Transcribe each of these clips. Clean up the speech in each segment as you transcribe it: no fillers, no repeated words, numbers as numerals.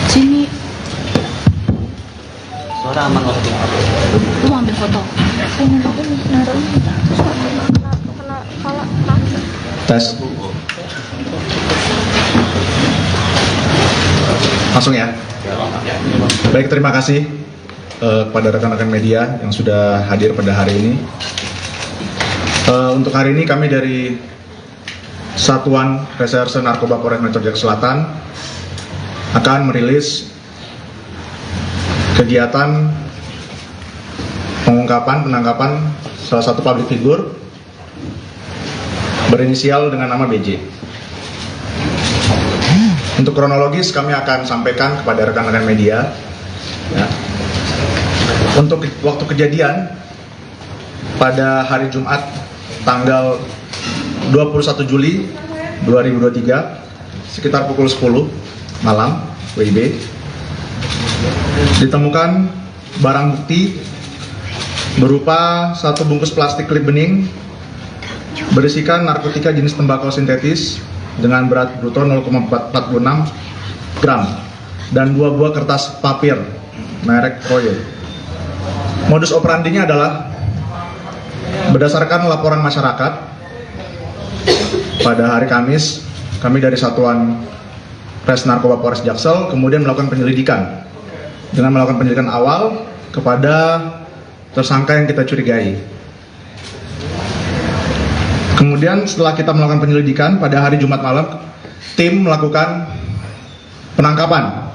Sini, Suara aman waktu. lu mau ambil foto. Pengen aku naruh ini. Terus kena kepala kaki. Tes. Langsung ya. Baik, terima kasih kepada rekan-rekan media yang sudah hadir pada hari ini. Untuk hari ini kami dari Satuan Reserse Narkoba Polres Metro Jaya Selatan akan merilis kegiatan penangkapan salah satu public figure berinisial dengan nama BJ. Untuk kronologis kami akan sampaikan kepada rekan-rekan media. Ya. Untuk waktu kejadian pada hari Jumat tanggal 21 Juli 2023 sekitar pukul 10 malam WIB ditemukan barang bukti berupa satu bungkus plastik klip bening berisikan narkotika jenis tembakau sintetis dengan berat bruto 0,46 gram dan 2 buah kertas papir merek Royo. Modus operandinya adalah berdasarkan laporan masyarakat pada hari Kamis, kami dari Satuan Res Narkoba Polres Jaksel kemudian melakukan penyelidikan dengan melakukan penyelidikan awal kepada tersangka yang kita curigai. Kemudian setelah kita melakukan penyelidikan pada hari Jumat malam, tim melakukan penangkapan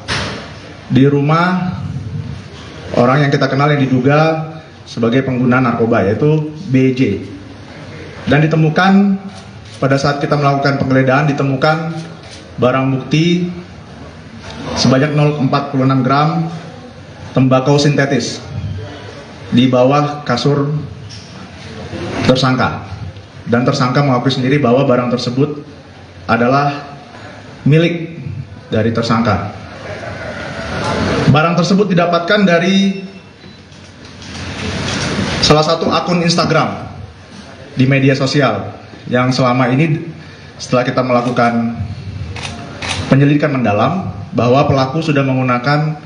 di rumah orang yang kita kenal yang diduga sebagai pengguna narkoba, yaitu BJ. Dan ditemukan pada saat kita melakukan penggeledahan ditemukan barang bukti sebanyak 0,46 gram tembakau sintetis di bawah kasur tersangka. Dan tersangka mengakui sendiri bahwa barang tersebut adalah milik dari tersangka. Barang tersebut didapatkan dari salah satu akun Instagram di media sosial yang selama ini setelah kita melakukan penyelidikan mendalam bahwa pelaku sudah menggunakan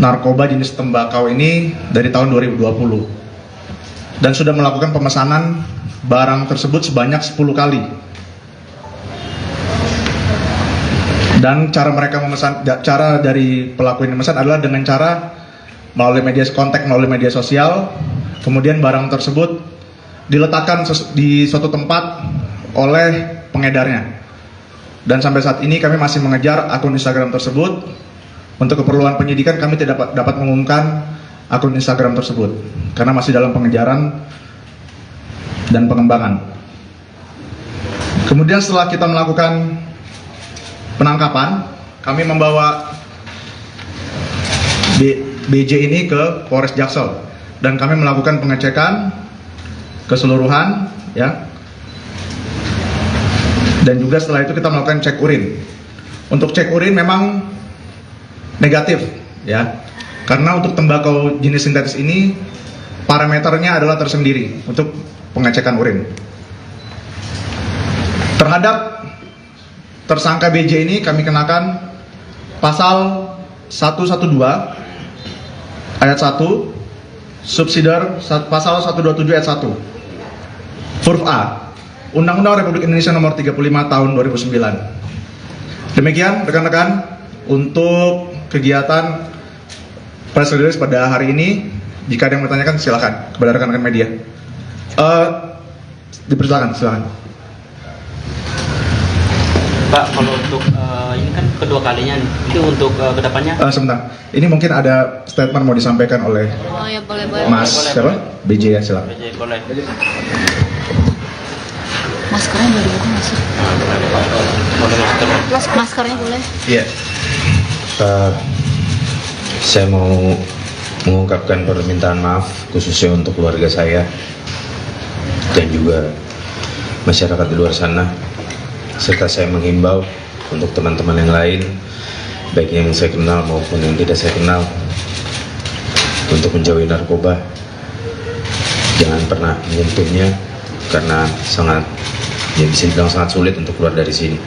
narkoba jenis tembakau ini dari tahun 2020 dan sudah melakukan pemesanan barang tersebut sebanyak 10 kali. Dan cara dari pelaku ini memesan adalah dengan cara melalui media sosial, kemudian barang tersebut diletakkan di suatu tempat oleh pengedarnya. Dan sampai saat ini kami masih mengejar akun Instagram tersebut. Untuk keperluan penyidikan kami tidak dapat mengumumkan akun Instagram tersebut karena masih dalam pengejaran dan pengembangan. Kemudian setelah kita melakukan penangkapan, kami membawa BJ ini ke Polres Jaksel dan kami melakukan pengecekan keseluruhan, ya. Dan juga setelah itu kita melakukan cek urin. Untuk cek urin memang negatif, ya. Karena untuk tembakau jenis sintetis ini parameternya adalah tersendiri untuk pengecekan urin. Terhadap tersangka BJ ini kami kenakan pasal 112 ayat 1 subsidiar pasal 127 ayat 1 huruf A Undang-Undang Republik Indonesia Nomor 35 Tahun 2009. Demikian rekan-rekan untuk kegiatan press release pada hari ini. Jika ada yang bertanyakan silakan kepada rekan-rekan media. Dipersilakan, silakan. Pak, kalau untuk ini kan kedua kalinya nih, itu untuk kedepannya? Sebentar, ini mungkin ada statement mau disampaikan oleh Oh ya, boleh. Mas siapa? BJ ya, silakan. BJ, boleh. Maskernya boleh dibuka nggak sih? Boleh masker. Maskernya boleh. Iya. Saya mau mengungkapkan permintaan maaf khususnya untuk keluarga saya dan juga masyarakat di luar sana, serta saya menghimbau untuk teman-teman yang lain, baik yang saya kenal maupun yang tidak saya kenal, untuk menjauhi narkoba. Jangan pernah menyentuhnya karena sangat ya bisa dibilang sangat sulit untuk keluar dari sini.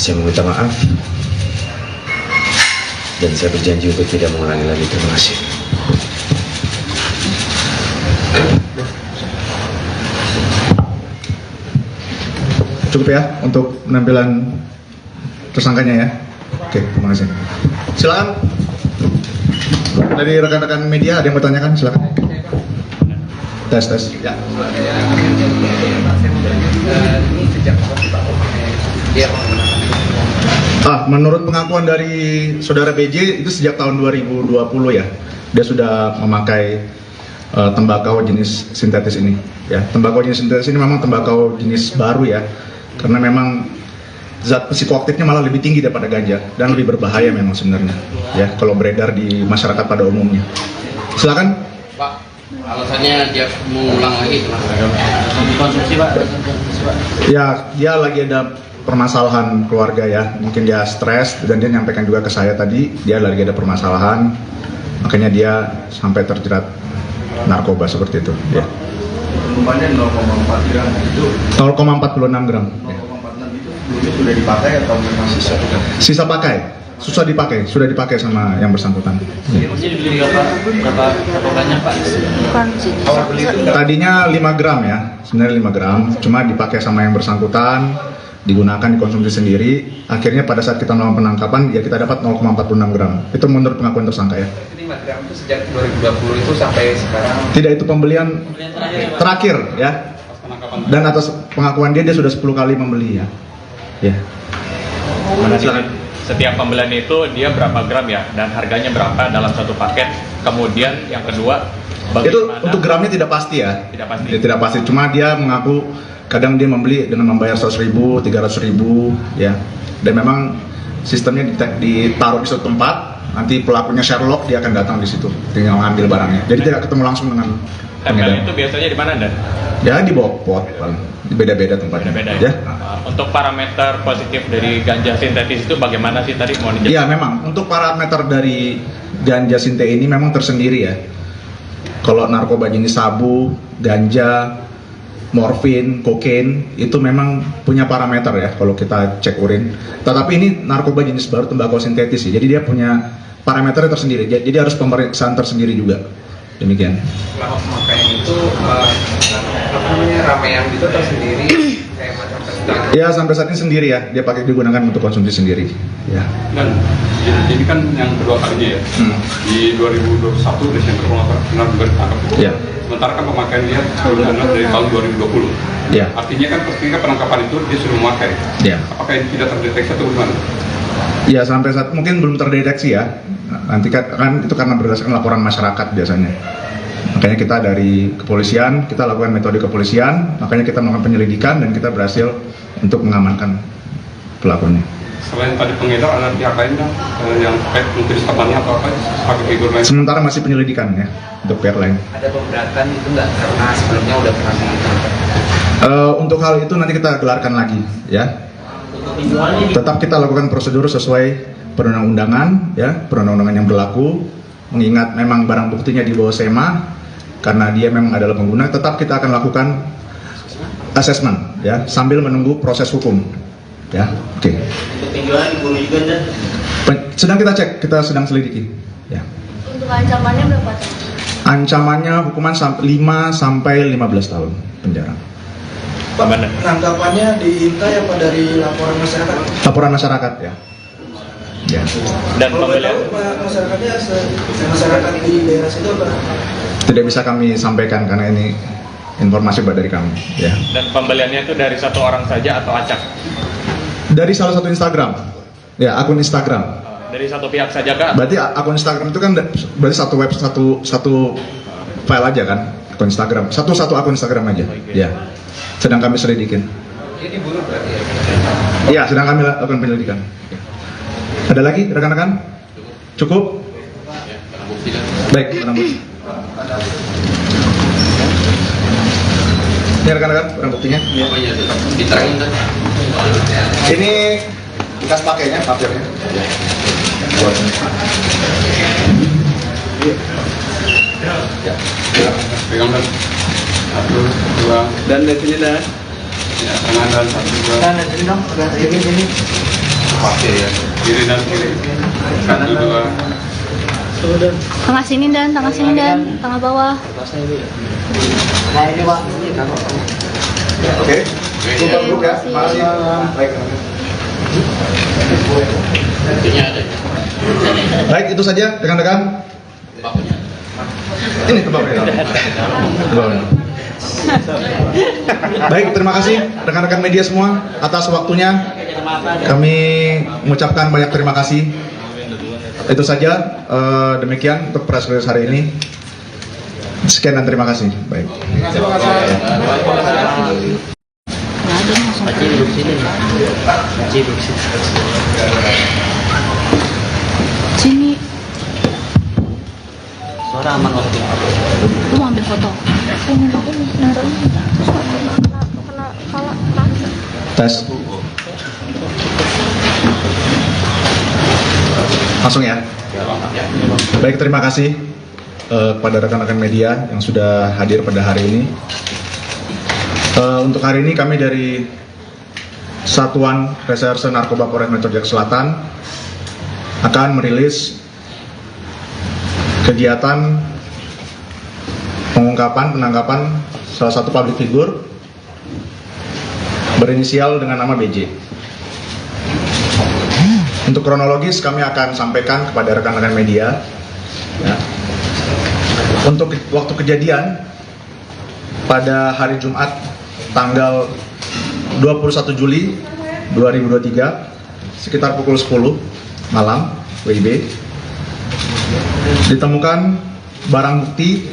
Saya meminta maaf dan saya berjanji untuk tidak mengulangi lagi. Terima kasih. Cukup ya untuk penampilan tersangkanya ya. Oke, terima kasih. Silakan. Dari rekan-rekan media ada yang bertanyakan, silakan. Tes. Ya. Menurut pengakuan dari saudara BJ itu sejak tahun 2020 ya, dia sudah memakai tembakau jenis sintetis ini. Ya, tembakau jenis sintetis ini memang tembakau jenis baru ya, karena memang zat psikoaktifnya malah lebih tinggi daripada ganja dan lebih berbahaya memang sebenarnya. Ya, kalau beredar di masyarakat pada umumnya. Silakan. Pak, alasannya dia mengulang lagi itu Mas. Konsumsi Pak. Ya, dia lagi ada permasalahan keluarga ya, mungkin dia stres dan dia nyampaikan juga ke saya tadi dia lagi ada permasalahan, makanya dia sampai terjerat narkoba seperti itu ya. Penumpangnya 0,4 gram itu 0,46 gram ya. 0,46 itu sudah dipakai atau memang Sisa pakai, sudah dipakai sama yang bersangkutan ya. Jadi dibeli berapa banyak Pak? Bukan sih. awal beli itu Tadinya 5 gram ya, sebenarnya 5 gram, cuma dipakai sama yang bersangkutan, digunakan dikonsumsi sendiri. Akhirnya pada saat kita melakukan penangkapan ya kita dapat 0,46 gram. Itu menurut pengakuan tersangka ya. 5 gram itu sejak 2020 itu sampai sekarang. Tidak, itu pembelian terakhir ya. Dan atas pengakuan dia sudah 10 kali membeli ya. Ya. Setiap pembelian itu dia berapa gram ya, dan harganya berapa dalam satu paket. Kemudian yang kedua, Itu bagaimana untuk gramnya tidak pasti ya. Tidak pasti. Dia tidak pasti. Cuma dia mengaku kadang dia membeli dengan membayar 100.000, 300.000 ya. Dan memang sistemnya ditaruh di suatu tempat. Nanti pelakunya Sherlock, dia akan datang di situ, tinggal ngambil barangnya. Jadi tidak ketemu langsung dengan tempel pengedar. itu biasanya di mana Dan? Ya di bawah pot, paling. Beda-beda tempatnya. Beda-beda Ya. Untuk parameter positif dari ganja sintetis itu bagaimana sih tadi mau dijelaskan? Iya memang untuk parameter dari ganja sinte ini memang tersendiri ya. Kalau narkoba jenis sabu, ganja, morfin, kokain itu memang punya parameter ya kalau kita cek urin. Tetapi ini narkoba jenis baru tembakau sintetis ya. Jadi dia punya parameternya tersendiri. Jadi harus pemeriksaan tersendiri juga. Demikian. Selama pemakaian itu ramean gitu atau sendiri kayak macam festival. Ya sampai saat ini sendiri ya. Dia pakai digunakan untuk konsumsi sendiri. Ya. Dan ini kan yang kedua kalinya ya. Di 2021 Desember kalau nggak salah juga ditangkap. Ya. Sementara kan pemakaian dia sebelumnya dari tahun 2020. Ya. Artinya kan ketika penangkapan itu dia sudah memakai. Ya. Apakah ini tidak terdeteksi atau bagaimana? Ya sampai saat mungkin belum terdeteksi ya. Nanti kan itu karena berdasarkan laporan masyarakat biasanya. Makanya kita dari kepolisian, kita lakukan metode kepolisian, makanya kita melakukan penyelidikan dan kita berhasil untuk mengamankan pelakunya. Selain tadi pengedar, ada pihak lain yang terkait mungkin disamaannya atau apa sebagai figur lain? Sementara masih penyelidikan ya untuk pihak lain. Ada pemberatan itu nggak karena sebelumnya udah pernah ditangkap. Untuk hal itu nanti kita gelarkan lagi ya. Tetap kita lakukan prosedur sesuai perundang-undangan ya, perundang-undangan yang berlaku. Mengingat memang barang buktinya di bawah SEMA, karena dia memang adalah pengguna, tetap kita akan lakukan asesmen ya sambil menunggu proses hukum ya. Oke. Sedang kita cek, kita sedang selidiki ya. Untuk ancamannya berapa tahun? Ancamannya hukuman 5 sampai 15 tahun penjara. Pak, penangkapannya diintai apa dari laporan masyarakat? Laporan masyarakat ya. Ya. Dan Kalau boleh pembelian tahu masyarakatnya masyarakat di daerah situ apa? Tidak bisa kami sampaikan karena ini informasi dari kami ya. dan pembeliannya itu dari satu orang saja atau acak? Dari salah satu Instagram. Ya, akun Instagram. Dari satu pihak saja kah? Berarti akun Instagram itu kan berarti satu web satu file aja kan? Akun Instagram. Satu akun Instagram aja. Ya. Sedang kami selidikin. Ini buruh berarti ya? Iya, sedang kami lakukan penyelidikan. Ada lagi rekan-rekan? Cukup? Baik, barang bukti. Ini rekan-rekan barang buktinya. Diterangin kan? Ini bekas pakainya, papirnya. Pegang dan satu, dua, Dan dari sini dah. dan satu dua. Kiri dan kiri. Satu dua. Tengah sini dan tengah bawah. Oke. Cukup ya. Makasih. Baik. Baik, itu saja rekan-rekan. Ini ke bawah. Baik, terima kasih rekan-rekan media semua atas waktunya. Kami mengucapkan banyak terima kasih. Itu saja, demikian untuk press release hari ini. Sekian dan terima kasih. Baik. Sini, Suara aman waktu. lu mau ambil foto. ini naruh kena kepala kaki. Tes. Langsung ya. Baik, terima kasih kepada rekan-rekan media yang sudah hadir pada hari ini. Untuk hari ini kami dari Satuan Reserse Narkoba Polres Metro Jakarta Selatan akan merilis kegiatan penangkapan salah satu public figure berinisial dengan nama BJ. Untuk kronologis kami akan sampaikan kepada rekan-rekan media. Ya. Untuk waktu kejadian pada hari Jumat tanggal 21 Juli 2023 sekitar pukul 10 malam WIB ditemukan barang bukti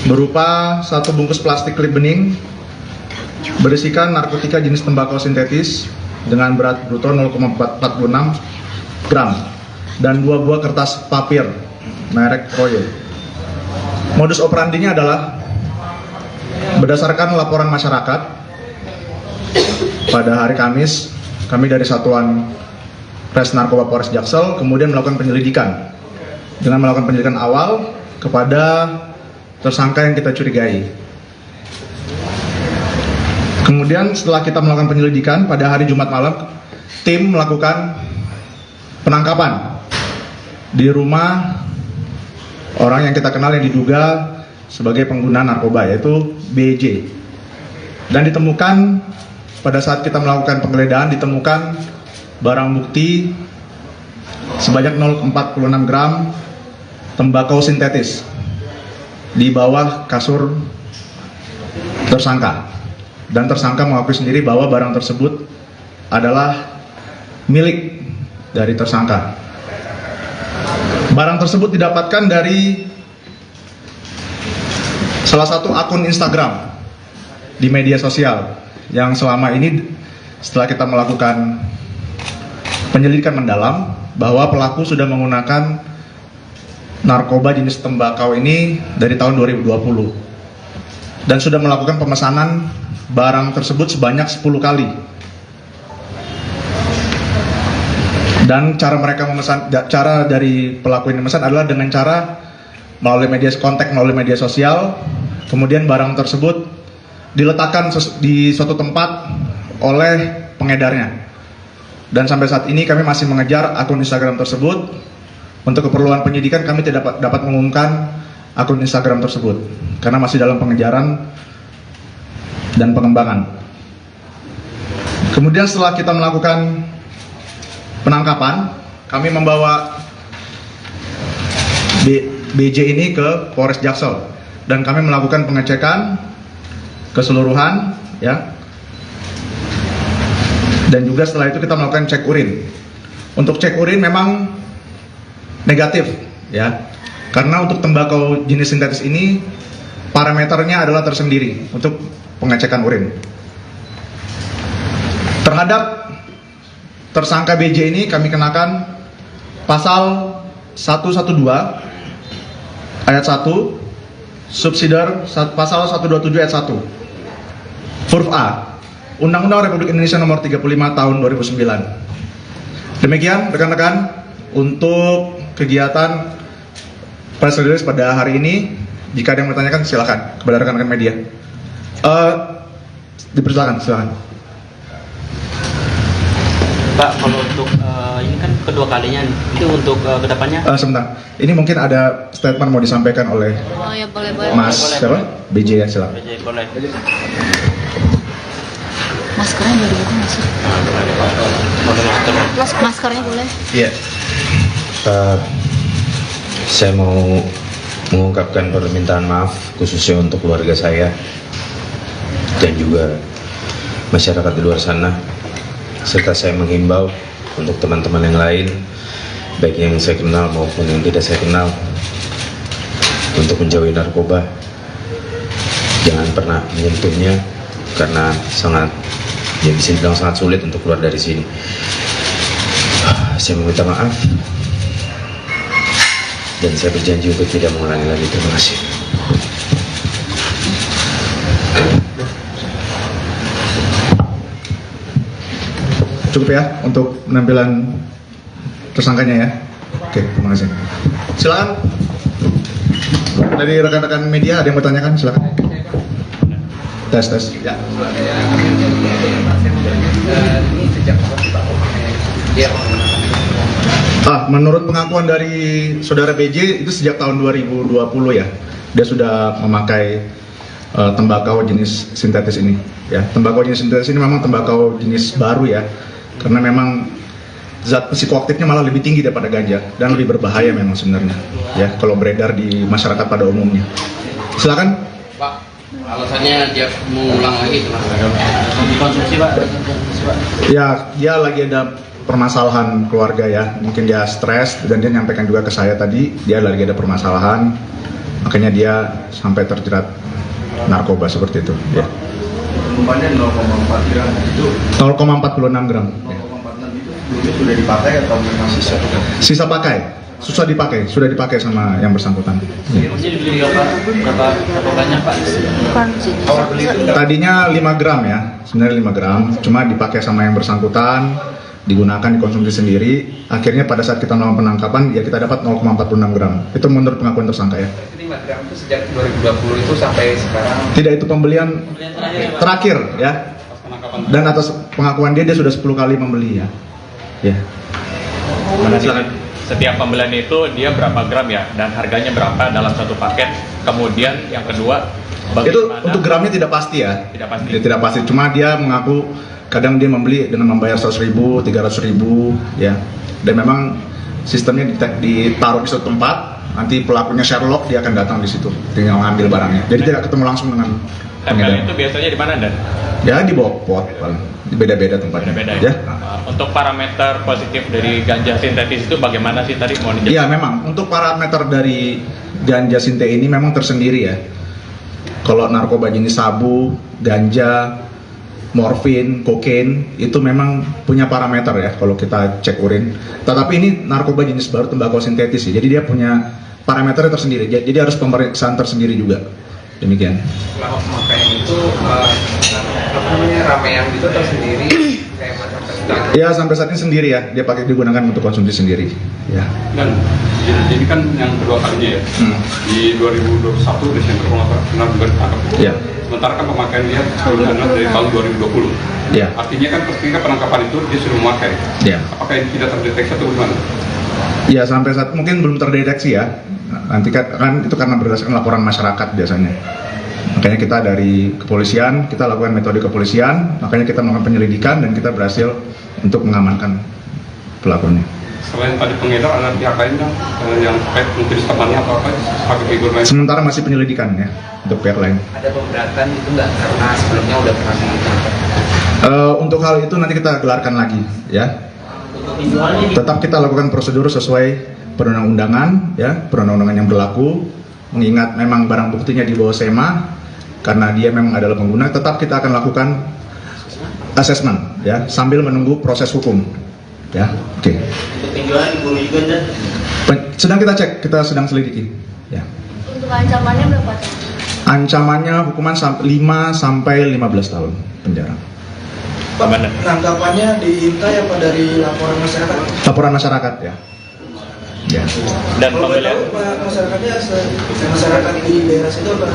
berupa satu bungkus plastik klip bening berisikan narkotika jenis tembakau sintetis dengan berat bruto 0,46 gram dan 2 buah kertas papir merek Royo. Modus operandinya adalah berdasarkan laporan masyarakat pada hari Kamis, kami dari Satuan Res Narkoba Polres Jaksel kemudian melakukan penyelidikan dengan melakukan penyelidikan awal kepada tersangka yang kita curigai. Kemudian setelah kita melakukan penyelidikan pada hari Jumat malam, tim melakukan penangkapan di rumah orang yang kita kenal yang diduga sebagai pengguna narkoba, yaitu BJ. Dan ditemukan pada saat kita melakukan penggeledahan ditemukan barang bukti sebanyak 0,46 gram tembakau sintetis di bawah kasur tersangka. Dan tersangka mengakui sendiri bahwa barang tersebut adalah milik dari tersangka. Barang tersebut didapatkan dari salah satu akun Instagram di media sosial yang selama ini setelah kita melakukan penyelidikan mendalam bahwa pelaku sudah menggunakan narkoba jenis tembakau ini dari tahun 2020 dan sudah melakukan pemesanan barang tersebut sebanyak 10 kali. Dan cara mereka memesan, cara dari pelaku ini memesan adalah dengan cara melalui media sosial, kemudian barang tersebut diletakkan di suatu tempat oleh pengedarnya. Dan sampai saat ini kami masih mengejar akun Instagram tersebut. Untuk keperluan penyidikan kami tidak dapat mengumumkan akun Instagram tersebut karena masih dalam pengejaran dan pengembangan. Kemudian setelah kita melakukan penangkapan, kami membawa BJ ini ke Polres Jaksel dan kami melakukan pengecekan keseluruhan, ya. Dan juga setelah itu kita melakukan cek urin. Untuk cek urin memang negatif, ya. Karena untuk tembakau jenis sintetis ini parameternya adalah tersendiri untuk pengecekan urin. Terhadap tersangka BJ ini kami kenakan pasal 112 ayat 1 subsidiar pasal 127 ayat 1 huruf A Undang-Undang Republik Indonesia Nomor 35 Tahun 2009. Demikian rekan-rekan untuk kegiatan press release pada hari ini. Jika ada yang bertanyakan silakan kepada rekan-rekan media. Dipersilakan, silakan. Pak, kalau untuk ini kan kedua kalinya, itu untuk kedepannya. Sebentar, ini mungkin ada statement mau disampaikan oleh Oh ya boleh boleh. Mas siapa? BJ ya, silakan. BJ, boleh. Maskernya boleh buka masuk. Boleh masker. Maskernya boleh. Iya. Saya mau mengungkapkan permintaan maaf khususnya untuk keluarga saya dan juga masyarakat di luar sana, serta saya menghimbau untuk teman-teman yang lain, baik yang saya kenal maupun yang tidak saya kenal, untuk menjauhi narkoba. Jangan pernah menyentuhnya karena sangat, ya bisa dibilang sangat sulit untuk keluar dari sini. Saya meminta maaf dan saya berjanji untuk tidak mengulangi lagi. Terima kasih. Cukup ya untuk penampilan tersangkanya ya. Oke, terima kasih. Silakan. Dari rekan-rekan media ada yang bertanyakan, silakan. Tes. Ya. Menurut pengakuan dari saudara BJ itu sejak tahun 2020 ya, dia sudah memakai tembakau jenis sintetis ini. Ya, tembakau jenis sintetis ini memang tembakau jenis baru ya, karena memang zat psikoaktifnya malah lebih tinggi daripada ganja dan lebih berbahaya memang sebenarnya. Ya, kalau beredar di masyarakat pada umumnya. Silakan. Pak, alasannya dia mengulang lagi itu, Mas. Dikonsumsi, Pak. Ya, dia lagi ada permasalahan keluarga ya, mungkin dia stres dan dia nyampaikan juga ke saya tadi dia lagi ada permasalahan, makanya dia sampai terjerat narkoba seperti itu ya. Umpannya 0,4 gram itu 0,46 gram 0,46 itu sebelumnya sudah dipakai atau memang sisa pakai, sudah dipakai sama yang bersangkutan ya. Ini dibeli berapa banyak, Pak? Bukan sini. Tadinya 5 gram ya, sebenarnya 5 gram, cuma dipakai sama yang bersangkutan, digunakan dikonsumsi sendiri. Akhirnya pada saat kita melakukan penangkapan ya kita dapat 0,46 gram. Itu menurut pengakuan tersangka ya. 5 gram itu sejak 2020 itu sampai sekarang. Tidak, itu pembelian terakhir ya. Dan atas pengakuan dia sudah 10 kali membeli ya. Ya. Setiap pembelian itu dia berapa gram ya, dan harganya berapa dalam satu paket. Kemudian yang kedua, Itu bagaimana- untuk gramnya tidak pasti ya. Tidak pasti. Dia tidak pasti. Cuma dia mengaku kadang dia membeli dengan membayar 100.000, 300.000 ya. Dan memang sistemnya ditaruh di suatu tempat, nanti pelakunya Sherlock dia akan datang di situ, tinggal ngambil barangnya. Jadi tidak ketemu langsung dengan tempel pengedar. itu biasanya di mana, Dan? Ya di bawah pot, paling. Beda-beda tempatnya. Beda-beda Ya. ya. Untuk parameter positif dari ganja sintetis itu bagaimana sih tadi mau dijelaskan? Iya memang untuk parameter dari ganja sinte ini memang tersendiri ya. Kalau narkoba jenis sabu, ganja, morfin, kokain itu memang punya parameter ya kalau kita cek urin. Tetapi ini narkoba jenis baru tembakau sintetis ya. Jadi dia punya parameternya tersendiri. Jadi harus pemeriksaan tersendiri juga. Demikian. Selama pemakaian itu ramean gitu tersendiri kayak macam sedang. Ya sampai saat ini sendiri ya. Dia pakai digunakan untuk konsumsi sendiri. Ya. Dan ini kan yang kedua kalinya ya. Di 2021 Desember kalau nggak salah juga ditangkap. Ya. Sementara kan pemakaian dia sebelumnya dari tahun 2020. Ya. Artinya kan ketika penangkapan itu dia sudah memakai. Ya. Apakah ini tidak terdeteksi atau gimana? Ya sampai saat mungkin belum terdeteksi ya. Nanti kan itu karena berdasarkan laporan masyarakat biasanya. Makanya kita dari kepolisian, kita lakukan metode kepolisian, makanya kita melakukan penyelidikan dan kita berhasil untuk mengamankan pelakunya. Selain tadi pengedar, ada pihak lain kan yang terkait mungkin temannya atau apa sebagai figur lain? Sementara masih penyelidikan ya untuk pihak lain. Ada pemberatan itu nggak karena sebelumnya udah pernah ditangkap. Untuk hal itu nanti kita gelarkan lagi ya. Tetap kita lakukan prosedur sesuai perundang-undangan ya, perundang-undangan yang berlaku. Mengingat memang barang buktinya di bawah SEMA, karena dia memang adalah pengguna, tetap kita akan lakukan asesmen ya sambil menunggu proses hukum ya. Oke. Sedang kita cek, kita sedang selidiki ya. Untuk ancamannya berapa tahun? Ancamannya hukuman 5 sampai 15 tahun penjara. Pak, penangkapannya diintai apa dari laporan masyarakat? Laporan masyarakat ya. Ya. Dan Kalau boleh pembelian tahu Pak, masyarakat di daerah situ apa?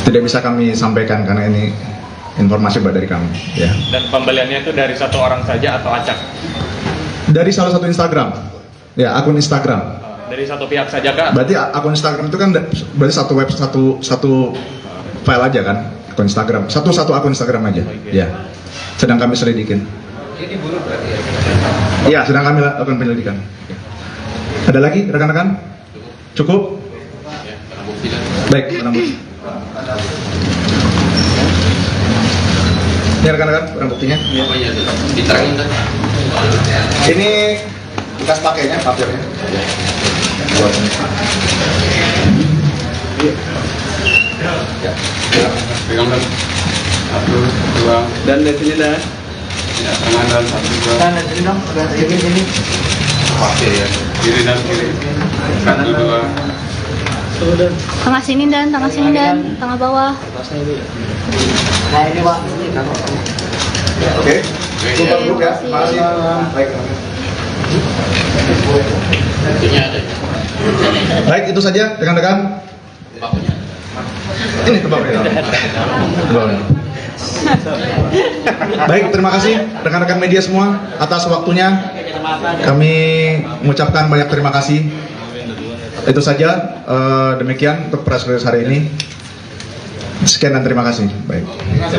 Tidak bisa kami sampaikan karena ini informasi dari kami. Ya. Dan pembeliannya itu dari satu orang saja atau acak? Dari salah satu Instagram, ya akun Instagram. Dari satu pihak saja kah? Berarti akun Instagram itu kan berarti satu web satu file aja kan, akun Instagram, satu akun Instagram aja. Ya, sedang kami selidikin. Ini buruh berarti ya? Iya, sedang kami lakukan penyelidikan. Ada lagi rekan-rekan? Cukup? Baik, barang bukti. Ini rekan-rekan barang buktinya. Ini bekas pakainya, papirnya. Pegang dan 1, 2 Dan dari sini dah. ya, tangan dan 1, 2 Dan dari sini dong, ini. pakai ya, kiri dan kiri 1, 2 Tengah sini dan tengah bawah. Nah ini Pak. Oke. Cukup dulu ya. Makasih. Baik. Baik, itu saja rekan-rekan. Ini kebabnya. Baik, terima kasih rekan-rekan media semua atas waktunya. Kami mengucapkan banyak terima kasih. Itu saja, demikian untuk press release hari ini. Sekian dan terima kasih. Baik. Nggak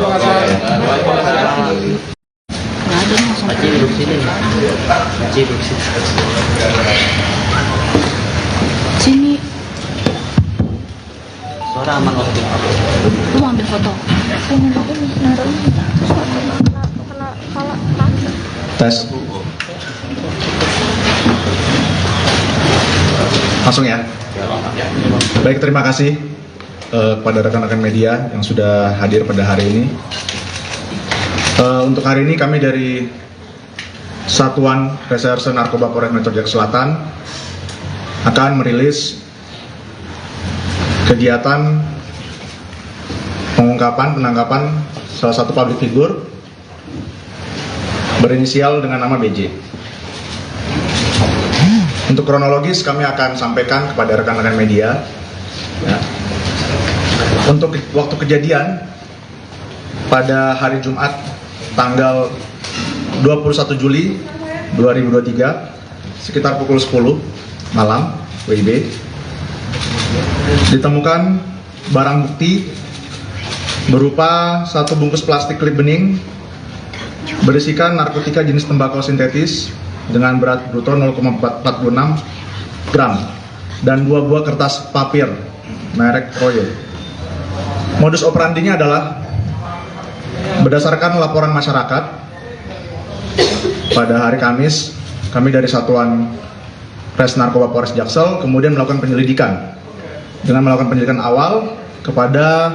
ada langsung. Pakcik duduk sini. Pakcik duduk sini. Sini, Suara aman waktu. lu mau ambil foto. Pengen ini naruh ini. Kena kepala mati. Tes. Langsung ya. Baik, terima kasih kepada rekan-rekan media yang sudah hadir pada hari ini. Untuk hari ini kami dari Satuan Reserse Narkoba Polres Metro Jakarta Selatan akan merilis kegiatan penangkapan salah satu public figure berinisial dengan nama BJ. Untuk kronologis kami akan sampaikan kepada rekan-rekan media. Ya. Untuk waktu kejadian pada hari Jumat tanggal 21 Juli 2023 sekitar pukul 10 malam WIB ditemukan barang bukti berupa satu bungkus plastik klip bening berisikan narkotika jenis tembakau sintetis dengan berat bruto 0,46 gram dan 2 buah kertas papir merek Royo. Modus operandinya adalah berdasarkan laporan masyarakat pada hari Kamis, kami dari Satuan Res Narkoba Polres Jaksel kemudian melakukan penyelidikan dengan melakukan penyelidikan awal kepada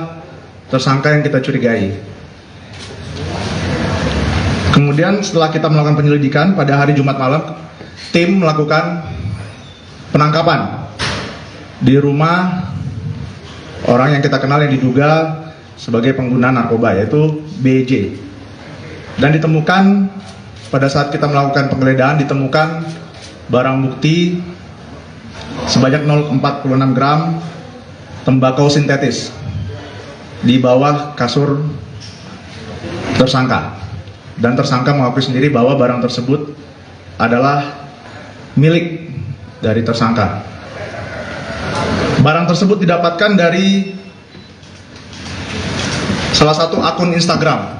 tersangka yang kita curigai. Kemudian setelah kita melakukan penyelidikan pada hari Jumat malam, tim melakukan penangkapan di rumah orang yang kita kenal yang diduga sebagai pengguna narkoba, yaitu BJ. Dan ditemukan pada saat kita melakukan penggeledahan ditemukan barang bukti sebanyak 0,46 gram tembakau sintetis di bawah kasur tersangka. Dan tersangka mengakui sendiri bahwa barang tersebut adalah milik dari tersangka. Barang tersebut didapatkan dari salah satu akun Instagram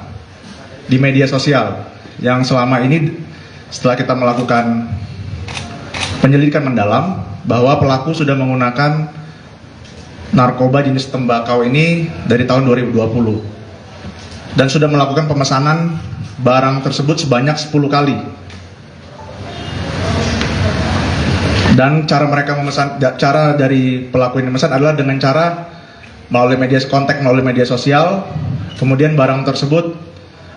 di media sosial yang selama ini setelah kita melakukan penyelidikan mendalam bahwa pelaku sudah menggunakan narkoba jenis tembakau ini dari tahun 2020 dan sudah melakukan pemesanan barang tersebut sebanyak 10 kali. Dan cara dari pelaku ini memesan adalah dengan cara melalui media sosial, kemudian barang tersebut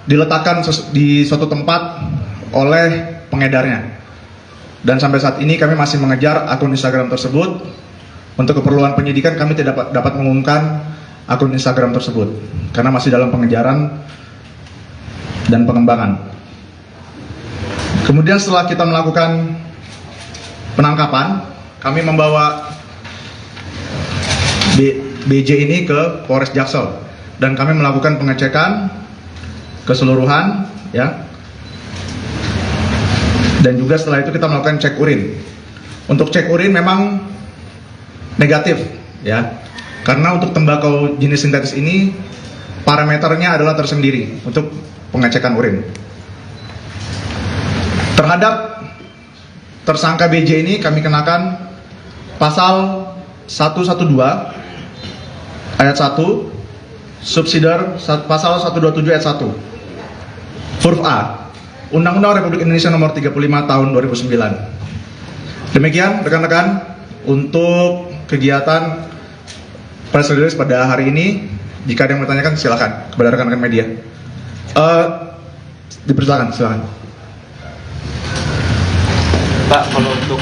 diletakkan di suatu tempat oleh pengedarnya. Dan sampai saat ini kami masih mengejar akun Instagram tersebut. Untuk keperluan penyidikan kami tidak dapat mengumumkan akun Instagram tersebut karena masih dalam pengejaran dan pengembangan. Kemudian setelah kita melakukan penangkapan, kami membawa BJ ini ke Polres Jaksel dan kami melakukan pengecekan keseluruhan, ya. Dan juga setelah itu kita melakukan cek urin. Untuk cek urin memang negatif, ya. Karena untuk tembakau jenis sintetis ini parameternya adalah tersendiri untuk pengecekan urin. Terhadap tersangka BJ ini kami kenakan pasal 112 ayat 1 subsidiar pasal 127 ayat 1 huruf A Undang-Undang Republik Indonesia Nomor 35 Tahun 2009. Demikian rekan-rekan untuk kegiatan press release pada hari ini. Jika ada yang bertanyakan silakan kepada rekan-rekan media. Dipersilakan, silakan. Pak, kalau untuk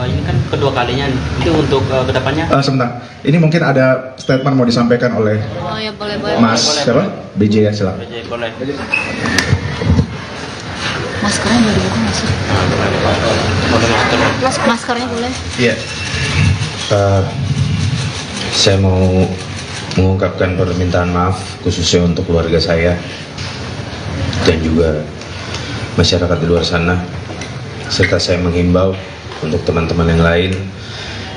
ini kan kedua kalinya, itu untuk kedepannya? Sebentar, ini mungkin ada statement mau disampaikan oleh Oh ya, boleh. Mas siapa? BJ ya, silakan. Boleh. Maskernya boleh dibuka nggak sih? Maskernya boleh. Iya. Saya mau mengungkapkan permintaan maaf khususnya untuk keluarga saya dan juga masyarakat di luar sana, serta saya menghimbau untuk teman-teman yang lain,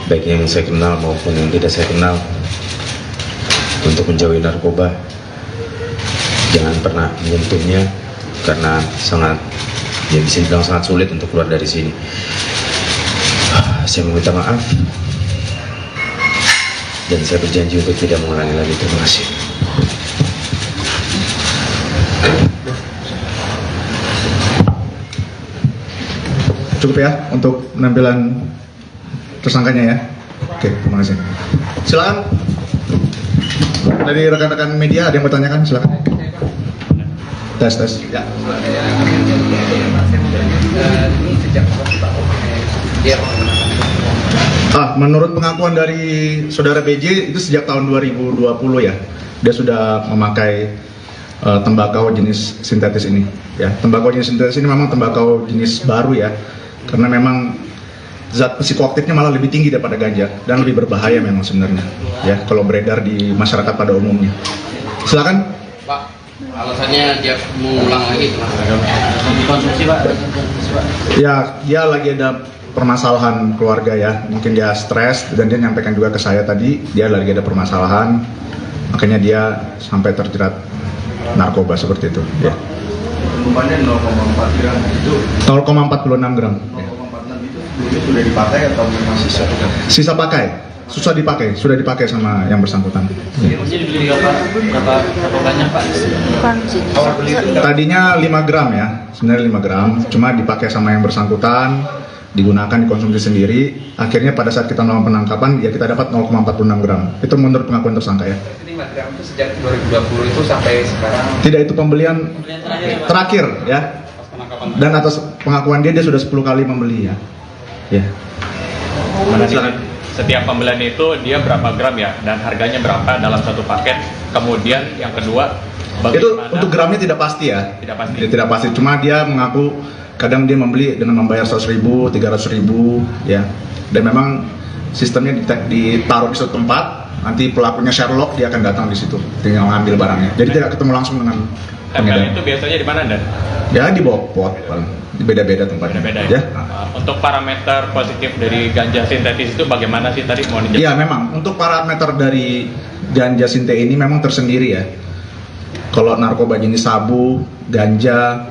baik yang saya kenal maupun yang tidak saya kenal, untuk menjauhi narkoba. Jangan pernah menyentuhnya karena sangat, ya bisa dibilang sangat sulit untuk keluar dari sini. Saya meminta maaf dan saya berjanji untuk tidak mengulangi lagi. Terima kasih. Cukup ya untuk penampilan tersangkanya ya. Oke, terima kasih. Silakan. Dari rekan-rekan media ada yang bertanyakan, silakan. Tes. Ya. Menurut pengakuan dari saudara BJ itu sejak tahun 2020 ya, dia sudah memakai tembakau jenis sintetis ini. Ya, tembakau jenis sintetis ini memang tembakau jenis baru ya, karena memang zat psikoaktifnya malah lebih tinggi daripada ganja dan lebih berbahaya memang sebenarnya. Ya, kalau beredar di masyarakat pada umumnya. Silakan. Pak, alasannya dia mengulang lagi dikonsumsi Pak? Ya, dia lagi ada permasalahan keluarga ya, mungkin dia stres dan dia nyampaikan juga ke saya tadi dia lagi ada permasalahan, makanya dia sampai terjerat narkoba seperti itu ya. Umpannya 0,4 gram itu 0,46 gram 0,46 itu dulu sudah dipakai atau masih sisa pakai, sudah dipakai sama yang bersangkutan ya. Dibeli berapa banyak Pak? Bukan sih. Tadinya 5 gram ya, sebenarnya 5 gram, cuma dipakai sama yang bersangkutan, digunakan dikonsumsi sendiri. Akhirnya pada saat kita melakukan penangkapan ya kita dapat 0,46 gram. Itu menurut pengakuan tersangka ya. 5 gram itu sejak 2020 itu sampai sekarang. Tidak, itu pembelian terakhir ya. Dan atas pengakuan dia sudah 10 kali membeli ya. Ya. Setiap pembelian itu dia berapa gram ya, dan harganya berapa dalam satu paket. Kemudian yang kedua, Itu untuk gramnya tidak pasti ya. Tidak pasti. Tidak pasti. Cuma dia mengaku kadang dia membeli dengan membayar 100.000, 300.000 ya. Dan memang sistemnya ditaruh di suatu tempat, nanti pelakunya Sherlock dia akan datang di situ, tinggal ngambil barangnya. Jadi tidak ketemu langsung dengan tempel itu biasanya di mana Dan? Ya di bawah pot, beda-beda tempatnya. Beda-beda Ya. Untuk parameter positif dari ganja sintetis itu bagaimana sih tadi mau dijelasin? Iya memang untuk parameter dari ganja sinte ini memang tersendiri ya. Kalau narkoba jenis sabu, ganja,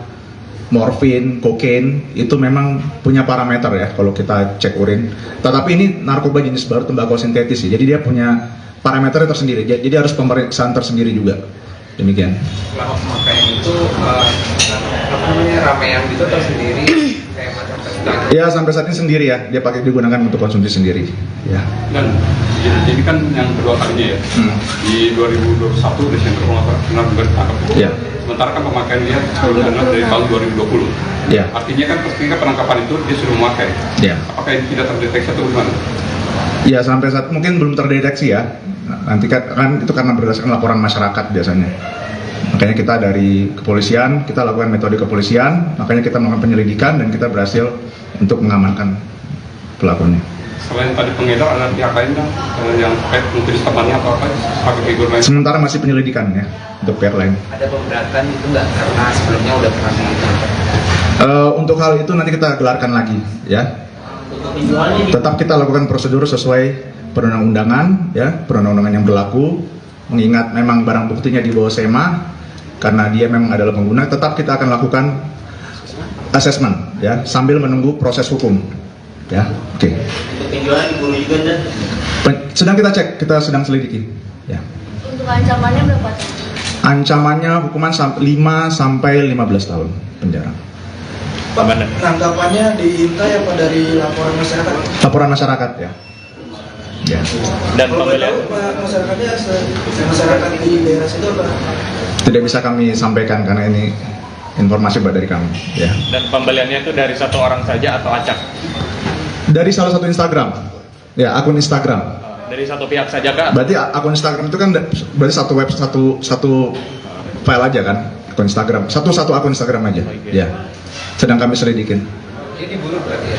morfin, kokain itu memang punya parameter ya kalau kita cek urin. Tetapi ini narkoba jenis baru tembakau sintetis ya. Jadi dia punya parameternya tersendiri. Jadi harus pemeriksaan tersendiri juga. Demikian. Setelah pemakaian itu ramean gitu tersendiri kayak macam festival. Ya sampai saat ini sendiri ya. Dia pakai digunakan untuk konsumsi sendiri. Ya. Dan jadi kan yang kedua kalinya ya, di 2021 Desember kalau nggak salah juga ditangkap. Ya. Sementara kan pemakaian dia sebelumnya dari tahun 2020. Ya. Artinya kan ketika penangkapan itu dia sudah memakai. Ya. Apakah ini tidak terdeteksi atau bagaimana? Ya sampai saat mungkin belum terdeteksi ya. Nanti kan itu karena berdasarkan laporan masyarakat biasanya. Makanya kita dari kepolisian, kita lakukan metode kepolisian, makanya kita melakukan penyelidikan dan kita berhasil untuk mengamankan pelakunya. selain tadi pengedar ada pihak lain kan yang terkait mungkin temannya atau apa sebagai figur lain? Sementara masih penyelidikan ya untuk pihak lain. Ada pemberatan itu nggak karena sebelumnya udah pernah dihitung? Untuk hal itu nanti kita gelarkan lagi ya. Tetap kita lakukan prosedur sesuai perundang-undangan ya, perundang-undangan yang berlaku. Mengingat memang barang buktinya di bawah SEMA karena dia memang adalah pengguna, tetap kita akan lakukan assessment ya sambil menunggu proses hukum ya. Oke. Sedang kita cek, kita sedang selidiki ya. Untuk ancamannya berapa? Ancamannya hukuman 5 sampai 15 tahun penjara. Pak, penangkapannya diintai apa dari laporan masyarakat? Laporan masyarakat ya. Ya. Dan Kalau boleh pembelian tahu, Pak, masyarakat di daerah situ apa? Tidak bisa kami sampaikan karena ini informasi dari kami ya. dan pembeliannya itu dari satu orang saja atau acak? Dari salah satu Instagram ya, akun Instagram. Dari satu pihak saja kak? Berarti akun Instagram itu kan berarti satu web, satu file aja kan, akun Instagram, satu akun Instagram aja ya. Sedang kami selidikin. Ini diburu berarti ya?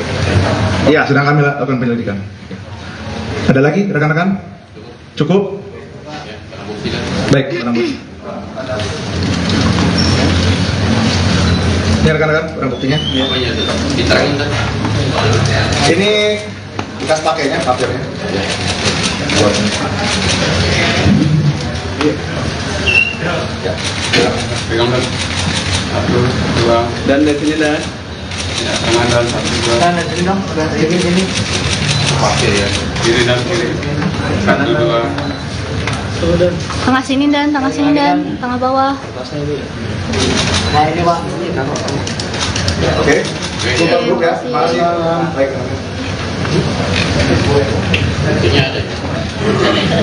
Iya, sedang kami lakukan penyelidikan. Ada lagi rekan-rekan? Cukup? Baik, barang bukti. Ini rekan-rekan barang buktinya. Ini bekas pakainya, papirnya. Pegang dan 1, 2 Dan dari sini dan ya, tangan dan 1, 2 dari sini dong, ini. kiri dan kiri 1, 2 Tengah sini dan tengah bawah. Nah ini Pak. Oke. Cukup dulu ya. Makasih. Baik.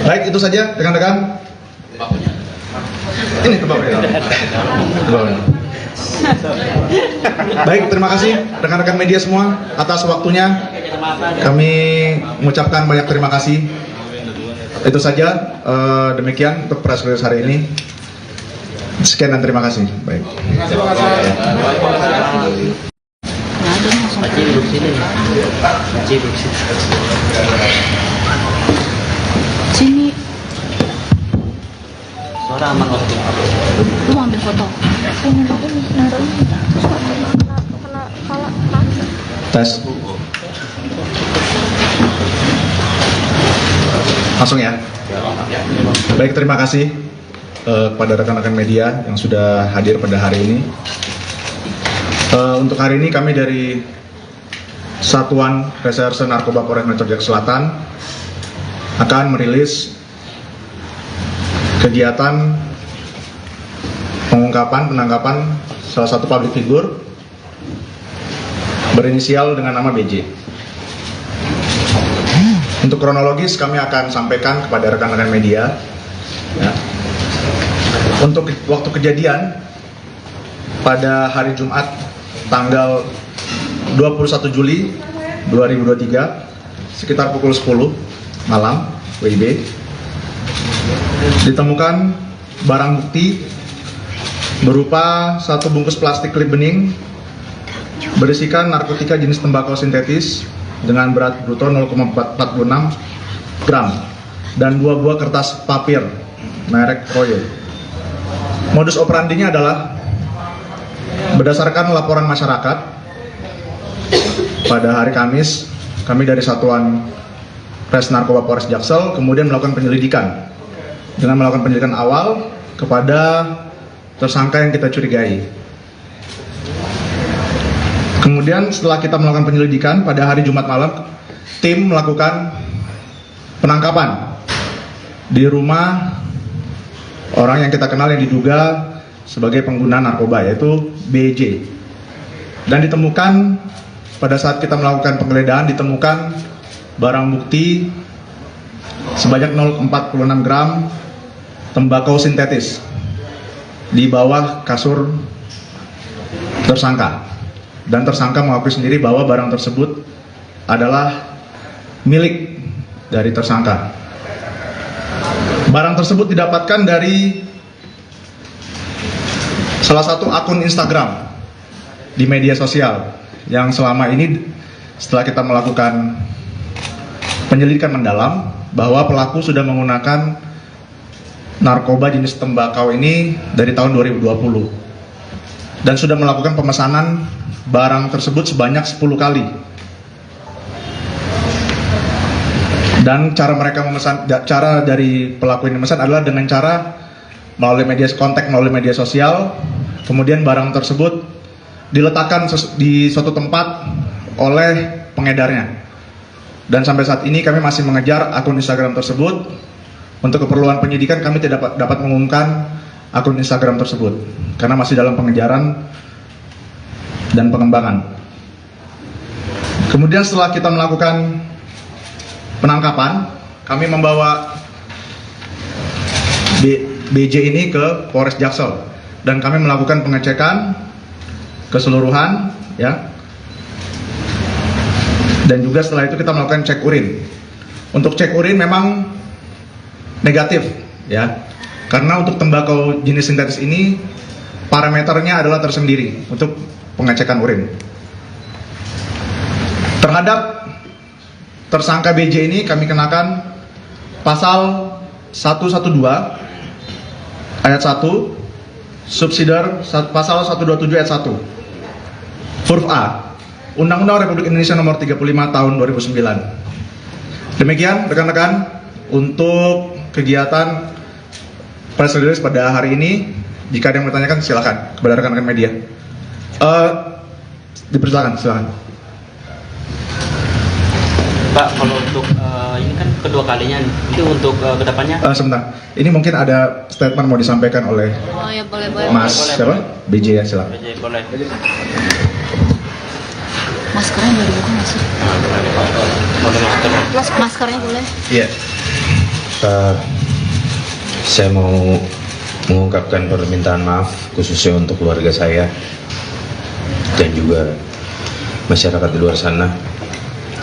Baik, itu saja rekan-rekan. Ini kebawahnya. Baik, terima kasih rekan-rekan media semua atas waktunya. Kami mengucapkan banyak terima kasih. Itu saja, demikian untuk press release hari ini. Sekian dan terima kasih. Baik. Sini, Suara aman waktu. lu mau ambil foto. Pengen aku naruh kena kepala kaki. Tes. Langsung ya. Baik, terima kasih kepada rekan-rekan media yang sudah hadir pada hari ini. Untuk hari ini kami dari Satuan Reserse Narkoba Polres Metro Jaya Selatan akan merilis kegiatan penangkapan salah satu public figure berinisial dengan nama BJ. Untuk kronologis kami akan sampaikan kepada rekan-rekan media ya. Untuk waktu kejadian pada hari Jumat tanggal 21 Juli 2023 sekitar pukul 10 malam WIB ditemukan barang bukti berupa satu bungkus plastik klip bening berisikan narkotika jenis tembakau sintetis dengan berat bruto 0,46 gram dan 2 buah kertas papir merek Royo. Modus operandinya adalah berdasarkan laporan masyarakat pada hari Kamis, kami dari Satuan Res Narkoba Polres Jaksel kemudian melakukan penyelidikan dengan melakukan penyelidikan awal kepada tersangka yang kita curigai. Kemudian setelah kita melakukan penyelidikan pada hari Jumat malam, tim melakukan penangkapan di rumah orang yang kita kenal yang diduga sebagai pengguna narkoba, yaitu BJ. Dan ditemukan pada saat kita melakukan penggeledahan ditemukan barang bukti sebanyak 0,46 gram tembakau sintetis di bawah kasur tersangka. Dan tersangka mengakui sendiri bahwa barang tersebut adalah milik dari tersangka. Barang tersebut didapatkan dari salah satu akun Instagram di media sosial yang selama ini setelah kita melakukan penyelidikan mendalam bahwa pelaku sudah menggunakan narkoba jenis tembakau ini dari tahun 2020 dan sudah melakukan pemesanan barang tersebut sebanyak 10 kali. Dan cara mereka memesan, cara dari pelaku ini memesan adalah dengan cara melalui melalui media sosial, kemudian barang tersebut diletakkan di suatu tempat oleh pengedarnya. Dan sampai saat ini kami masih mengejar akun Instagram tersebut. Untuk keperluan penyidikan kami tidak dapat mengumumkan akun Instagram tersebut karena masih dalam pengejaran dan pengembangan. Kemudian setelah kita melakukan penangkapan, kami membawa BJ ini ke Polres Jaksel dan kami melakukan pengecekan keseluruhan, ya. Dan juga setelah itu kita melakukan cek urin. Untuk cek urin memang negatif, ya. Karena untuk tembakau jenis sintetis ini parameternya adalah tersendiri untuk pengecekan urin. Terhadap tersangka BJ ini kami kenakan pasal 112 ayat 1 subsidiar pasal 127 ayat 1 huruf A Undang-Undang Republik Indonesia Nomor 35 Tahun 2009. Demikian rekan-rekan untuk kegiatan press release pada hari ini. Jika ada yang bertanyakan silakan kepada rekan-rekan media. Dipersilakan, silakan. Pak, kalau untuk ini kan kedua kalinya, itu untuk kedepannya? Sebentar, ini mungkin ada statement mau disampaikan oleh Oh ya, boleh. Mas siapa? BJ ya, silakan. BJ, boleh. Maskernya boleh dibuka nggak sih? Boleh masker. Maskernya boleh. Iya. Saya mau mengungkapkan permintaan maaf khususnya untuk keluarga saya dan juga masyarakat di luar sana,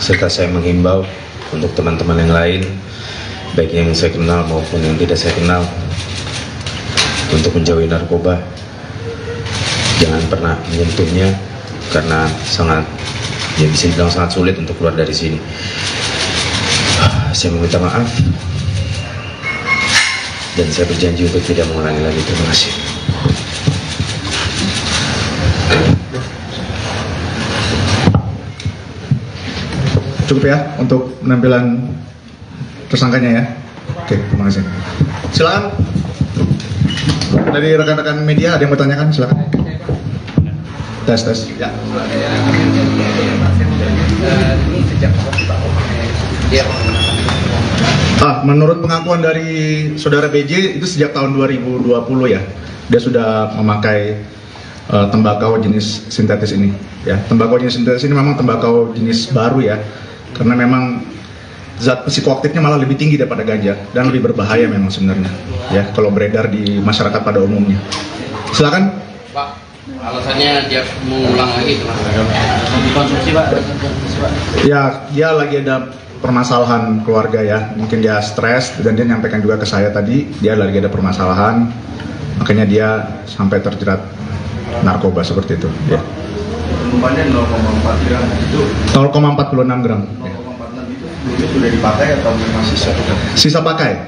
serta saya menghimbau untuk teman-teman yang lain, baik yang saya kenal maupun yang tidak saya kenal, untuk menjauhi narkoba. Jangan pernah menyentuhnya karena bisa dibilang sangat sulit untuk keluar dari sini. Saya meminta maaf dan saya berjanji untuk tidak mengulangi lagi. Terima kasih. Cukup ya untuk penampilan tersangkanya ya. Oke, terima kasih. Silakan. Dari rekan-rekan media ada yang bertanyakan, silakan. Tes. Ya. Menurut pengakuan dari saudara BJ itu sejak tahun 2020 ya, dia sudah memakai tembakau jenis sintetis ini. Ya, tembakau jenis sintetis ini memang tembakau jenis baru ya, karena memang zat psikoaktifnya malah lebih tinggi daripada ganja dan lebih berbahaya memang sebenarnya. Ya, kalau beredar di masyarakat pada umumnya. Silakan. Pak, alasannya dia mengulang lagi itu, Mas. Dikonsumsi, Pak. Ya, dia lagi ada permasalahan keluarga ya, mungkin dia stres dan dia nyampaikan juga ke saya tadi dia lagi ada permasalahan, makanya dia sampai terjerat narkoba seperti itu ya. Umpannya 0,4 gram itu 0,46 gram 0,46 itu dulu sudah dipakai atau memang sisa pakai,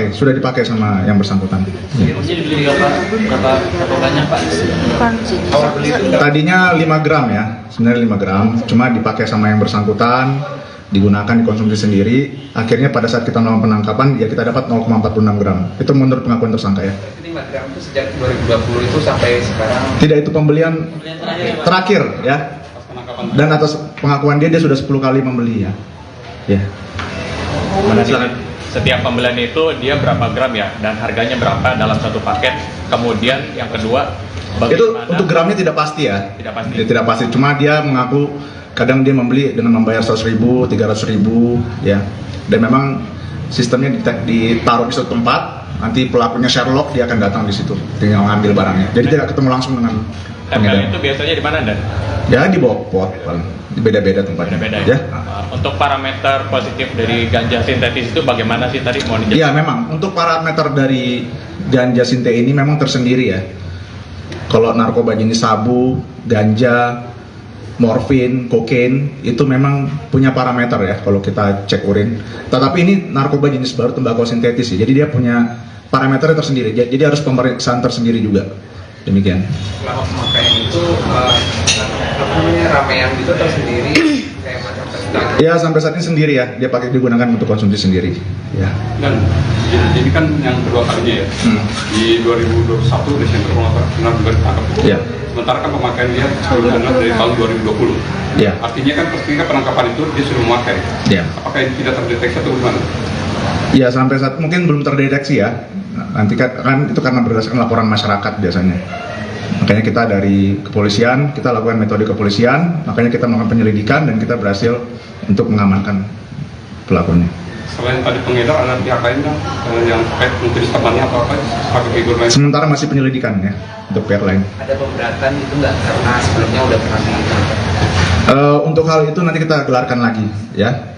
sudah dipakai sama yang bersangkutan ya. Berapa banyak, Pak? Tadinya 5 gram ya, sebenarnya 5 gram, cuma dipakai sama yang bersangkutan, digunakan dikonsumsi sendiri. Akhirnya pada saat kita melakukan penangkapan ya kita dapat 0,46 gram. Itu menurut pengakuan tersangka ya. 5 gram itu sejak 2020 itu sampai sekarang. Tidak, itu pembelian terakhir ya. Dan atas pengakuan dia sudah 10 kali membeli ya. Ya. Setiap pembelian itu dia berapa gram ya, dan harganya berapa dalam satu paket. Kemudian yang kedua, itu untuk gramnya tidak pasti ya. Tidak pasti. Tidak pasti. Cuma dia mengaku kadang dia membeli dengan membayar 100.000, 300.000 ya. Dan memang sistemnya ditaruh di suatu tempat, nanti pelakunya Sherlock dia akan datang di situ, tinggal ngambil barangnya. Jadi tidak ketemu langsung dengan pengedar. Itu biasanya di mana, Dan? Ya di bawah pot, beda-beda tempatnya. Beda-beda ya. Untuk parameter positif dari ganja sintetis itu bagaimana sih tadi mau dijelaskan? Iya memang untuk parameter dari ganja sintetis ini memang tersendiri ya. Kalau narkoba jenis sabu, ganja, morfin, kokain, itu memang punya parameter ya kalau kita cek urin. Tetapi ini narkoba jenis baru, tembakau sintetis ya, jadi dia punya parameter tersendiri, jadi harus pemeriksaan tersendiri juga. Demikian. Selama pemakaian itu ramean gitu atau sendiri kayak macam festival? Ya sampai saat ini sendiri ya, dia digunakan untuk konsumsi sendiri. Ya. Dan ini kan yang kedua kalinya ya. Di 2021 Desember kalau nggak salah juga ditangkap. Ya. Sementara kan pemakaian dia sebelumnya dari tahun 2020. Ya. Artinya kan ketika penangkapan itu dia sudah memakai. Ya. Apakah ini tidak terdeteksi atau bagaimana? Ya sampai saat mungkin belum terdeteksi ya. Nanti kan itu karena berdasarkan laporan masyarakat biasanya. Makanya kita dari kepolisian, kita lakukan metode kepolisian, makanya kita melakukan penyelidikan dan kita berhasil untuk mengamankan pelakunya. Selain tadi pengedar, ada pihak lain yang terkait mungkin temannya atau apa sebagai figur lain? Sementara masih penyelidikan ya untuk pihak lain. Ada pemberatan itu nggak karena sebelumnya udah pernah dilakukan? Untuk hal itu nanti kita gelarkan lagi ya.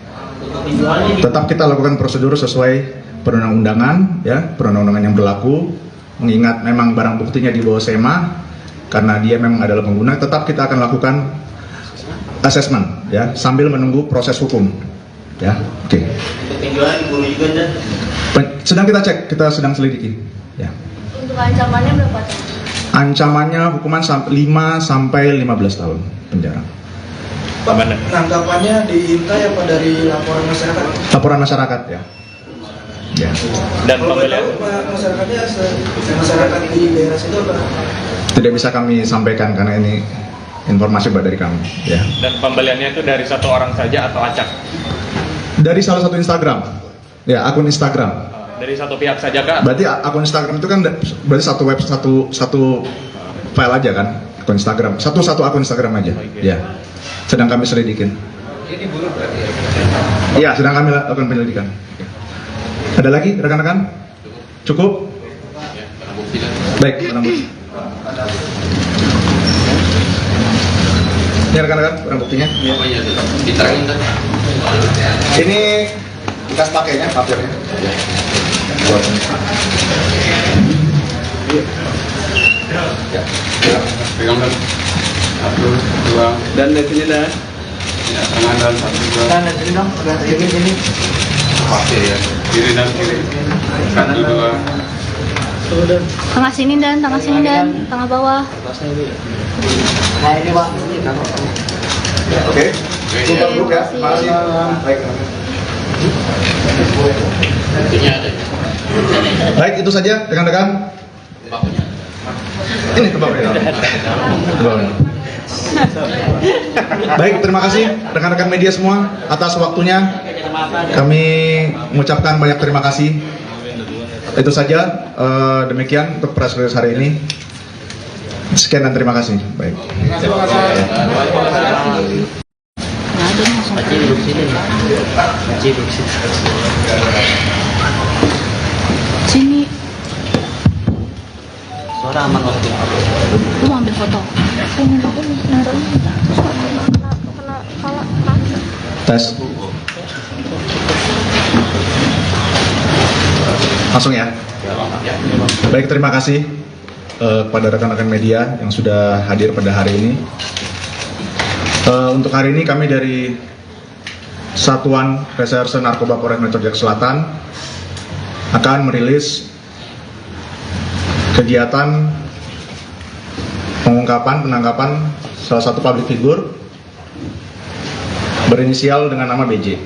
Tetap kita lakukan prosedur sesuai perundang-undangan ya, perundang-undangan yang berlaku. Mengingat memang barang buktinya di bawah SEMA karena dia memang adalah pengguna, tetap kita akan lakukan assessment ya sambil menunggu proses hukum ya. Oke. Sedang kita cek, kita sedang selidiki ya. Untuk ancamannya berapa tahun? Ancamannya hukuman 5 sampai 15 tahun penjara. Pak, penangkapannya diintai apa dari laporan masyarakat? Laporan masyarakat ya. Ya. Dan Kalau boleh pembelian tahu, Pak, masyarakat di daerah situ apa? Tidak bisa kami sampaikan karena ini informasi dari kami ya. dan pembeliannya itu dari satu orang saja atau acak? Dari salah satu Instagram. Ya, akun Instagram. Dari satu pihak saja kak? Berarti akun Instagram itu kan berarti satu web satu file aja kan? Akun Instagram. Satu akun Instagram aja. Ya. Sedang kami selidikin. Ini diburu berarti ya? Iya, sedang kami lakukan penyelidikan. Ada lagi rekan-rekan? Cukup? Baik, barang bukti. Ini rekan-rekan barang buktinya. Apa ya tetap diterangin kan? Ini bekas pakainya, papirnya. Ya. Pegang dan satu, dua, Dan dari sini dah. ya, tangan dan satu, dua, Dari sini dong, dari sini. pasti ya, kiri dan kiri, satu, dua, Tengah sini dan tengah bawah. Nah ini Pak. Oke. Tutup dulu ya. Makasih. Baik. Buktinya ada. Baik, itu saja rekan-rekan. Bapaknya. Ini ke bawah ya. Ke bawah. Baik, terima kasih rekan-rekan media semua atas waktunya. Kami mengucapkan banyak terima kasih. Itu saja, demikian untuk press release hari ini. Sekian dan terima kasih. Baik. Nggak ada langsung. Sini. Suara aman waktu. Lu mau ambil foto? Pengen aku nih naruhnya terus kena kepala kaki. Tes. Langsung ya. Baik, terima kasih kepada rekan-rekan media yang sudah hadir pada hari ini. Untuk hari ini kami dari Satuan Reserse Narkoba Polres Metro Jaya Selatan akan merilis kegiatan pengungkapan penangkapan salah satu public figure berinisial dengan nama BJ.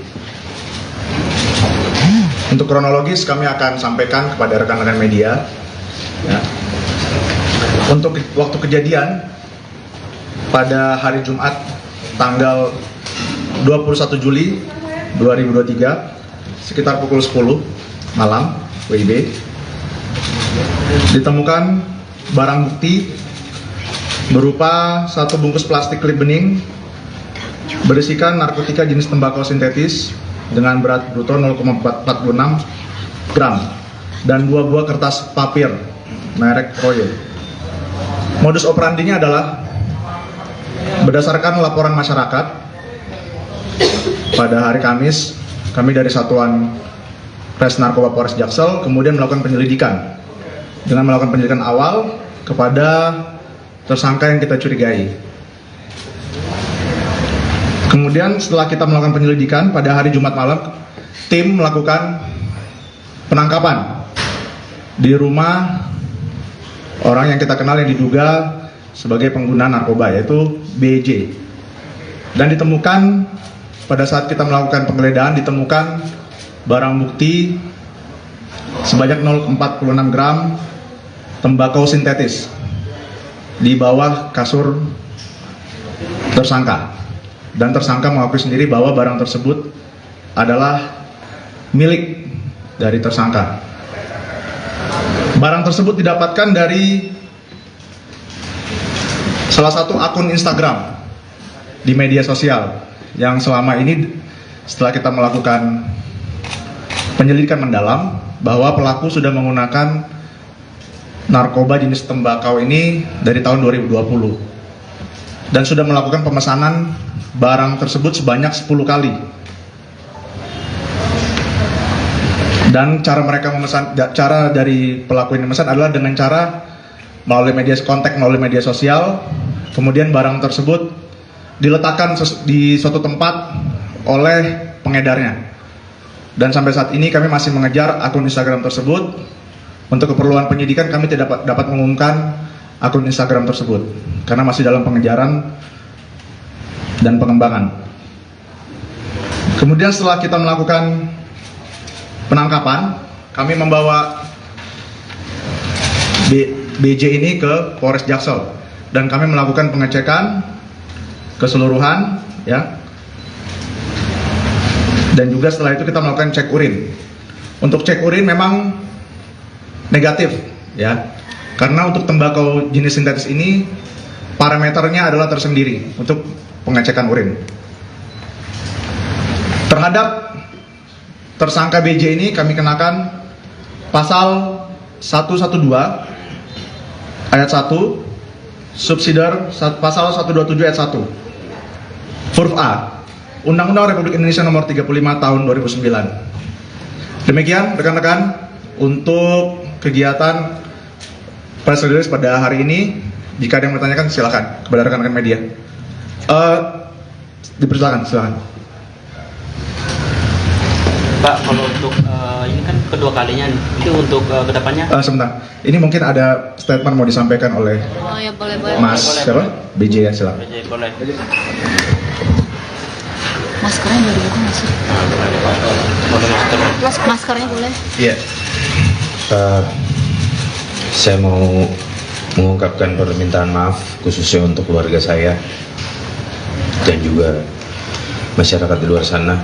Untuk kronologis kami akan sampaikan kepada rekan-rekan media ya. Untuk waktu kejadian pada hari Jumat tanggal 21 Juli 2023 sekitar pukul 10 malam WIB ditemukan barang bukti berupa satu bungkus plastik klip bening berisikan narkotika jenis tembakau sintetis dengan berat bruto 0,46 gram dan 2 buah kertas papir merek Royo. Modus operandinya adalah berdasarkan laporan masyarakat pada hari Kamis, kami dari Satuan Res Narkoba Polres Jaksel kemudian melakukan penyelidikan dengan melakukan penyelidikan awal kepada tersangka yang kita curigai. Kemudian setelah kita melakukan penyelidikan pada hari Jumat malam, tim melakukan penangkapan di rumah orang yang kita kenal yang diduga sebagai pengguna narkoba, yaitu BJ. Dan ditemukan pada saat kita melakukan penggeledahan, ditemukan barang bukti sebanyak 0,46 gram tembakau sintetis di bawah kasur tersangka. Dan tersangka mengakui sendiri bahwa barang tersebut adalah milik dari tersangka. Barang tersebut didapatkan dari salah satu akun Instagram di media sosial yang selama ini setelah kita melakukan penyelidikan mendalam bahwa pelaku sudah menggunakan narkoba jenis tembakau ini dari tahun 2020 dan sudah melakukan pemesanan barang tersebut sebanyak 10 kali. Dan cara dari pelaku ini memesan adalah dengan cara melalui media sosial, kemudian barang tersebut diletakkan di suatu tempat oleh pengedarnya. Dan sampai saat ini kami masih mengejar akun Instagram tersebut. Untuk keperluan penyidikan kami tidak dapat mengumumkan akun Instagram tersebut karena masih dalam pengejaran dan pengembangan. Kemudian setelah kita melakukan penangkapan, kami membawa BJ ini ke Polres Jaksel dan kami melakukan pengecekan keseluruhan, ya. Dan juga setelah itu kita melakukan cek urin. Untuk cek urin memang negatif, ya. Karena untuk tembakau jenis sintetis ini parameternya adalah tersendiri untuk pengecekan urin. Terhadap tersangka BJ ini kami kenakan pasal 112 ayat 1 subsidiar pasal 127 ayat 1 huruf A Undang-Undang Republik Indonesia Nomor 35 Tahun 2009. Demikian rekan-rekan untuk kegiatan press release pada hari ini. Jika ada yang bertanyakan silakan kepada rekan-rekan media. Dipersilakan, silakan. Pak, kalau untuk ini kan kedua kalinya, itu untuk kedepannya? Sebentar, ini mungkin ada statement mau disampaikan oleh Oh ya, boleh. Mas siapa? BJ ya, silakan. BJ, boleh. Maskernya boleh dibuka nggak sih? Boleh masker. Maskernya boleh. Iya. Saya mau mengungkapkan permintaan maaf khususnya untuk keluarga saya dan juga masyarakat di luar sana,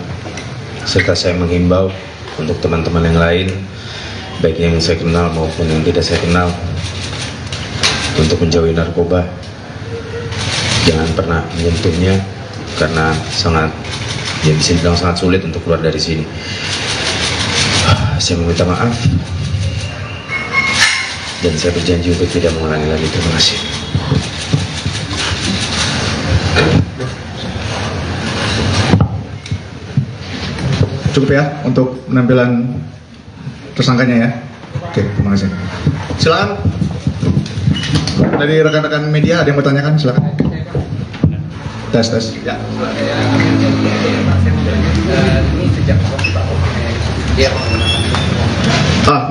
serta saya menghimbau untuk teman-teman yang lain, baik yang saya kenal maupun yang tidak saya kenal, untuk menjauhi narkoba. Jangan pernah menyentuhnya karena sangat, ya bisa dibilang sangat sulit untuk keluar dari sini. Saya meminta maaf dan saya berjanji untuk tidak mengulangi lagi. Terima kasih. Cukup ya untuk penampilan tersangkanya ya. Oke, terima kasih. Silakan. Dari rekan-rekan media ada yang bertanyakan, silakan. Tes. Ya.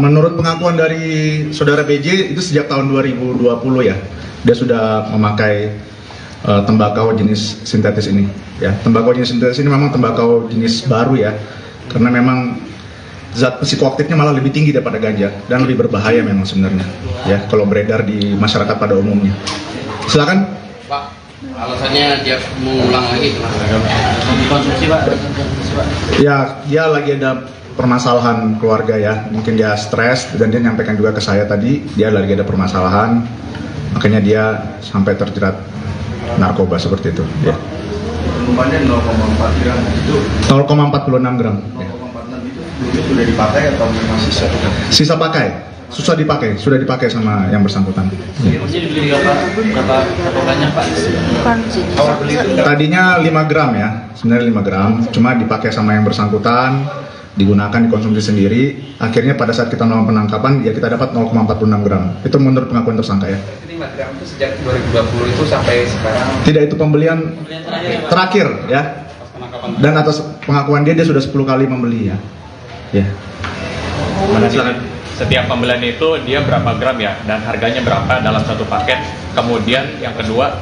Menurut pengakuan dari saudara BJ itu sejak tahun 2020 ya, dia sudah memakai tembakau jenis sintetis ini. Ya, tembakau jenis sintetis ini memang tembakau jenis baru ya, karena memang zat psikoaktifnya malah lebih tinggi daripada ganja dan lebih berbahaya memang sebenarnya. Ya, kalau beredar di masyarakat pada umumnya. Silakan. Pak, alasannya dia mengulang lagi itu, Mas. Konsumsi, Pak. Ya, dia lagi ada permasalahan keluarga ya, mungkin dia stres dan dia nyampaikan juga ke saya tadi dia lagi ada permasalahan, makanya dia sampai terjerat narkoba seperti itu ya. Minumannya 0,4 gram itu 0,46 gram ya. 0,46 itu dulu sudah dipakai atau memang Sisa pakai, sudah dipakai sama yang bersangkutan ya. Jadi dibeli berapa banyak, Pak? Bukan sini. Tadinya 5 gram ya, sebenarnya 5 gram, cuma dipakai sama yang bersangkutan, digunakan dikonsumsi sendiri. Akhirnya pada saat kita melakukan penangkapan ya kita dapat 0,46 gram. Itu menurut pengakuan tersangka ya. 5 gram itu sejak 2020 itu sampai sekarang. Tidak, itu pembelian terakhir ya. Dan atas pengakuan dia sudah 10 kali membeli ya. Ya. Setiap pembelian itu dia berapa gram ya, dan harganya berapa dalam satu paket. Kemudian yang kedua,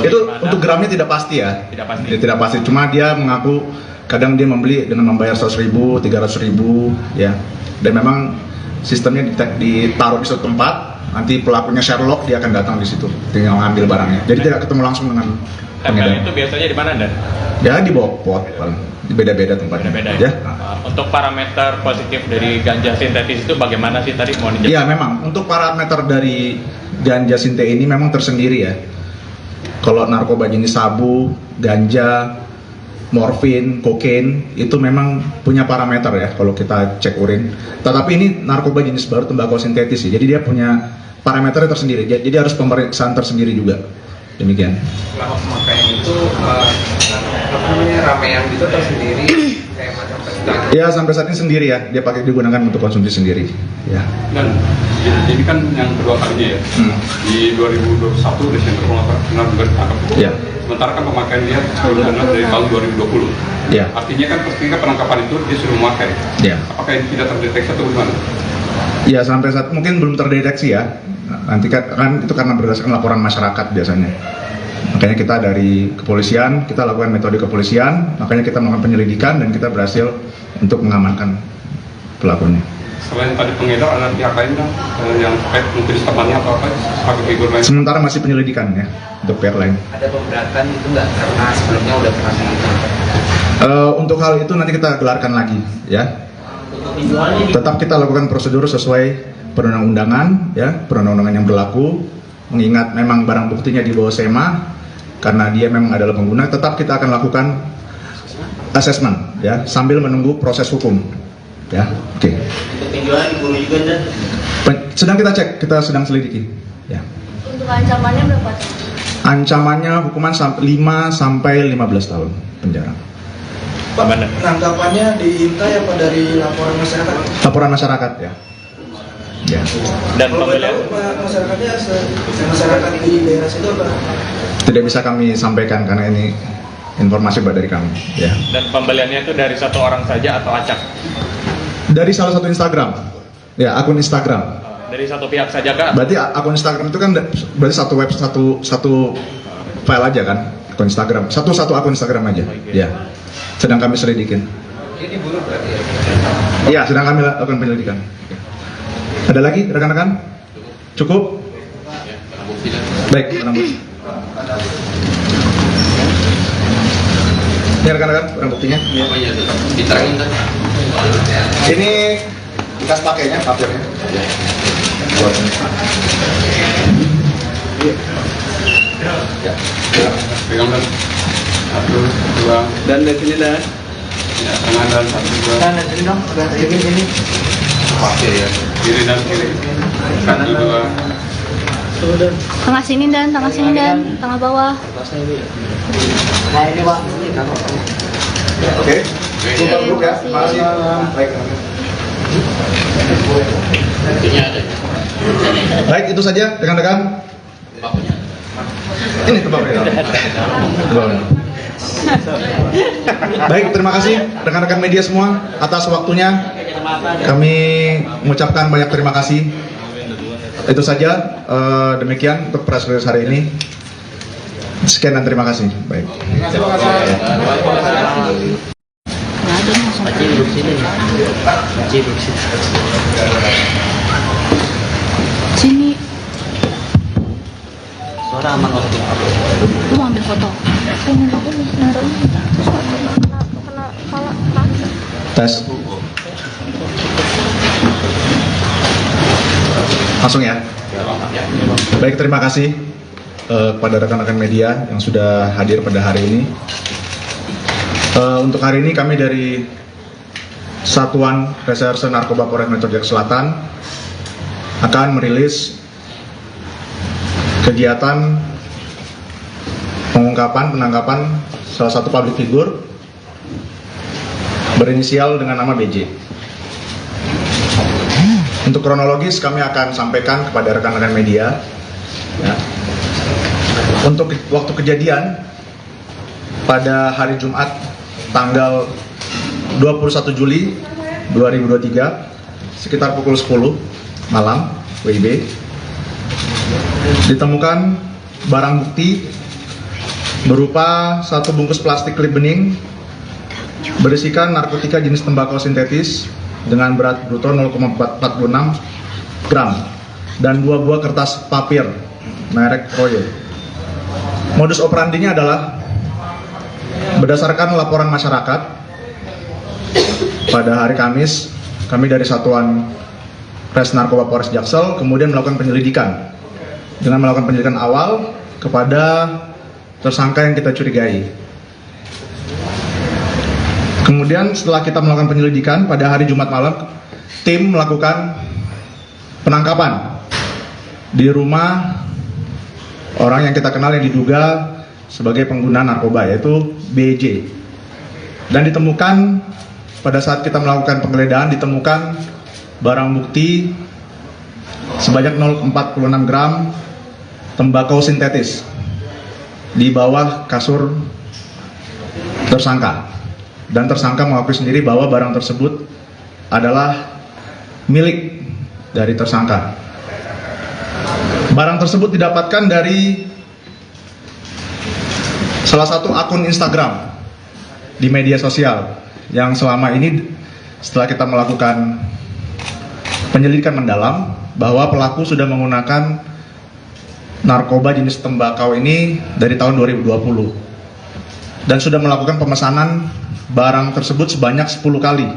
Itu untuk gramnya tidak pasti ya. Tidak pasti. Dia tidak pasti. Cuma dia mengaku kadang dia membeli dengan membayar 100.000, 300.000 ya. Dan memang sistemnya ditaruh di suatu tempat. Nanti pelakunya Sherlock, dia akan datang di situ, tinggal ngambil barangnya. Jadi tidak ketemu langsung dengan tempel itu biasanya di mana, Dan? Ya di bawah pot, beda-beda tempatnya. Beda-beda Ya. Untuk parameter positif dari ganja sintetis itu bagaimana sih tadi mau dijelaskan? Iya memang untuk parameter dari ganja sinte ini memang tersendiri ya. Kalau narkoba jenis sabu, ganja, morfin, kokain itu memang punya parameter ya kalau kita cek urin. Tetapi ini narkoba jenis baru, tembakau sintetis ya. Jadi dia punya parameternya tersendiri. Jadi harus pemeriksaan tersendiri juga. Demikian. Selama pemakaian itu ramean gitu tersendiri kayak macam pesta. Ya sampai saat ini sendiri ya. Dia digunakan untuk konsumsi sendiri. Ya. Dan ini kan yang kedua kalinya ya. Di 2021 Desember benar juga ditangkap. Ya. Sementara kan pemakaian dia sebelumnya dari tahun 2020. Ya. Artinya kan ketika penangkapan itu dia sudah memakai. Ya. Apakah ini tidak terdeteksi atau bagaimana? Ya sampai saat mungkin belum terdeteksi ya. Nanti kan itu karena berdasarkan laporan masyarakat biasanya. Makanya kita dari kepolisian, kita lakukan metode kepolisian, makanya kita melakukan penyelidikan dan kita berhasil untuk mengamankan pelakunya. Selain tadi pengedar, ada pihak lain yang terkait mungkin temannya atau apa sebagai figur lain? Sementara masih penyelidikan ya untuk pihak lain. Ada pemberatan itu nggak karena sebelumnya udah pernah ditangkap? Untuk hal itu nanti kita gelarkan lagi ya. Tetap kita lakukan prosedur sesuai perundang-undangan ya, perundang-undangan yang berlaku. Mengingat memang barang buktinya di bawah SEMA karena dia memang adalah pengguna, tetap kita akan lakukan asesmen ya sambil menunggu proses hukum ya. Oke. Sedang kita cek, kita sedang selidiki ya. Untuk ancamannya berapa? Ancamannya hukuman 5 sampai 15 tahun penjara. Pak, penangkapannya diintai apa dari laporan masyarakat? Laporan masyarakat ya. Ya. Dan Kalau pembelian tahu Pak, masyarakat di daerah situ apa? Tidak bisa kami sampaikan karena ini informasi dari kami ya. dan pembeliannya itu dari satu orang saja atau acak? Dari salah satu Instagram ya, akun Instagram. Dari satu pihak saja kah? Berarti akun Instagram itu kan berarti satu web satu file aja kan, akun Instagram satu akun Instagram aja ya. Sedang kami selidikin. Ini diburu berarti ya? Iya, sedang kami lakukan penyelidikan. Ada lagi rekan-rekan? Cukup? Baik, barang bukti. Ini rekan-rekan barang buktinya. Diterangin kan? Ini bekas pakainya, papirnya. Ya. Pegang dan satu, dua, Dan dari sini dan ya, tengah dan satu, dua, dari sini dong, ini. Pasir ya. kiri dan kiri, satu, dua, Tengah sini dan tengah bawah. Nah ini Pak. Oke. Cukup dulu ya. Makasih. Baik. Buktinya ada. Baik, itu saja rekan-rekan. Bakunya. Ini kebabnya. Baik, terima kasih rekan-rekan media semua atas waktunya. Kami mengucapkan banyak terima kasih. Itu saja, demikian untuk press release hari ini. Sekian dan terima kasih. Baik. Nggak ada langsung. Sini. Suara aman waktu. Lu mau ambil foto? Pengen aku nih naruh. Kena kepala kaki. Tes. Langsung ya. Baik, terima kasih kepada rekan-rekan media yang sudah hadir pada hari ini. Untuk hari ini kami dari Satuan Reserse Narkoba Polres Metro Jaya Selatan akan merilis kegiatan pengungkapan penangkapan salah satu public figure berinisial dengan nama BJ. Untuk kronologis kami akan sampaikan kepada rekan-rekan media ya. Untuk waktu kejadian pada hari Jumat tanggal 21 Juli 2023 sekitar pukul 10 malam WIB ditemukan barang bukti berupa satu bungkus plastik klip bening berisikan narkotika jenis tembakau sintetis dengan berat bruto 0,46 gram dan 2 buah kertas papir merek Royo. Modus operandinya adalah berdasarkan laporan masyarakat pada hari Kamis, kami dari Satuan Res Narkoba Polres Jaksel kemudian melakukan penyelidikan dengan melakukan penyelidikan awal kepada tersangka yang kita curigai. Kemudian setelah kita melakukan penyelidikan pada hari Jumat malam, tim melakukan penangkapan di rumah orang yang kita kenal yang diduga sebagai pengguna narkoba, yaitu BJ. Dan ditemukan pada saat kita melakukan penggeledahan ditemukan barang bukti sebanyak 0,46 gram tembakau sintetis di bawah kasur tersangka. Dan tersangka mengakui sendiri bahwa barang tersebut adalah milik dari tersangka. Barang tersebut didapatkan dari salah satu akun Instagram di media sosial yang selama ini setelah kita melakukan penyelidikan mendalam bahwa pelaku sudah menggunakan narkoba jenis tembakau ini dari tahun 2020 dan sudah melakukan pemesanan barang tersebut sebanyak 10 kali.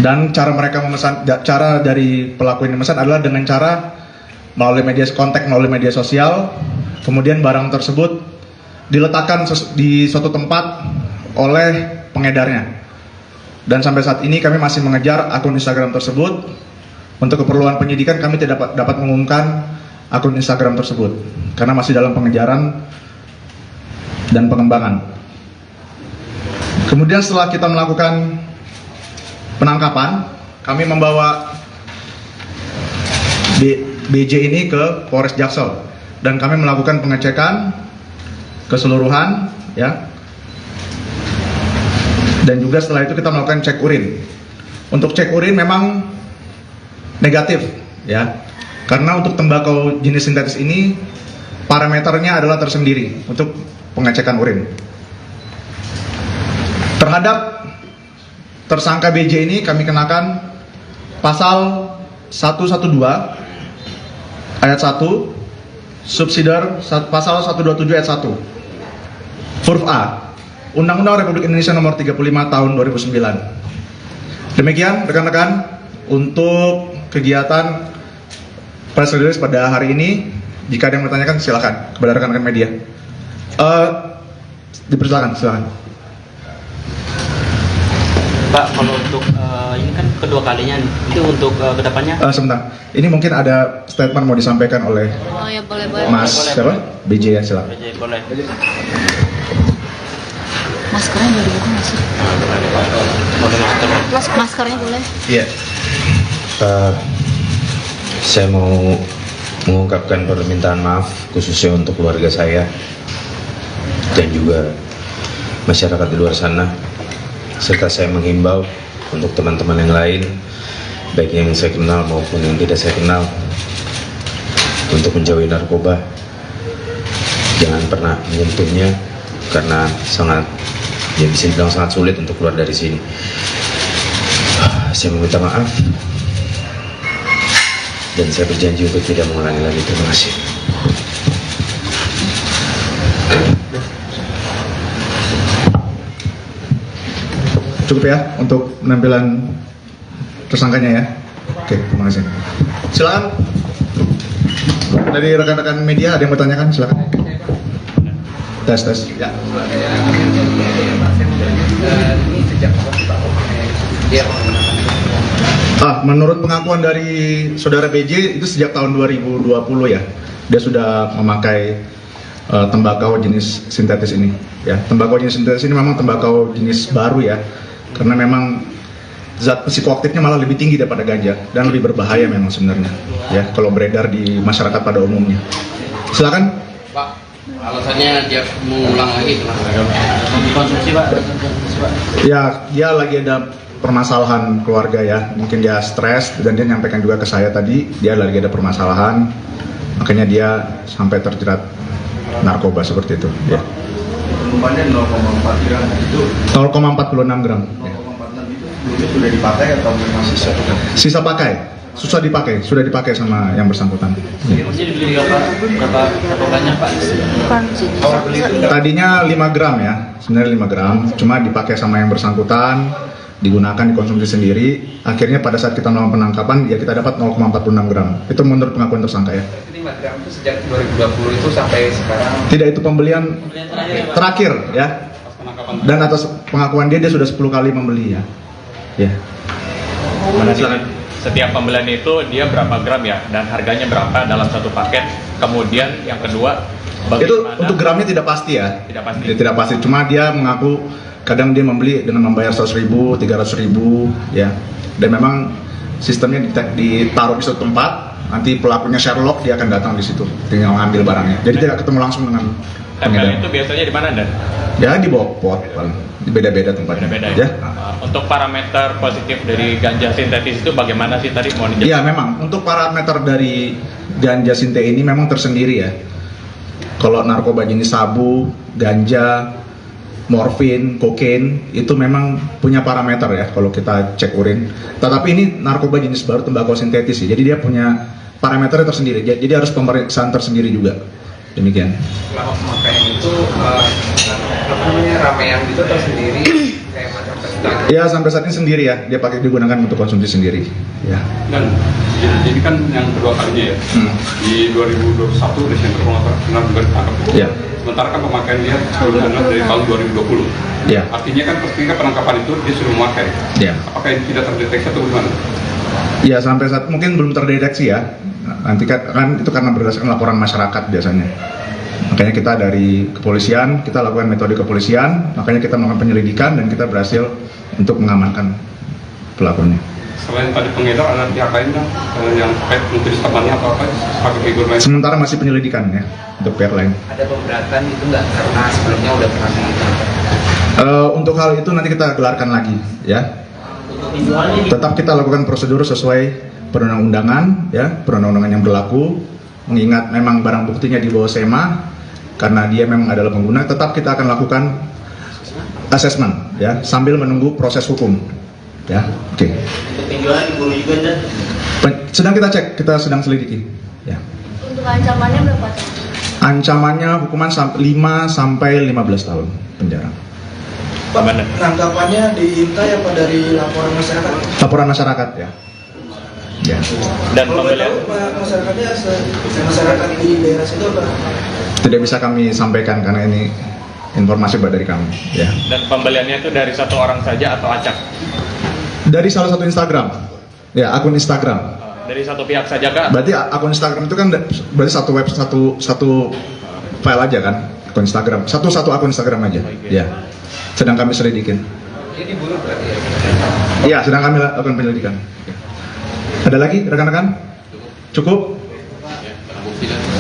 Dan cara mereka memesan, cara dari pelaku ini memesan adalah dengan cara melalui media sosial, kemudian barang tersebut diletakkan di suatu tempat oleh pengedarnya. Dan sampai saat ini kami masih mengejar akun Instagram tersebut. Untuk keperluan penyidikan kami tidak dapat mengumumkan akun Instagram tersebut karena masih dalam pengejaran dan pengembangan. Kemudian setelah kita melakukan penangkapan, kami membawa BJ ini ke Polres Jaksel dan kami melakukan pengecekan keseluruhan, ya. Dan juga setelah itu kita melakukan cek urin. Untuk cek urin memang negatif, ya. Karena untuk tembakau jenis sintetis ini parameternya adalah tersendiri untuk pengecekan urin. Terhadap tersangka BJ ini kami kenakan pasal 112 ayat 1 subsidiar pasal 127 ayat 1 huruf A Undang-Undang Republik Indonesia Nomor 35 Tahun 2009. Demikian rekan-rekan untuk kegiatan press release pada hari ini. Jika ada yang bertanyakan silakan kepada rekan-rekan media. Dipersilakan, silakan. Pak, kalau untuk ini kan kedua kalinya, itu untuk kedepannya? Sebentar, ini mungkin ada statement mau disampaikan oleh Oh ya, boleh. Mas siapa? BJ ya, silakan. BJ, boleh. Maskernya boleh dibuka nggak sih? Boleh masker. Maskernya boleh. Iya. Saya mau mengungkapkan permintaan maaf khususnya untuk keluarga saya dan juga masyarakat di luar sana, serta saya menghimbau untuk teman-teman yang lain, baik yang saya kenal maupun yang tidak saya kenal, untuk menjauhi narkoba. Jangan pernah menyentuhnya karena sangat, ya bisa dibilang sangat sulit untuk keluar dari sini. Saya meminta maaf dan saya berjanji untuk tidak mengulangi lagi. Terima kasih. Cukup ya untuk penampilan tersangkanya ya. Oke, terima kasih. Silakan dari rekan-rekan media ada yang bertanyakan, silakan. Tes. Ya. Menurut pengakuan dari saudara BJ itu sejak tahun 2020 ya, dia sudah memakai tembakau jenis sintetis ini. Ya, tembakau jenis sintetis ini memang tembakau jenis baru ya, karena memang zat psikoaktifnya malah lebih tinggi daripada ganja dan lebih berbahaya memang sebenarnya. Ya, kalau beredar di masyarakat pada umumnya. Silakan. Pak, Alasannya dia mengulang lagi itu, Mas. Konsumsi Pak. Ya, dia lagi ada permasalahan keluarga ya. Mungkin dia stres dan dia nyampaikan juga ke saya tadi, dia lagi ada permasalahan. Makanya dia sampai terjerat narkoba seperti itu. Ya. Minumannya 0,4 gram itu 0,46 gram. 0,46 itu dulu sudah dipakai atau masih sisa? Sisa pakai, sudah dipakai sama yang bersangkutan. Ya. Jadi dibeli berapa banyak Pak? Bukan sini. Tadinya 5 gram ya, sebenarnya 5 gram, cuma dipakai sama yang bersangkutan, digunakan dikonsumsi sendiri. Akhirnya pada saat kita melakukan penangkapan, ya kita dapat 0,46 gram. Itu menurut pengakuan tersangka ya. 5 gram itu sejak 2020 itu sampai sekarang. Tidak, itu pembelian terakhir ya. Dan atas pengakuan dia sudah 10 kali membeli ya. Ya. Setiap pembelian itu dia berapa gram ya, dan harganya berapa dalam satu paket. Kemudian yang kedua, Itu untuk gramnya tidak pasti ya. Tidak pasti. Tidak pasti. Cuma dia mengaku kadang dia membeli dengan membayar 100.000, 300.000 ya. Dan memang sistemnya ditaruh di suatu tempat. Nanti pelakunya Sherlock, dia akan datang di situ, tinggal ngambil barangnya. Jadi tidak ketemu langsung dengan tempel pengedar. itu biasanya di mana, Dan? Ya di bawah pot, paling beda-beda tempatnya. Beda-beda Ya. ya. Untuk parameter positif dari ganja sintetis itu bagaimana sih tadi mau dijelaskan? Iya memang untuk parameter dari ganja sinte ini memang tersendiri ya. Kalau narkoba jenis sabu, ganja, morfin, kokain itu memang punya parameter ya kalau kita cek urin. Tetapi ini narkoba jenis baru tembakau sintetis sih. Jadi dia punya parameternya tersendiri. Jadi harus pemeriksaan tersendiri juga. Demikian. Selama pemakaian itu ramean gitu atau sendiri kayak macam pesta? Ya sampai saat ini sendiri ya. Dia pakai digunakan untuk konsumsi sendiri. Ya. Dan ini kan yang kedua kalinya ya. Di 2021 Desember kalau nggak salah pernah juga ditangkap. Ya. Sementara kan pemakaian dia sebelumnya dari tahun 2020. Ya. Artinya kan ketika penangkapan itu dia sudah memakai. Ya. Apakah ini tidak terdeteksi atau gimana? Ya sampai saat mungkin belum terdeteksi ya. Nanti kan itu karena berdasarkan laporan masyarakat biasanya. Makanya kita dari kepolisian, kita lakukan metode kepolisian, makanya kita melakukan penyelidikan dan kita berhasil untuk mengamankan pelakunya. Selain tadi pengedar, ada pihak lain kan yang terkait mungkin temannya atau apa sebagai figur lain? Sementara masih penyelidikan ya untuk pihak lain. Ada pemberatan itu nggak karena sebelumnya udah pernah ditangkap? Untuk hal itu nanti kita gelarkan lagi ya. Tetap kita lakukan prosedur sesuai perundang-undangan ya, perundang-undangan yang berlaku. Mengingat memang barang buktinya di bawah SEMA karena dia memang adalah pengguna, tetap kita akan lakukan assessment ya sambil menunggu proses hukum ya. Oke. Untuk penjualan diburu juga Dan. Sedang kita cek, kita sedang selidiki ya. Untuk ancamannya berapa? Ancamannya hukuman 5 sampai 15 tahun penjara. Pak, penangkapannya diintai apa dari laporan masyarakat? Laporan masyarakat ya. Ya. Dan Kalau boleh pembelian tahu, Pak, masyarakat di daerah situ apa? Tidak bisa kami sampaikan karena ini informasi dari kami ya. dan pembeliannya itu dari satu orang saja atau acak? Dari salah satu Instagram. Ya, akun Instagram. Dari satu pihak saja kah? Berarti akun Instagram itu kan berarti satu web satu file aja kan? Akun Instagram. Satu akun Instagram aja. Ya. Sedang kami selidikin. Ini diburu berarti ya? Iya, sedang kami lakukan penyelidikan. Ada lagi rekan-rekan? Cukup?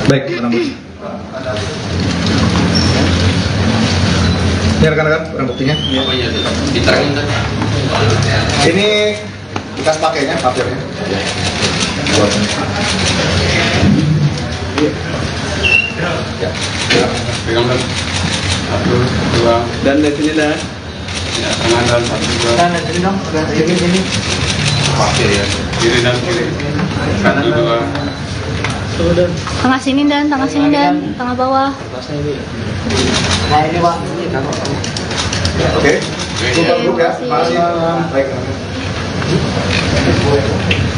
Baik, barang bukti. Ini rekan-rekan barang buktinya. Apa ya? Diterangin kan? Ini bekas pakainya, papirnya. Pegang dan satu, dua, Dan dari sini Dan. ya, tangan dan satu, dua, Dan dari sini dong. Ini. pasir ya, kiri dan kiri, satu, dua, Tengah sini dan tengah bawah. Nah ini Pak. Oke. Cukup dulu ya. Makasih. Baik.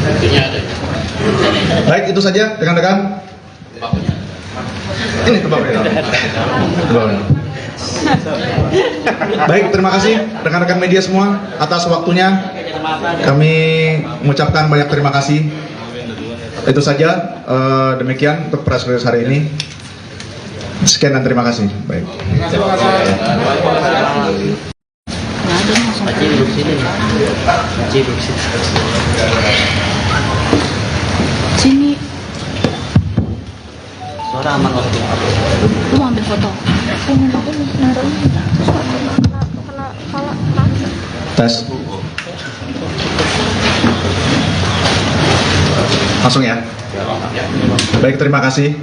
Buktinya ada. Baik, itu saja rekan-rekan. Ini kebabnya. Baik, terima kasih rekan-rekan media semua atas waktunya. Kami mengucapkan banyak terima kasih. Itu saja, demikian untuk press release hari ini. Sekian dan terima kasih. Baik. Sini. kamera aman waktu. Lu mau ambil foto? Pengen ini naruh ini. Terus kena kepala kaki. Tes. Langsung ya. Baik, terima kasih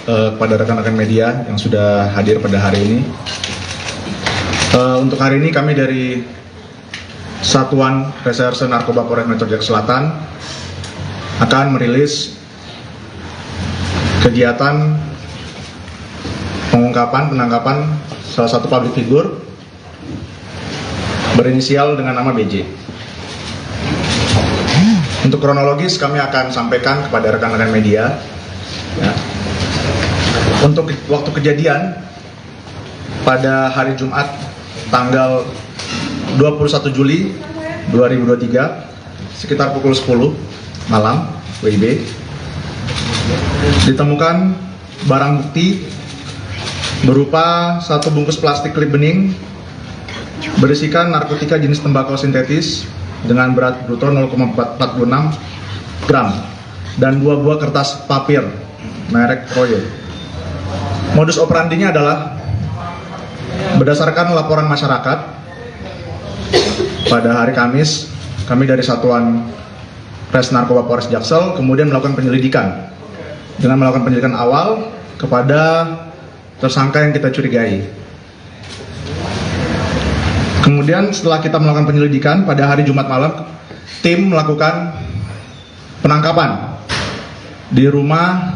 kepada rekan-rekan media yang sudah hadir pada hari ini. Untuk hari ini kami dari Satuan Reserse Narkoba Polres Metro Jakarta Selatan akan merilis kegiatan penangkapan salah satu public figure berinisial dengan nama BJ. Untuk kronologis kami akan sampaikan kepada rekan-rekan media. Ya. Untuk waktu kejadian pada hari Jumat tanggal 21 Juli 2023 sekitar pukul 10 malam WIB ditemukan barang bukti berupa satu bungkus plastik klip bening berisikan narkotika jenis tembakau sintetis dengan berat bruto 0,46 gram dan 2 buah kertas papir merek Royo. Modus operandinya adalah berdasarkan laporan masyarakat pada hari Kamis, kami dari Satuan Res Narkoba Polres Jaksel kemudian melakukan penyelidikan dengan melakukan penyelidikan awal kepada tersangka yang kita curigai. Kemudian setelah kita melakukan penyelidikan pada hari Jumat malam, tim melakukan penangkapan di rumah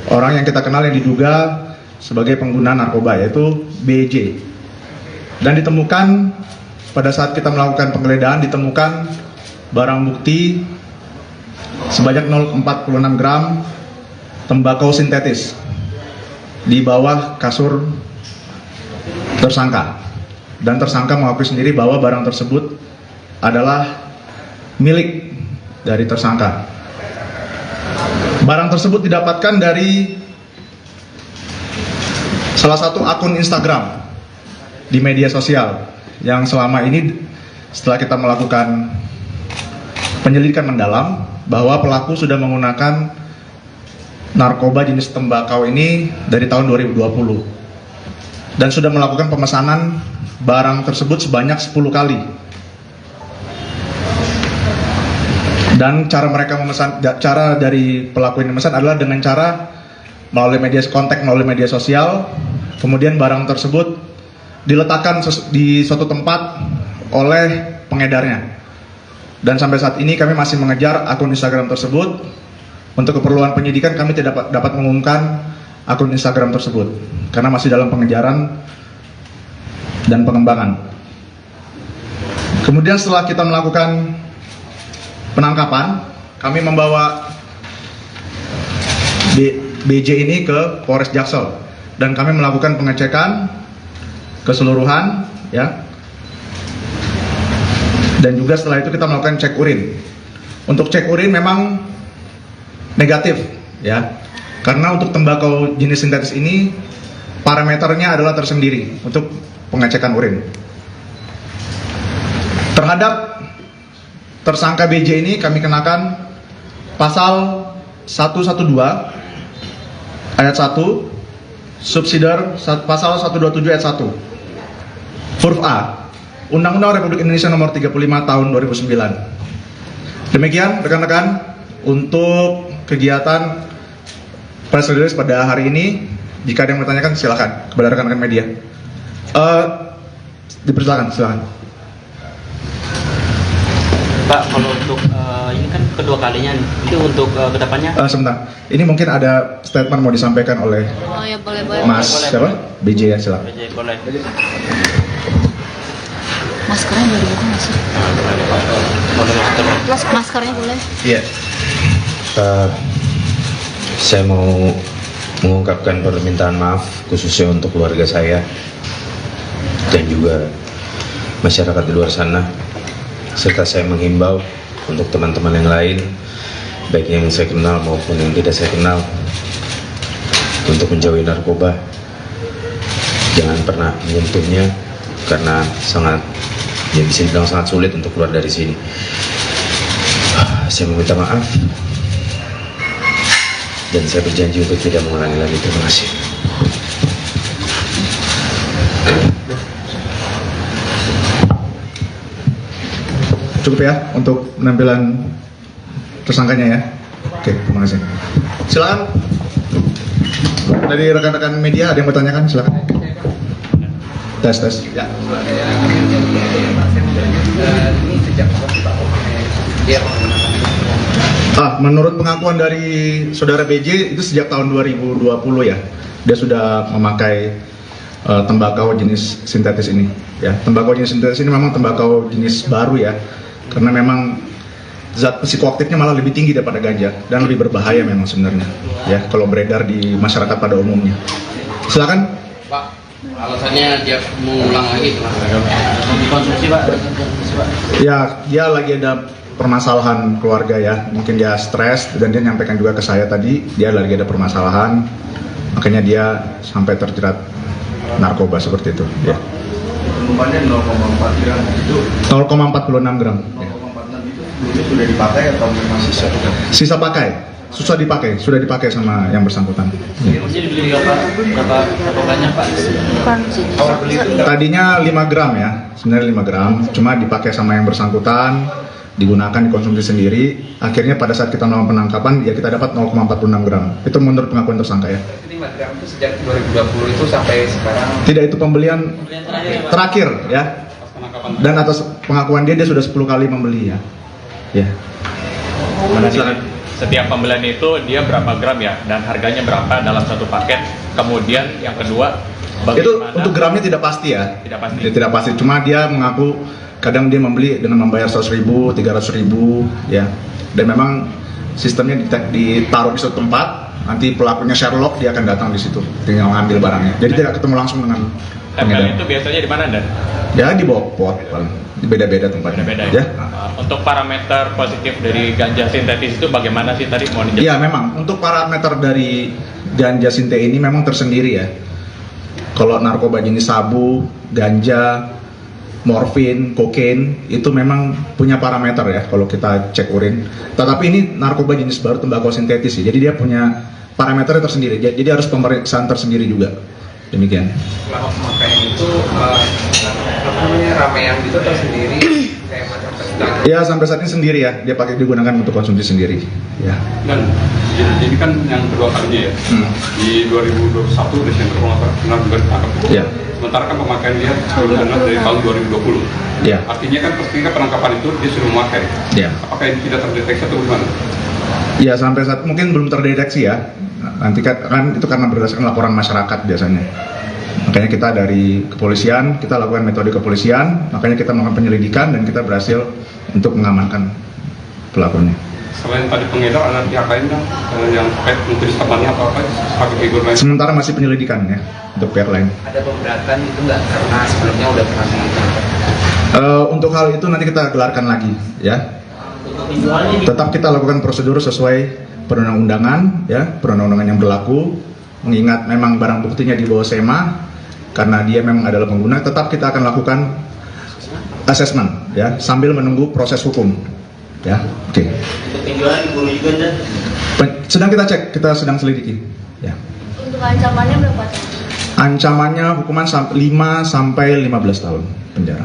orang yang kita kenal yang diduga sebagai pengguna narkoba, yaitu BJ. Dan ditemukan pada saat kita melakukan penggeledahan ditemukan barang bukti sebanyak 0,46 gram tembakau sintetis di bawah kasur tersangka. Dan tersangka mengakui sendiri bahwa barang tersebut adalah milik dari tersangka. Barang tersebut didapatkan dari salah satu akun Instagram di media sosial yang selama ini setelah kita melakukan penyelidikan mendalam bahwa pelaku sudah menggunakan narkoba jenis tembakau ini dari tahun 2020 dan sudah melakukan pemesanan barang tersebut sebanyak 10 kali. Dan cara dari pelaku ini memesan adalah dengan cara melalui media sosial, kemudian barang tersebut diletakkan di suatu tempat oleh pengedarnya. Dan sampai saat ini kami masih mengejar akun Instagram tersebut. Untuk keperluan penyidikan kami tidak dapat mengumumkan akun Instagram tersebut karena masih dalam pengejaran dan pengembangan. Kemudian setelah kita melakukan penangkapan, kami membawa BJ ini ke Polres Jaksel dan kami melakukan pengecekan keseluruhan, ya. Dan juga setelah itu kita melakukan cek urin. Untuk cek urin memang negatif, ya. Karena untuk tembakau jenis sintetis ini parameternya adalah tersendiri untuk pengecekan urin. Terhadap tersangka BJ ini kami kenakan pasal 112 ayat 1 subsidiar pasal 127 ayat 1 huruf A Undang-Undang Republik Indonesia Nomor 35 Tahun 2009. Demikian rekan-rekan untuk kegiatan press release pada hari ini. Jika ada yang bertanyakan silakan kepada rekan-rekan media. Dipersilakan, silakan. Pak, kalau untuk ini kan kedua kalinya, itu untuk kedepannya? Sebentar, ini mungkin ada statement mau disampaikan oleh Oh ya, boleh. Mas Boleh. siapa? BJ ya, silakan. BJ, boleh. Maskernya boleh buka nggak sih? Boleh masker. Maskernya boleh. Iya. Saya mau mengungkapkan permintaan maaf khususnya untuk keluarga saya dan juga masyarakat di luar sana, serta saya menghimbau untuk teman-teman yang lain, baik yang saya kenal maupun yang tidak saya kenal, untuk menjauhi narkoba. Jangan pernah menyentuhnya karena bisa dibilang sangat sulit untuk keluar dari sini. Saya meminta maaf dan saya berjanji untuk tidak mengulangi lagi. Terima kasih. Cukup ya untuk penampilan tersangkanya ya. Oke, terima kasih. Silakan. Dari rekan-rekan media ada yang mau tanyakan, silakan. Tes. Ya. Menurut pengakuan dari saudara BJ itu sejak tahun 2020 ya, dia sudah memakai tembakau jenis sintetis ini. Ya, tembakau jenis sintetis ini memang tembakau jenis baru ya, karena memang zat psikoaktifnya malah lebih tinggi daripada ganja dan lebih berbahaya memang sebenarnya. Ya, kalau beredar di masyarakat pada umumnya. Silakan. Pak, alasannya dia mengulang lagi dikonsumsi Pak. Ya, dia lagi ada permasalahan keluarga ya, mungkin dia stres dan dia nyampaikan juga ke saya tadi dia lagi ada permasalahan, makanya dia sampai terjerat narkoba seperti itu ya. 0,4 gram itu 0,46 gram ya. 0,46 itu dulu sudah dipakai atau memang Sisa pakai, sudah dipakai sama yang bersangkutan ya. Jadi dibeli berapa banyak Pak? Bukan. Tadinya 5 gram ya, sebenarnya 5 gram, cuma dipakai sama yang bersangkutan, digunakan dikonsumsi sendiri. Akhirnya pada saat kita melakukan penangkapan ya kita dapat 0,46 gram. Itu menurut pengakuan tersangka ya. 5 gram itu sejak 2020 itu sampai sekarang. Tidak, itu pembelian terakhir ya. Dan atas pengakuan dia sudah 10 kali membeli ya. Ya. Setiap pembelian itu dia berapa gram ya, dan harganya berapa dalam satu paket. Kemudian yang kedua, Itu untuk gramnya tidak pasti ya. Tidak pasti. Tidak pasti. Cuma dia mengaku kadang dia membeli dengan membayar 100.000, 300.000 ya. Dan memang sistemnya ditaruh di suatu tempat, nanti pelakunya Sherlock dia akan datang di situ, tinggal ngambil barangnya. Jadi tidak ketemu langsung dengan tempel pengedar. itu biasanya di mana Dan? Ya di bawah pot, beda-beda tempatnya. Beda-beda Ya. Untuk parameter positif dari ganja sintetis itu bagaimana sih tadi mau dijelaskan? Iya memang untuk parameter dari ganja sinte ini memang tersendiri ya. Kalau narkoba jenis sabu, ganja, morfin, kokain itu memang punya parameter ya kalau kita cek urin. Tetapi ini narkoba jenis baru tembakau sintetis ya. Jadi dia punya parameternya tersendiri. Jadi harus pemeriksaan tersendiri juga. Demikian. Makanya itu ramean gitu atau sendiri kayak macam pesta. Ya sampai saat ini sendiri ya. Dia pakai digunakan untuk konsumsi sendiri. Ya. Dan ini kan yang kedua kalinya ya. Di 2021 Desember kalau nggak salah juga ditangkap. Ya. Sementara kan pemakaian dia sebelumnya dari tahun 2020. Ya. Artinya kan ketika penangkapan itu dia sudah memakai. Ya. Apakah ini tidak terdeteksi atau bagaimana? Ya sampai saat mungkin belum terdeteksi ya. Nanti kan itu karena berdasarkan laporan masyarakat biasanya. Makanya kita dari kepolisian, kita lakukan metode kepolisian, makanya kita melakukan penyelidikan dan kita berhasil untuk mengamankan pelakunya. Selain tadi pengedar, ada pihak lain yang terkait mungkin temannya atau apa sebagai figur lain? Sementara masih penyelidikan ya untuk pihak lain. Ada pemberatan itu nggak karena sebelumnya udah pernah menangkap? Untuk hal itu nanti kita gelarkan lagi ya. Tetap kita lakukan prosedur sesuai perundang-undangan ya, perundang-undangan yang berlaku. Mengingat memang barang buktinya di bawah SEMA karena dia memang adalah pengguna, tetap kita akan lakukan asesmen ya sambil menunggu proses hukum ya. Oke. Sedang kita cek, kita sedang selidiki ya. Untuk ancamannya berapa? Ancamannya hukuman 5 sampai 15 tahun penjara.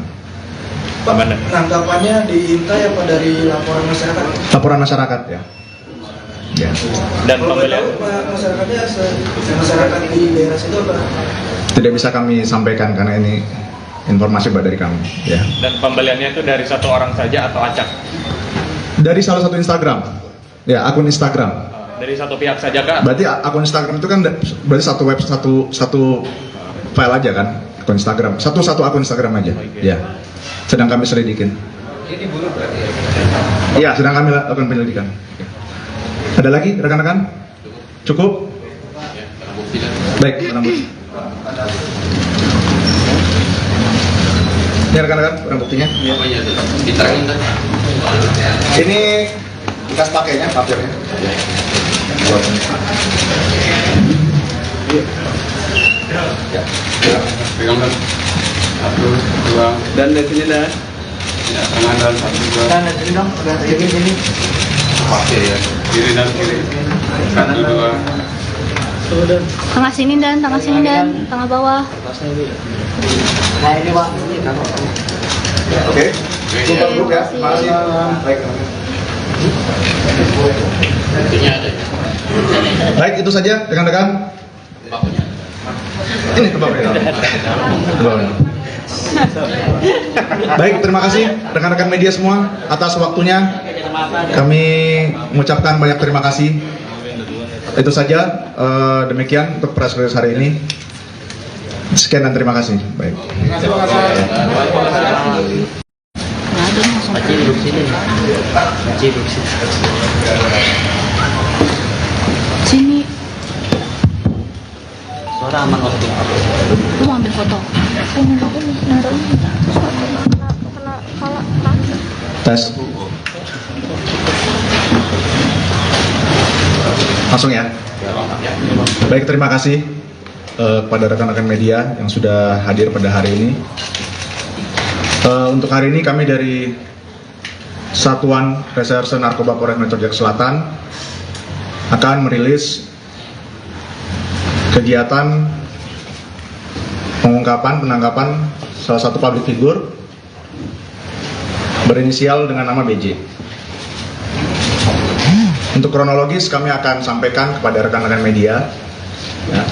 Pak, penangkapannya diintai apa dari laporan masyarakat? Laporan masyarakat ya. Ya. Dan pembelian masyarakatnya masyarakat di daerah situ apa? Tidak bisa kami sampaikan karena ini informasi dari kami ya. Dan pembeliannya itu dari satu orang saja atau acak? Dari salah satu Instagram. Ya, akun Instagram. Dari satu pihak saja kah? Berarti akun Instagram itu kan berarti satu web satu file aja kan? Akun Instagram. Satu akun Instagram aja. Ya. Sedang kami selidikin. Ini diburu berarti ya? Iya, sedang kami lakukan penyelidikan. Ada lagi rekan-rekan? Cukup? Baik, barang bukti. Ini rekan-rekan barang buktinya. Apa ya itu? Diterangin kan? Ini bekas pakainya, papirnya. Ya. Pegang dan satu, dua, Dan dari sini dah. ya, tangan dan satu, dua. Dan dari sini dong, udah sini. Kiri dan kiri. Satu, dua. Tengah sini dan tengah bawah. Oke. Cukup dulu ya. Makasih. Baik. Baik, itu saja rekan-rekan. Ini ke bawah. Baik, terima kasih rekan-rekan media semua atas waktunya. Kami mengucapkan banyak terima kasih. Itu saja, demikian untuk press release hari ini. Sekian dan terima kasih. Baik. Pakcik duduk sini. Pakcik duduk sini. Sini. Suara aman waktu. Lu mau ambil foto? pengen aku nih naruh ini terus kena kepala kaki. Tes. Langsung ya. Baik, terima kasih kepada rekan-rekan media yang sudah hadir pada hari ini. Untuk hari ini kami dari Satuan Reserse Narkoba Polres Metro Jakarta Selatan akan merilis kegiatan pengungkapan penangkapan salah satu public figure berinisial dengan nama BJ. Untuk kronologis kami akan sampaikan kepada rekan-rekan media. Ya.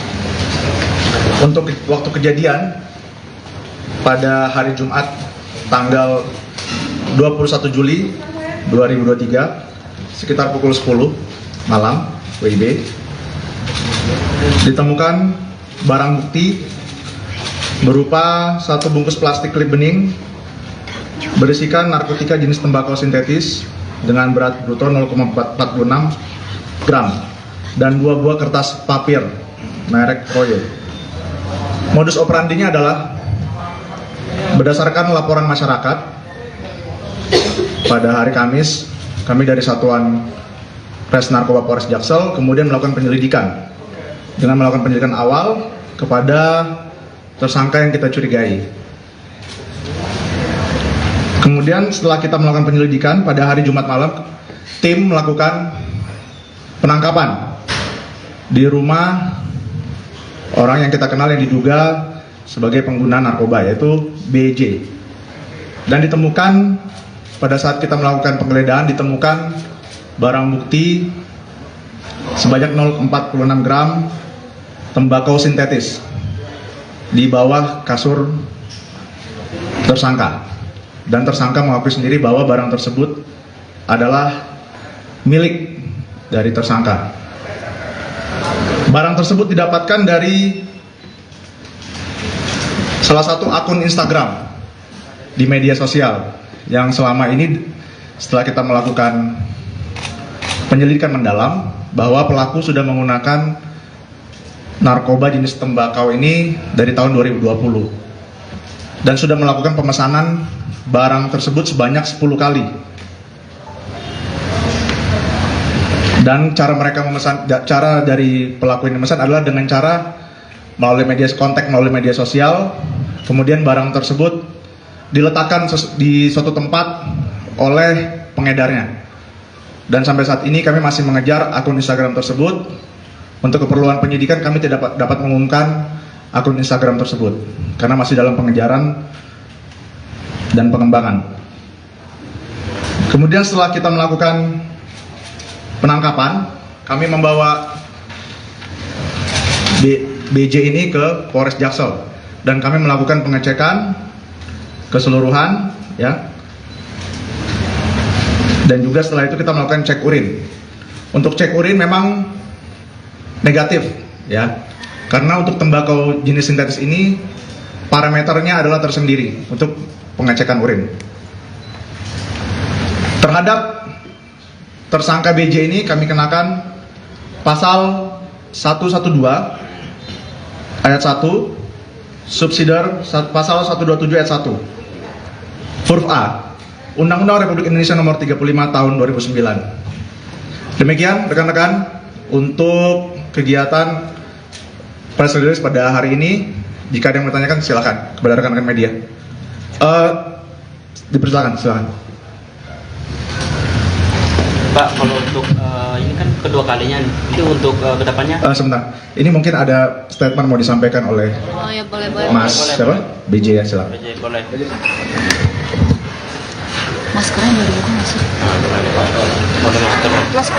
Untuk waktu kejadian pada hari Jumat tanggal 21 Juli 2023 sekitar pukul 10 malam WIB ditemukan barang bukti berupa satu bungkus plastik klip bening berisikan narkotika jenis tembakau sintetis dengan berat bruto 0,46 gram dan 2 buah kertas papir merek Royo. Modus operandinya adalah berdasarkan laporan masyarakat pada hari Kamis, kami dari Satuan Res Narkoba Polres Jaksel kemudian melakukan penyelidikan dengan melakukan penyelidikan awal kepada tersangka yang kita curigai. Kemudian setelah kita melakukan penyelidikan pada hari Jumat malam, tim melakukan penangkapan di rumah orang yang kita kenal yang diduga sebagai pengguna narkoba, yaitu BJ. Dan ditemukan pada saat kita melakukan penggeledahan ditemukan barang bukti sebanyak 0,46 gram tembakau sintetis di bawah kasur tersangka. Dan tersangka mengakui sendiri bahwa barang tersebut adalah milik dari tersangka. Barang tersebut didapatkan dari salah satu akun Instagram di media sosial yang selama ini setelah kita melakukan penyelidikan mendalam bahwa pelaku sudah menggunakan narkoba jenis tembakau ini dari tahun 2020 dan sudah melakukan pemesanan barang tersebut sebanyak 10 kali. Dan cara dari pelaku ini memesan adalah dengan cara melalui media sosial, kemudian barang tersebut diletakkan di suatu tempat oleh pengedarnya. Dan sampai saat ini kami masih mengejar akun Instagram tersebut. Untuk keperluan penyidikan kami tidak dapat mengumumkan akun Instagram tersebut karena masih dalam pengejaran dan pengembangan. Kemudian setelah kita melakukan penangkapan, kami membawa BJ ini ke Polres Jaksel dan kami melakukan pengecekan keseluruhan, ya. Dan juga setelah itu kita melakukan cek urin. Untuk cek urin memang negatif, ya. Karena untuk tembakau jenis sintetis ini parameternya adalah tersendiri untuk pengecekan urin. Terhadap tersangka BJ ini kami kenakan pasal 112 ayat 1 subsidiar pasal 127 ayat 1 huruf A Undang-Undang Republik Indonesia Nomor 35 Tahun 2009. Demikian rekan-rekan untuk kegiatan press release pada hari ini. Jika ada yang bertanyakan silakan kepada rekan-rekan media. Dipersilakan, silakan. Pak, kalau untuk ini kan kedua kalinya nih. Itu untuk kedepannya. Sebentar, ini mungkin ada statement mau disampaikan oleh Oh ya boleh boleh. Mas siapa? BJ ya, silakan. Boleh. Maskernya boleh dibuka nggak sih? Boleh masker.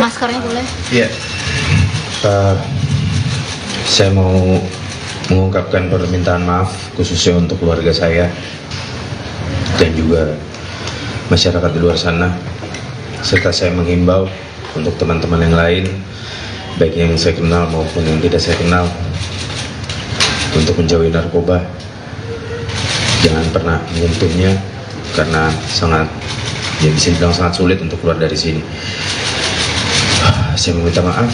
Maskernya boleh. Iya. Saya mau mengungkapkan permintaan maaf khususnya untuk keluarga saya dan juga masyarakat di luar sana, serta saya menghimbau untuk teman-teman yang lain, baik yang saya kenal maupun yang tidak saya kenal, untuk menjauhi narkoba. Jangan pernah menyentuhnya karena bisa dibilang sangat sulit untuk keluar dari sini. Saya meminta maaf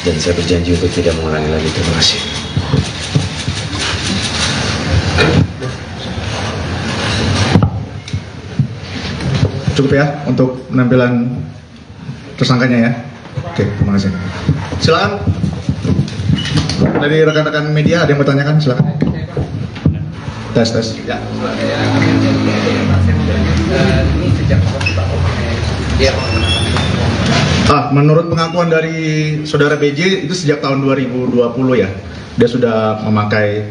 dan saya berjanji untuk tidak mengulangi lagi. Terima kasih. Cukup ya untuk penampilan tersangkanya ya. Oke, terima kasih. Silakan. Dari rekan-rekan media ada yang bertanyakan, silakan. Tes. Ya. Menurut pengakuan dari saudara BJ itu sejak tahun 2020 ya, dia sudah memakai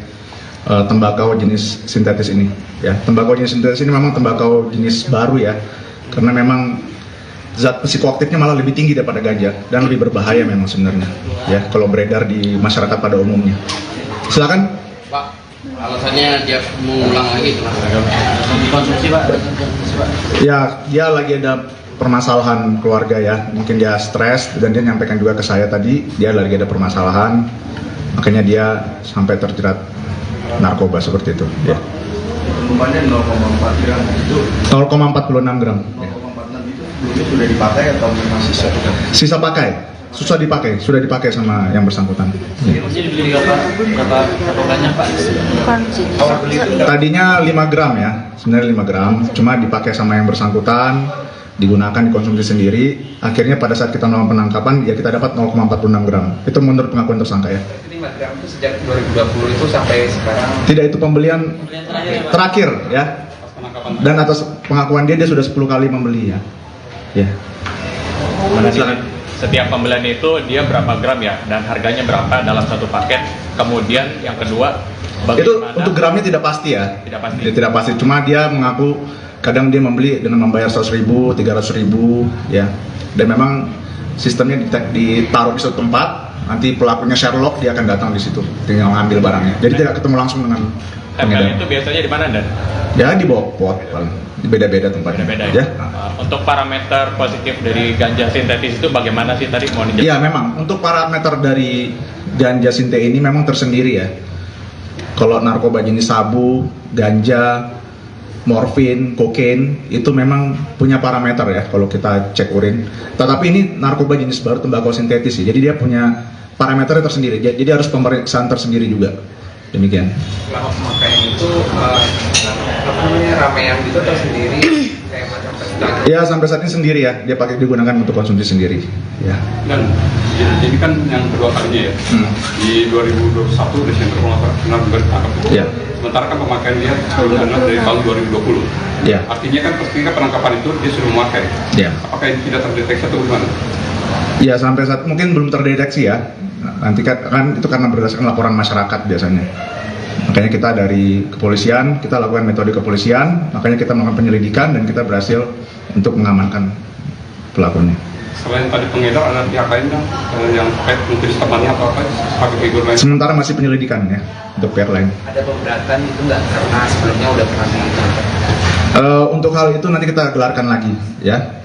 tembakau jenis sintetis ini. Ya, tembakau jenis sintetis ini memang tembakau jenis baru ya, karena memang zat psikoaktifnya malah lebih tinggi daripada ganja dan lebih berbahaya memang sebenarnya. Ya, kalau beredar di masyarakat pada umumnya. Silakan. Pak, alasannya dia mengulang lagi itu mas. Dikonsumsi Pak. Ya, dia lagi ada permasalahan keluarga ya, mungkin dia stres dan dia nyampaikan juga ke saya tadi dia lagi ada permasalahan, makanya dia sampai terjerat narkoba seperti itu ya. Penumpangnya 0,4 gram itu 0,46 gram ya. 0,46 itu sudah dipakai atau masih Sisa pakai, sudah dipakai sama yang bersangkutan ya. Dibeli berapa banyak Pak? Bukan sih. Tadinya 5 gram ya, sebenarnya 5 gram, cuma dipakai sama yang bersangkutan, digunakan dikonsumsi sendiri. Akhirnya pada saat kita melakukan penangkapan ya kita dapat 0,46 gram. Itu menurut pengakuan tersangka ya. 5 gram itu sejak 2020 itu sampai sekarang. Tidak, itu pembelian terakhir ya. Dan atas pengakuan dia sudah 10 kali membeli ya. Ya. Setiap pembelian itu dia berapa gram ya, dan harganya berapa dalam satu paket. Kemudian yang kedua, Itu untuk gramnya tidak pasti ya. Tidak pasti. Tidak pasti. Cuma dia mengaku kadang dia membeli dengan membayar 100.000, 300.000 ya. Dan memang sistemnya ditaruh di suatu tempat, nanti pelakunya Sherlock dia akan datang di situ, tinggal ngambil barangnya. Jadi tidak ketemu langsung dengan tempel itu biasanya di mana dan? Ya di bawah pot, beda-beda tempatnya. Beda-beda Ya. Untuk parameter positif dari ganja sintetis itu bagaimana sih tadi mau dijelaskan? Iya memang untuk parameter dari ganja sinte ini memang tersendiri ya. Kalau narkoba jenis sabu, ganja, morfin, kokain itu memang punya parameter ya kalau kita cek urin. Tetapi ini narkoba jenis baru tembakau sintetis ya. Jadi dia punya parameternya tersendiri. Jadi harus pemeriksaan tersendiri juga. Demikian. Selama pemakaian itu ramean gitu atau sendiri kayak macam pesta? Ya sampai saat ini sendiri ya. Dia pakai digunakan untuk konsumsi sendiri. Ya. Dan ini kan yang kedua kalinya ya. Di 2021 Desember kalau nggak salah juga ditangkap. Ya. Sementara kan pemakaian dia sebelumnya dari tahun 2020. Ya. Artinya kan ketika penangkapan itu dia sudah memakai. Ya. Apakah ini tidak terdeteksi atau bagaimana? Ya sampai saat mungkin belum terdeteksi ya. Nanti kan itu karena berdasarkan laporan masyarakat biasanya. Makanya kita dari kepolisian, kita lakukan metode kepolisian, makanya kita melakukan penyelidikan dan kita berhasil untuk mengamankan pelakunya. Selain tadi pengedar, ada pihak lain yang terkait mungkin temannya atau apa sebagai figur lain? Sementara masih penyelidikan ya untuk pihak lain. Ada pemberatan itu nggak karena sebelumnya udah pernah ditangkap? Untuk hal itu nanti kita gelarkan lagi ya.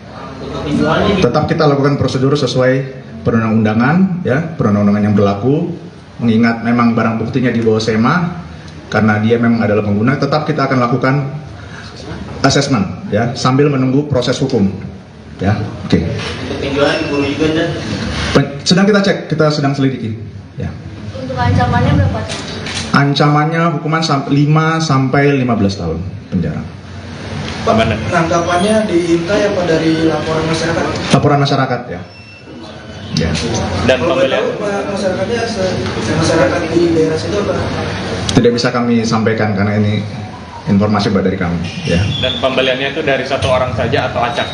Tetap kita lakukan prosedur sesuai perundang-undangan ya, perundang-undangan yang berlaku. Mengingat memang barang buktinya di bawah SEMA, karena dia memang adalah pengguna, tetap kita akan lakukan assessment ya sambil menunggu proses hukum ya. Oke. Sedang kita cek, kita sedang selidiki ya. Untuk ancamannya berapa? Ancamannya hukuman 5 sampai 15 tahun penjara. Pak, penangkapannya diintai apa dari laporan masyarakat? Laporan masyarakat ya. Ya. Dan Kalau boleh pembelian tahu Pak, masyarakat di daerah situ apa? Tidak bisa kami sampaikan karena ini informasi dari kami. Ya. Dan pembeliannya itu dari satu orang saja atau acak?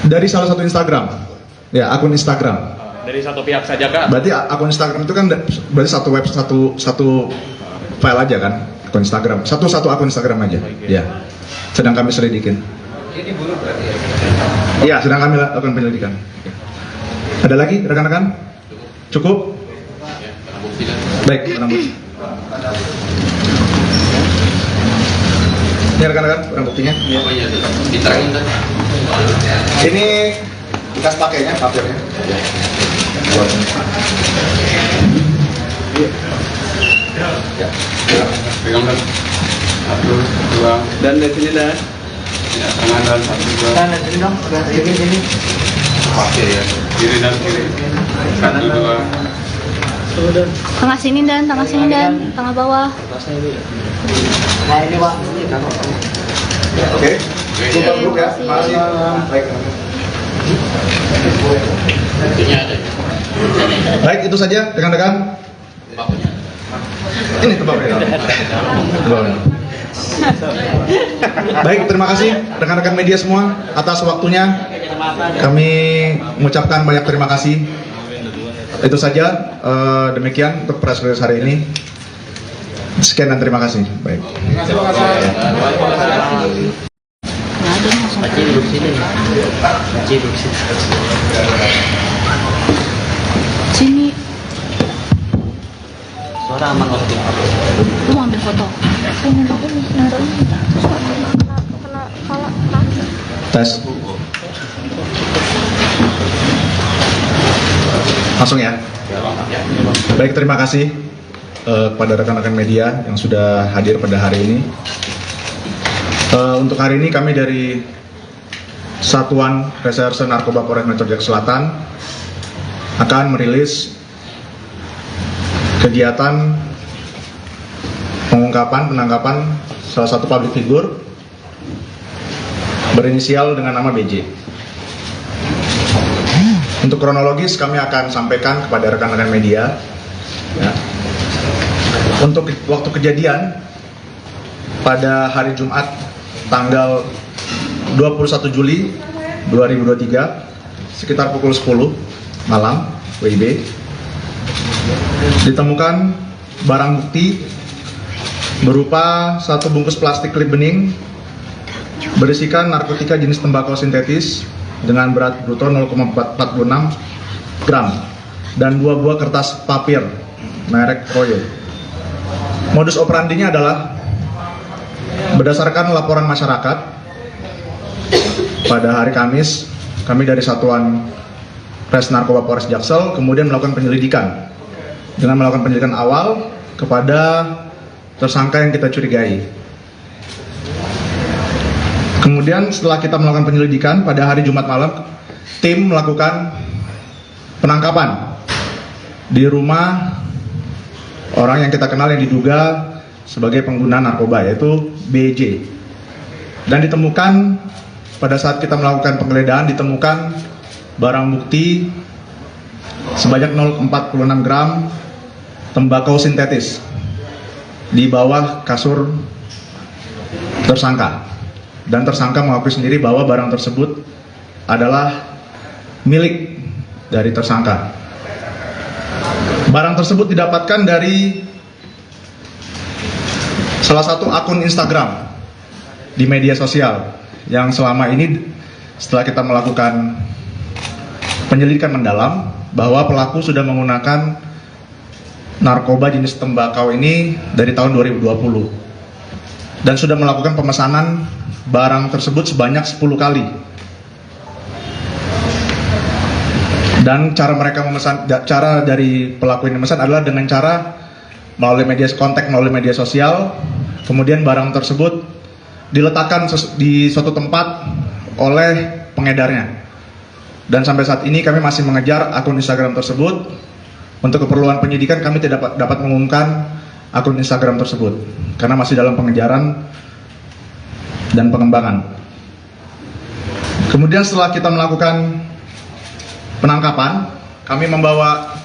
Dari salah satu Instagram, ya akun Instagram. Dari satu pihak saja kak? Berarti akun Instagram itu kan berarti satu web satu file aja kan akun Instagram, satu akun Instagram aja. Ya, sedang kami selidikin. Ini buruh berarti ya? Iya, sedang kami lakukan penyelidikan. Ada lagi rekan-rekan? Cukup? Baik, barang bukti. Ini rekan-rekan barang buktinya. Oh iya, diterangin kan? Ini bekas pakainya, papirnya. Ya. Pegang dan satu, dua, Dan dari sini dah. ya, tangan dan satu, dua, Dari sini dong, dari sini. Pakir ya. kiri dan kiri, satu, dua, Tengah sini dan tengah bawah. Nah ini Pak. Oke. Cukup dulu ya. Makasih. Baik. Buktinya ada. Baik, itu saja rekan-rekan. Bakunya. Ini ke bawah. Ke bawah. Baik, terima kasih rekan-rekan media semua atas waktunya. Kami mengucapkan banyak terima kasih. Itu saja, demikian untuk press release hari ini. Sekian dan terima kasih. Baik. Nggak ada langsung. Paci duduk sini. Paci duduk sini. Sini, Suara aman waktu. lu mau ambil foto. Pengen aku nih naruh ini. Terus kena kepala kaki. Tes. Langsung ya. Baik, terima kasih kepada rekan-rekan media yang sudah hadir pada hari ini. Untuk hari ini kami dari Satuan Reserse Narkoba Polres Metro Jakarta Selatan akan merilis kegiatan pengungkapan penangkapan salah satu public figure berinisial dengan nama BJ. Untuk kronologis kami akan sampaikan kepada rekan-rekan media. Ya. Untuk waktu kejadian pada hari Jumat tanggal 21 Juli 2023 sekitar pukul 10 malam WIB ditemukan barang bukti berupa satu bungkus plastik klip bening berisikan narkotika jenis tembakau sintetis dengan berat bruto 0,46 gram dan 2 buah kertas papir merek Royo. Modus operandinya adalah berdasarkan laporan masyarakat pada hari Kamis, kami dari Satuan Res Narkoba Polres Jaksel kemudian melakukan penyelidikan dengan melakukan penyelidikan awal kepada tersangka yang kita curigai. Kemudian setelah kita melakukan penyelidikan pada hari Jumat malam, tim melakukan penangkapan di rumah orang yang kita kenal yang diduga sebagai pengguna narkoba yaitu BJ. Dan ditemukan pada saat kita melakukan penggeledahan ditemukan barang bukti sebanyak 0,46 gram tembakau sintetis di bawah kasur tersangka. Dan tersangka mengakui sendiri bahwa barang tersebut adalah milik dari tersangka. Barang tersebut didapatkan dari salah satu akun Instagram di media sosial yang selama ini setelah kita melakukan penyelidikan mendalam bahwa pelaku sudah menggunakan narkoba jenis tembakau ini dari tahun 2020 dan sudah melakukan pemesanan barang tersebut sebanyak 10 kali. Dan cara mereka memesan, cara dari pelaku ini memesan adalah dengan cara melalui media sosial, kemudian barang tersebut diletakkan di suatu tempat oleh pengedarnya. Dan sampai saat ini kami masih mengejar akun Instagram tersebut. Untuk keperluan penyidikan kami tidak dapat mengumumkan akun Instagram tersebut karena masih dalam pengejaran dan pengembangan. Kemudian setelah kita melakukan penangkapan, kami membawa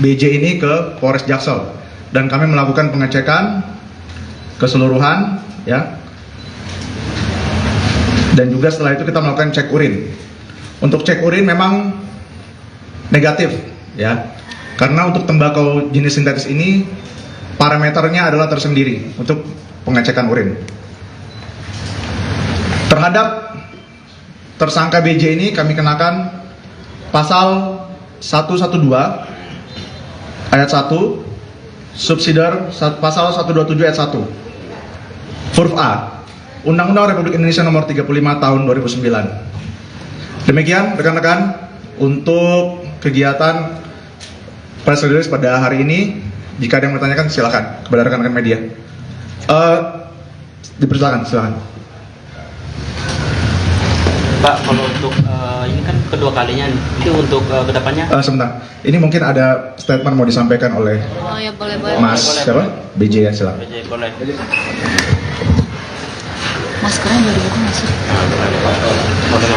BJ ini ke Polres Jaksel dan kami melakukan pengecekan keseluruhan, ya. Dan juga setelah itu kita melakukan cek urin. Untuk cek urin memang negatif, ya. Karena untuk tembakau jenis sintetis ini parameternya adalah tersendiri untuk pengecekan urin. Terhadap tersangka BJ ini kami kenakan pasal 112 ayat 1 subsidiar pasal 127 ayat 1 huruf A Undang-Undang Republik Indonesia Nomor 35 Tahun 2009. Demikian rekan-rekan untuk kegiatan press release pada hari ini. Jika ada yang bertanyakan silakan kepada rekan-rekan media. Dipersilakan, silakan. Pak, kalau untuk ini kan kedua kalinya, itu untuk kedepannya? Sebentar, ini mungkin ada statement mau disampaikan oleh Oh ya boleh. Mas siapa? BJ ya, silakan. BJ, boleh. Maskernya boleh dibuka nggak sih? Boleh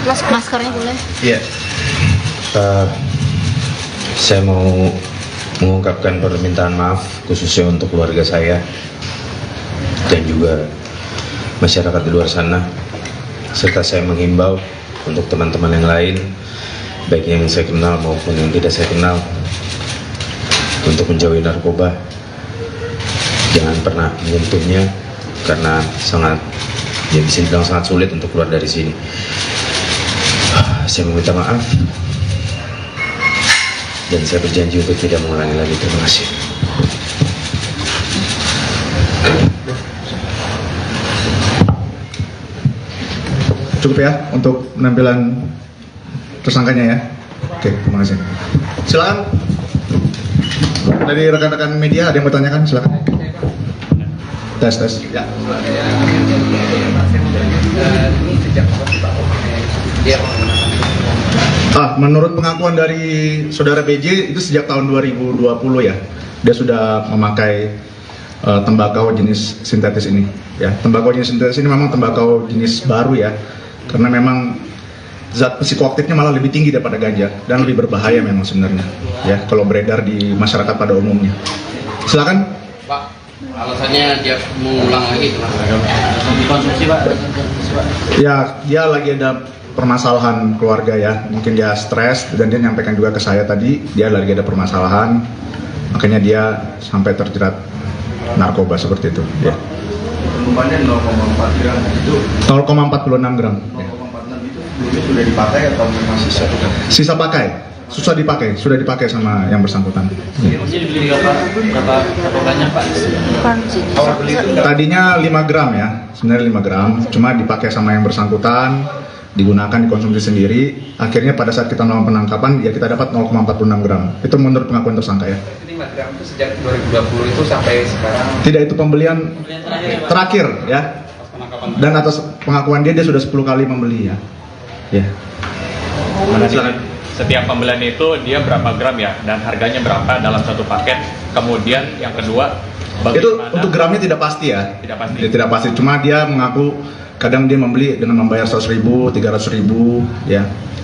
masker. Maskernya boleh. Iya. Saya mau mengungkapkan permintaan maaf khususnya untuk keluarga saya dan juga masyarakat di luar sana, serta saya menghimbau untuk teman-teman yang lain, baik yang saya kenal maupun yang tidak saya kenal, untuk menjauhi narkoba. Jangan pernah menyentuhnya karena sangat, ya bisa dibilang sangat sulit untuk keluar dari sini. Saya meminta maaf dan saya berjanji untuk tidak mengulangi lagi. Terima kasih. Cukup ya untuk penampilan tersangkanya ya. Oke, terima kasih. Silakan. Dari rekan-rekan media ada yang bertanyakan, silakan. Tes. Ya. Menurut pengakuan dari saudara BJ itu sejak tahun 2020 ya, dia sudah memakai tembakau jenis sintetis ini. Ya, tembakau jenis sintetis ini memang tembakau jenis baru ya, karena memang zat psikoaktifnya malah lebih tinggi daripada ganja dan lebih berbahaya memang sebenarnya. Ya, kalau beredar di masyarakat pada umumnya. Silakan. Pak, alasannya dia mengulang lagi itu, Pak. Dikonsumsi, Pak. Ya, dia lagi ada permasalahan keluarga ya, mungkin dia stres dan dia nyampaikan juga ke saya tadi dia lagi ada permasalahan, makanya dia sampai terjerat narkoba seperti itu. Ya. Volumannya 0,4 gram itu. 0,46 gram. 0,46 itu dulu sudah dipakai atau masih satu gram? Sisa pakai, sudah dipakai sama yang bersangkutan. Ya. Jadi dibeli berapa banyak Pak? Awal beli itu Tadinya 5 gram ya, sebenarnya 5 gram, cuma dipakai sama yang bersangkutan, digunakan dikonsumsi sendiri. Akhirnya pada saat kita melakukan penangkapan ya kita dapat 0,46 gram. Itu menurut pengakuan tersangka ya. 5 gram itu sejak 2020 itu sampai sekarang. Tidak, itu pembelian terakhir ya. Dan atas pengakuan dia sudah 10 kali membeli ya. Ya. Setiap pembelian itu dia berapa gram ya, dan harganya berapa dalam satu paket. Kemudian yang kedua, Itu untuk gramnya tidak pasti ya. Tidak pasti. Dia tidak pasti. Cuma dia mengaku kadang dia membeli dengan membayar 100.000, 300.000 ya.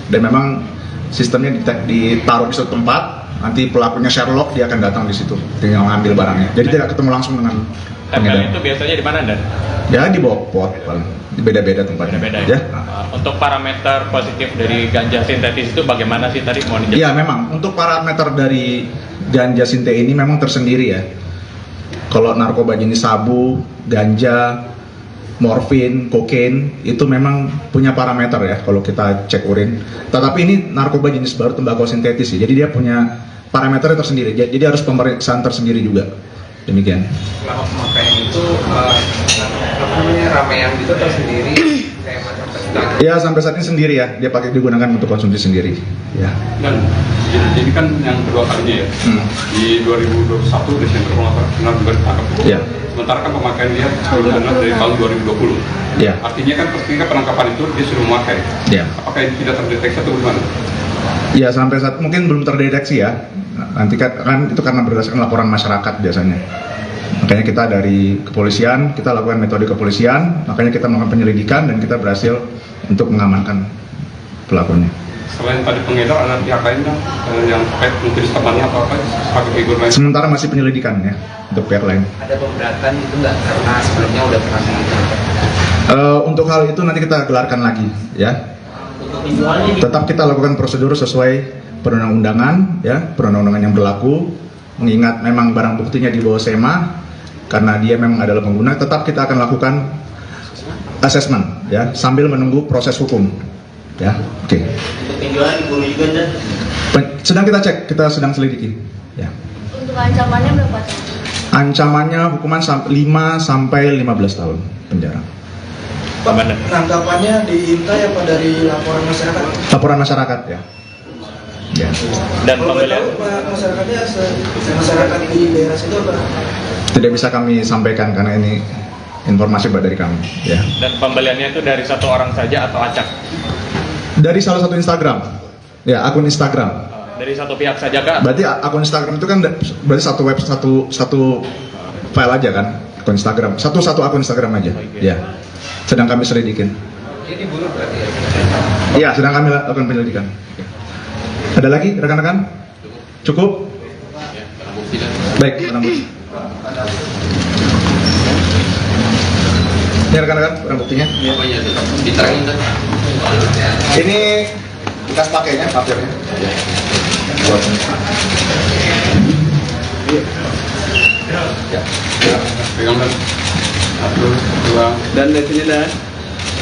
Dan memang sistemnya ditaruh di suatu tempat. Nanti pelakunya Sherlock dia akan datang di situ, tinggal ngambil barangnya. Jadi tidak ketemu langsung dengan tempel itu biasanya di mana, Dan? Ya di bawah pot, paling beda-beda tempatnya. Beda-beda Ya. Untuk parameter positif dari ganja sintetis itu bagaimana sih tadi mau dijelasin? Iya memang untuk parameter dari ganja sinte ini memang tersendiri ya. Kalau narkoba jenis sabu, ganja, morfin, kokain itu memang punya parameter ya kalau kita cek urin. Tetapi ini narkoba jenis baru tembakau sintetis ya. Jadi dia punya parameternya tersendiri. Jadi harus pemeriksaan tersendiri juga. Demikian. Selama pemakaian itu ramean gitu tersendiri kayak macam persidangan. Ya sampai saat ini sendiri ya. Dia digunakan untuk konsumsi sendiri. Ya. Dan ini kan yang kedua kalinya ya. Di 2021 Desember kalau nggak salah juga ditangkap. Ya. Sementara kan pemakaian dia sebelumnya dari tahun 2020. Ya. Artinya kan ketika penangkapan itu dia sudah memakai. Ya. Apakah itu tidak terdeteksi atau bagaimana? Ya sampai saat mungkin belum terdeteksi ya. Nanti kan itu karena berdasarkan laporan masyarakat biasanya. Makanya kita dari kepolisian, kita lakukan metode kepolisian, makanya kita melakukan penyelidikan dan kita berhasil untuk mengamankan pelakunya. selain tadi pengedar ada pihak lain kan yang terkait mungkin temannya atau apa sebagai figur lain? Sementara masih penyelidikan ya untuk pihak lain. Ada pemberatan itu nggak karena sebelumnya udah pernah Untuk hal itu nanti kita gelarkan lagi ya. Tetap kita lakukan prosedur sesuai perundang-undangan ya, perundang-undangan yang berlaku. Mengingat memang barang buktinya di bawah SEMA karena dia memang adalah pengguna, tetap kita akan lakukan assessment ya sambil menunggu proses hukum ya. Oke. Sedang kita cek, kita sedang selidiki ya. Untuk ancamannya berapa? Ancamannya hukuman 5 sampai 15 tahun penjara. Pak, penangkapannya diintai apa dari laporan masyarakat? Laporan masyarakat ya. Ya. Dan Kalau boleh pembelian tahu, Pak, masyarakatnya masyarakat di daerah situ apa? Tidak bisa kami sampaikan karena ini informasi dari kami ya. dan pembeliannya itu dari satu orang saja atau acak? Dari salah satu Instagram ya, akun Instagram. Dari satu pihak saja kak? Berarti akun Instagram itu kan berarti satu web, satu file aja kan, akun Instagram, satu akun Instagram aja ya. Sedang kami selidikin. Ini bunuh berarti ya? Iya, sedang kami lakukan penyelidikan. Ada lagi rekan-rekan? Cukup? Baik, barang bukti. Ini rekan-rekan barang buktinya. Apa ya? Diterangin kan? Ini bekas pakainya, papirnya. Pegang dan 1, 2 dan dari sini dan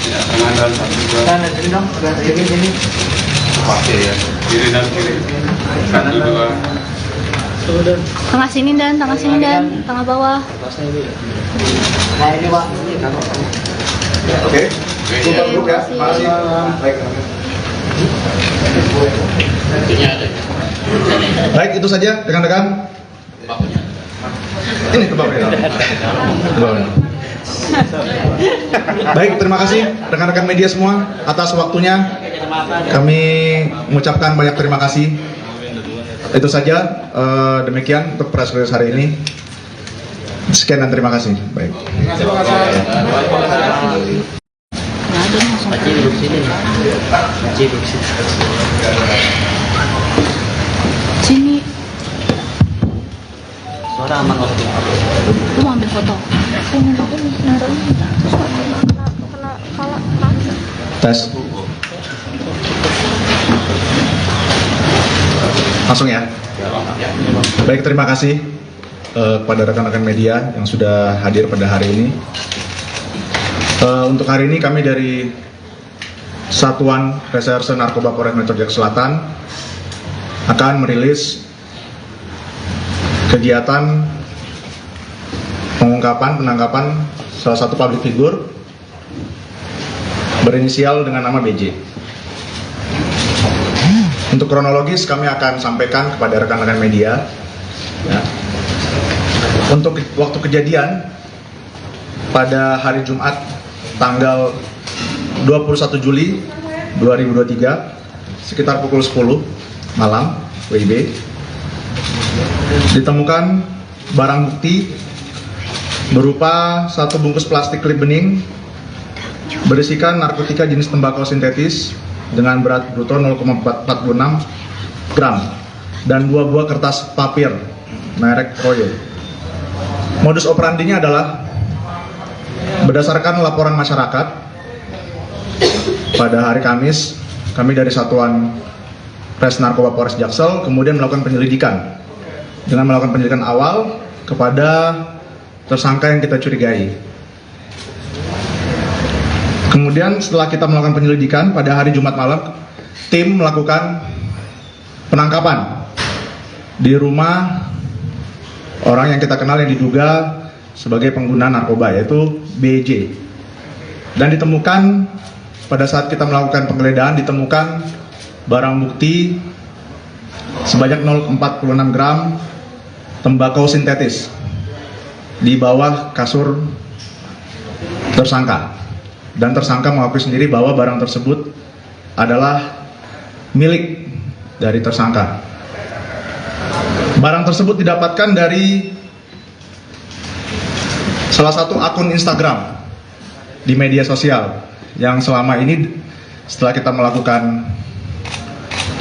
ya tangan dan 1, 2 dan dari sini dong, sini pakai ya kiri dan kiri 1, 2 Tengah sini dan tengah bawah. Oke. Cukup dulu ya. Makasih. Baik. Baik, itu saja rekan-rekan. Ini ke bawah. Baik, terima kasih rekan-rekan media semua atas waktunya. Kami mengucapkan banyak terima kasih. Itu saja, demikian untuk press release hari ini. Sekian dan terima kasih. Baik. Sini. Suara aman waktu. Lu mau ambil foto? Pengen aku nih naruh ini. Terus kena kepala. Tes. Langsung ya. Baik, terima kasih kepada rekan-rekan media yang sudah hadir pada hari ini. Untuk hari ini kami dari Satuan Reserse Narkoba Polres Metro Jaya Selatan akan merilis kegiatan penangkapan salah satu public figure berinisial dengan nama BJ. Untuk kronologis kami akan sampaikan kepada rekan-rekan media ya. Untuk waktu kejadian pada hari Jumat tanggal 21 Juli 2023 sekitar pukul 10 malam WIB ditemukan barang bukti berupa satu bungkus plastik klip bening berisikan narkotika jenis tembakau sintetis dengan berat bruto 0,46 gram dan 2 buah kertas papir merek Royo. Modus operandinya adalah berdasarkan laporan masyarakat pada hari Kamis, kami dari Satuan Res Narkoba Polres Jaksel kemudian melakukan penyelidikan dengan melakukan penyelidikan awal kepada tersangka yang kita curigai. Kemudian setelah kita melakukan penyelidikan pada hari Jumat malam, tim melakukan penangkapan di rumah orang yang kita kenal yang diduga sebagai pengguna narkoba yaitu BJ. Dan ditemukan pada saat kita melakukan penggeledahan ditemukan barang bukti sebanyak 0,46 gram tembakau sintetis di bawah kasur tersangka. Dan tersangka mengakui sendiri bahwa barang tersebut adalah milik dari tersangka. Barang tersebut didapatkan dari salah satu akun Instagram di media sosial yang selama ini setelah kita melakukan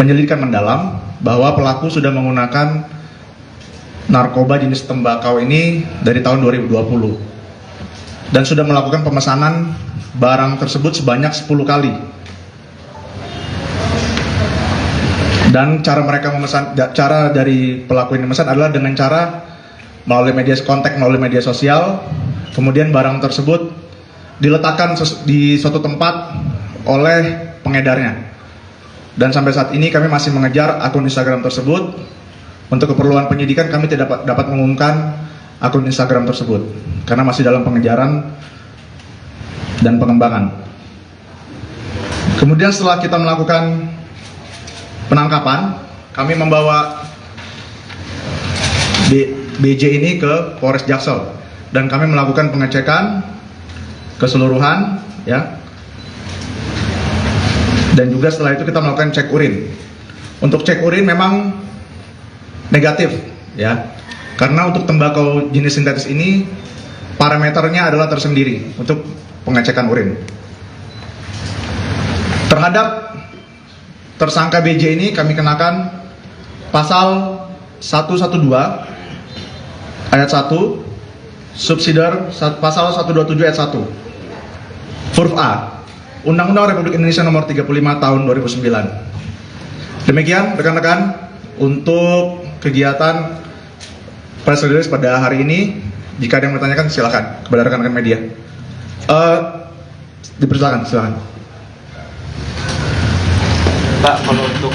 penyelidikan mendalam bahwa pelaku sudah menggunakan narkoba jenis tembakau ini dari tahun 2020 dan sudah melakukan pemesanan barang tersebut sebanyak 10 kali. Dan cara dari pelaku ini memesan adalah dengan cara melalui media sosial, kemudian barang tersebut diletakkan di suatu tempat oleh pengedarnya. Dan sampai saat ini kami masih mengejar akun Instagram tersebut. Untuk keperluan penyidikan kami tidak dapat mengumumkan akun Instagram tersebut karena masih dalam pengejaran dan pengembangan. Kemudian setelah kita melakukan penangkapan, kami membawa BJ ini ke Polres Jaksel dan kami melakukan pengecekan keseluruhan, ya. Dan juga setelah itu kita melakukan cek urin. Untuk cek urin memang negatif, ya. Karena untuk tembakau jenis sintetis ini parameternya adalah tersendiri untuk pengecekan urin. Terhadap tersangka BJ ini kami kenakan pasal 112 ayat 1 subsidiar pasal 127 ayat 1 huruf A Undang-Undang Republik Indonesia Nomor 35 Tahun 2009. Demikian rekan-rekan untuk kegiatan press release pada hari ini. Jika ada yang bertanyakan silakan kepada rekan-rekan media. Dipersilakan, silakan. Pak, kalau untuk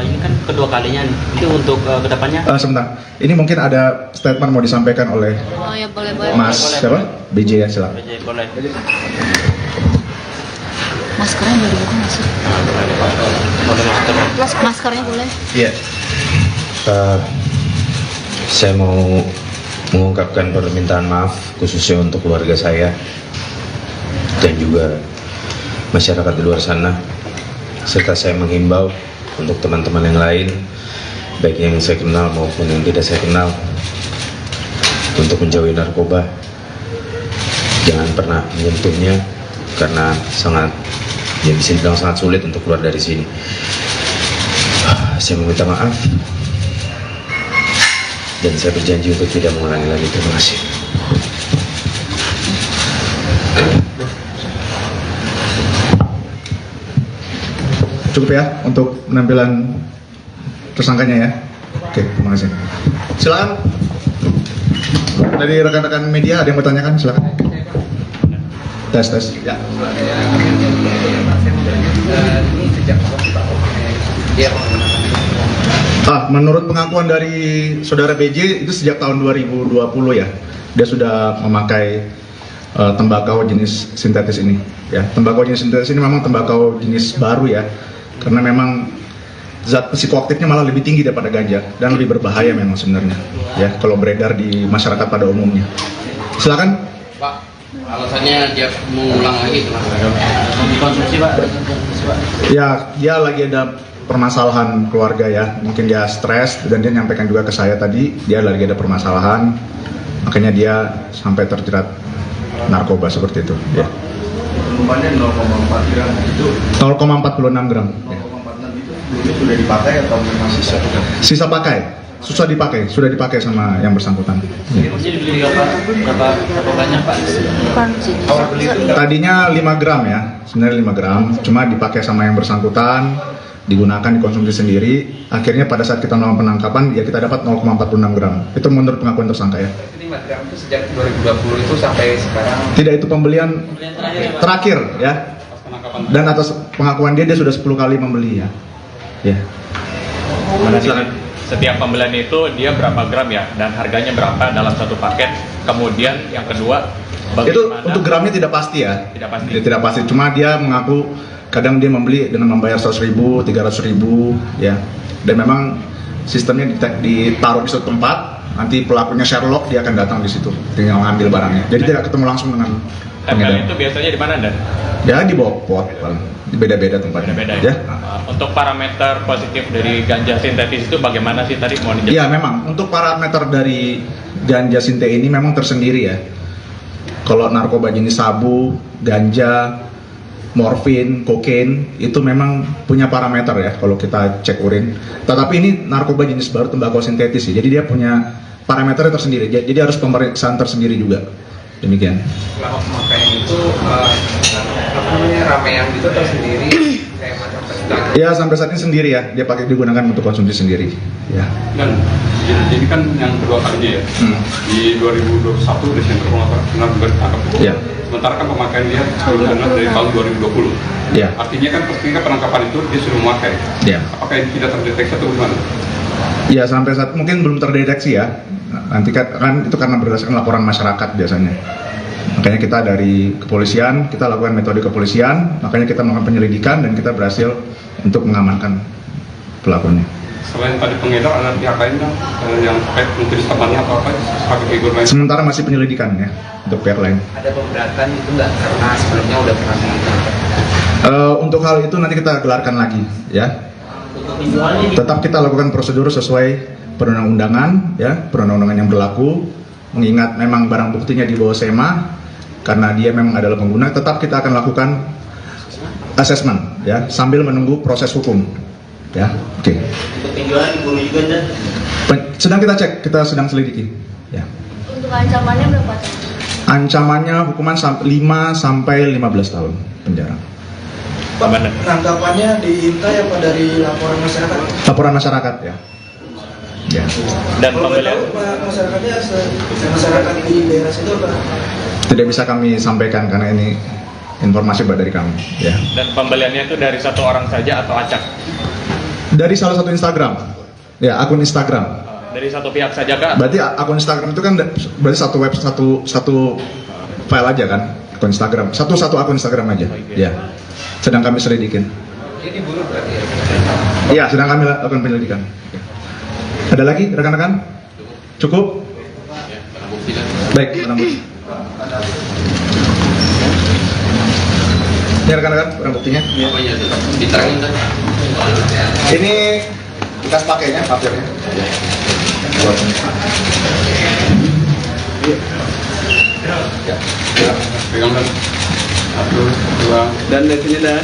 ini kan kedua kalinya, itu untuk kedepannya? Sebentar, ini mungkin ada statement mau disampaikan oleh Oh ya, boleh. Mas siapa? BJ ya, silakan. BJ, boleh. Maskernya boleh dibuka nggak sih? Maskernya boleh. Iya. Saya mau mengungkapkan permintaan maaf khususnya untuk keluarga saya dan juga masyarakat di luar sana, serta saya menghimbau untuk teman-teman yang lain, baik yang saya kenal maupun yang tidak saya kenal, untuk menjauhi narkoba. Jangan pernah menyentuhnya karena bisa dibilang sangat sulit untuk keluar dari sini. Saya meminta maaf dan saya berjanji untuk tidak mengulangi lagi. Terima kasih. Cukup ya untuk penampilan tersangkanya ya. Oke, terima kasih. Silakan. Dari rekan-rekan media ada yang bertanyakan, silakan. Tes. Ya. Menurut pengakuan dari saudara BJ itu sejak tahun 2020 ya, dia sudah memakai tembakau jenis sintetis ini. Ya, tembakau jenis sintetis ini memang tembakau jenis baru ya, karena memang zat psikoaktifnya malah lebih tinggi daripada ganja dan lebih berbahaya memang sebenarnya. Ya, kalau beredar di masyarakat pada umumnya. Silakan. Pak, alasannya dia mengulang lagi itu, Mas. Dikonsumsi, Pak. Ya, dia lagi ada permasalahan keluarga ya, mungkin dia stres dan dia nyampaikan juga ke saya tadi dia lagi ada permasalahan, makanya dia sampai terjerat narkoba seperti itu ya. Umpannya 0,4 gram itu 0,46 gram ya. 0,46 itu dulu sudah dipakai atau masih Sisa pakai, sudah dipakai sama yang bersangkutan ya. Dibeli berapa banyak, Pak? Bukan sih. Tadinya 5 gram ya, sebenarnya 5 gram, cuma dipakai sama yang bersangkutan, digunakan, dikonsumsi sendiri. Akhirnya pada saat kita melakukan penangkapan ya kita dapat 0,46 gram. Itu menurut pengakuan tersangka ya. 5 gram itu sejak 2020 itu sampai sekarang? Tidak, itu pembelian terakhir ya. Dan atas pengakuan dia sudah 10 kali membeli ya. Ya. Setiap pembelian itu dia berapa gram ya, dan harganya berapa dalam satu paket. Kemudian yang kedua, itu untuk gramnya tidak pasti ya. Tidak pasti. Cuma dia mengaku kadang dia membeli dengan membayar 100.000, 300.000 ya. Dan memang sistemnya ditaruh di suatu tempat, nanti pelakunya Sherlock dia akan datang di situ, tinggal ngambil barangnya. Jadi tidak ketemu langsung dengan tempel itu biasanya di mana, Dan? Ya di bawah pot, beda-beda tempatnya. Beda-beda ya. Untuk parameter positif dari ganja sintetis itu bagaimana sih tadi mau dijelaskan? Iya memang untuk parameter dari ganja sintetis ini memang tersendiri ya. Kalau narkoba jenis sabu, ganja, morfin, kokain, itu memang punya parameter ya kalau kita cek urin. Tetapi ini narkoba jenis baru, tembakau sintetis ya, jadi dia punya parameter tersendiri, jadi harus pemeriksaan tersendiri juga. Demikian. Selama pemakaian itu ramean gitu atau sendiri kayak macam festival? Ya sampai saat ini sendiri ya, dia digunakan untuk konsumsi sendiri. Ya. Dan jadi kan yang kedua kalinya ya, di 2021 Desember kalau nggak juga ditangkap itu. Ya. Sementara kan pemakaian dia sebelumnya dari tahun 2020. Ya. Artinya kan ketika penangkapan itu dia sudah memakai. Ya. Apakah ini tidak terdeteksi atau bagaimana? Ya sampai saat mungkin belum terdeteksi ya. Nanti kan itu karena berdasarkan laporan masyarakat biasanya. Makanya kita dari kepolisian, kita lakukan metode kepolisian, makanya kita melakukan penyelidikan dan kita berhasil untuk mengamankan pelakunya. Selain tadi pengedar, ada pihak lain kan yang terkait mungkin temannya atau apa sebagai figur lain? Sementara masih penyelidikan ya untuk pihak lain. Ada pemberatan itu nggak karena sebelumnya udah pernah menangkap? Untuk hal itu nanti kita gelarkan lagi ya. Tetap kita lakukan prosedur sesuai perundang-undangan ya, perundang-undangan yang berlaku. Mengingat memang barang buktinya di bawah SEMA karena dia memang adalah pengguna, tetap kita akan lakukan assessment ya sambil menunggu proses hukum ya. Oke. Untuk penjualan diburu juga dan Sedang kita cek, kita sedang selidiki ya. Untuk ancamannya berapa? Ancamannya hukuman 5 sampai 15 tahun penjara. Pak, penangkapannya diintai apa dari laporan masyarakat? Laporan masyarakat ya. Ya. Dan Kalau boleh pembelian tahu, Pak, masyarakatnya masyarakat di daerah situ apa? Tidak bisa kami sampaikan karena ini informasi dari kami ya. dan pembeliannya itu dari satu orang saja atau acak? Dari salah satu Instagram. Ya, akun Instagram. Dari satu pihak saja kak? Berarti akun Instagram itu kan berarti satu web satu file aja kan? Akun Instagram. Satu akun Instagram aja. Ya. Sedang kami selidikin. Ini diburu berarti ya? Iya, sedang kami lakukan penyelidikan. Ada lagi rekan-rekan? Cukup? Baik, barang bukti. Ini rekan-rekan barang buktinya. apa ya itu? Diterangin kan? Ini bekas pakainya, papirnya. Pegang dan satu, dua, dan dari sini dan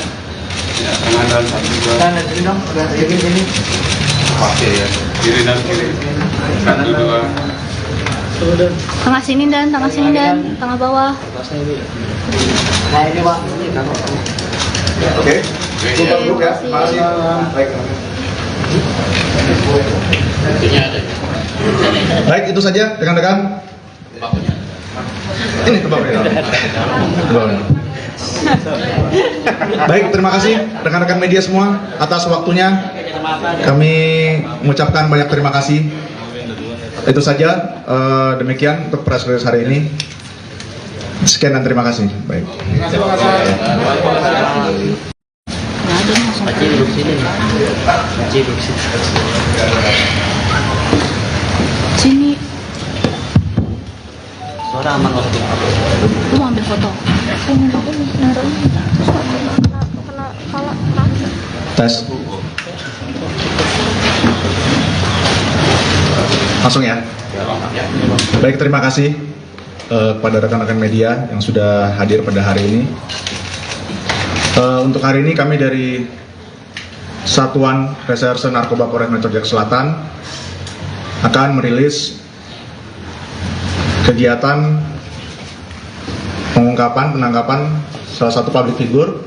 ya tangan dan satu, dua. Dan dari sini dong, ini. Pakai ya, kiri dan kiri. Satu, dua. Tengah sini dan tengah bawah. Oke. Cukup dulu ya. Makasih. Baik. Baik, itu saja rekan-rekan. Ini tembakaunya. Baik, terima kasih rekan-rekan media semua atas waktunya. Kami mengucapkan banyak terima kasih. Itu saja, demikian untuk press release hari ini. Sekian dan terima kasih. Baik. Aceh duduk sini nih. Aceh duduk sini. Sini, Suara aman waktu. lu mau ambil foto. Pengen aku nih naruh ini. Terus kena kepala kaki. Tes. Langsung ya. Baik, terima kasih kepada rekan-rekan media yang sudah hadir pada hari ini. Untuk hari ini kami dari Satuan Reserse Narkoba Polres Metro Jaya Selatan akan merilis kegiatan penangkapan salah satu public figure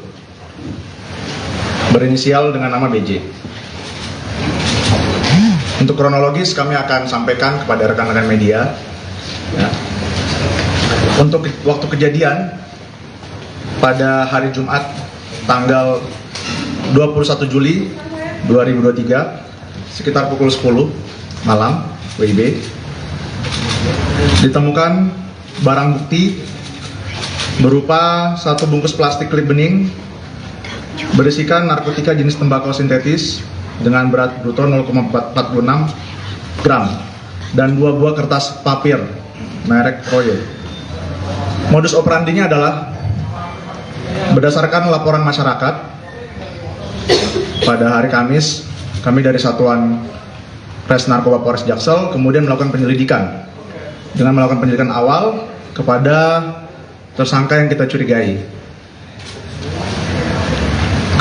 berinisial dengan nama BJ. Untuk kronologis kami akan sampaikan kepada rekan-rekan media ya. Untuk waktu kejadian pada hari Jumat tanggal 21 Juli 2023 sekitar pukul 10 malam WIB ditemukan barang bukti berupa satu bungkus plastik klip bening berisikan narkotika jenis tembakau sintetis dengan berat bruto 0,46 gram dan 2 buah kertas papir merek Royo. Modus operandinya adalah berdasarkan laporan masyarakat pada hari Kamis, kami dari Satuan Res Narkoba Polres Jaksel kemudian melakukan penyelidikan dengan melakukan penyelidikan awal kepada tersangka yang kita curigai.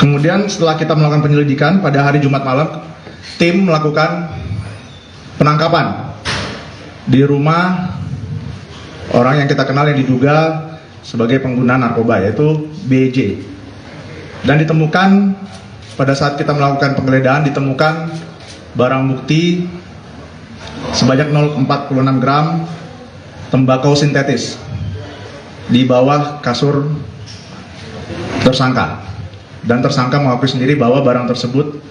Kemudian setelah kita melakukan penyelidikan pada hari Jumat malam, tim melakukan penangkapan di rumah orang yang kita kenal yang diduga sebagai pengguna narkoba, yaitu BJ. Dan ditemukan pada saat kita melakukan penggeledahan, ditemukan barang bukti sebanyak 0,46 gram tembakau sintetis di bawah kasur tersangka. Dan tersangka mengakui sendiri bahwa barang tersebut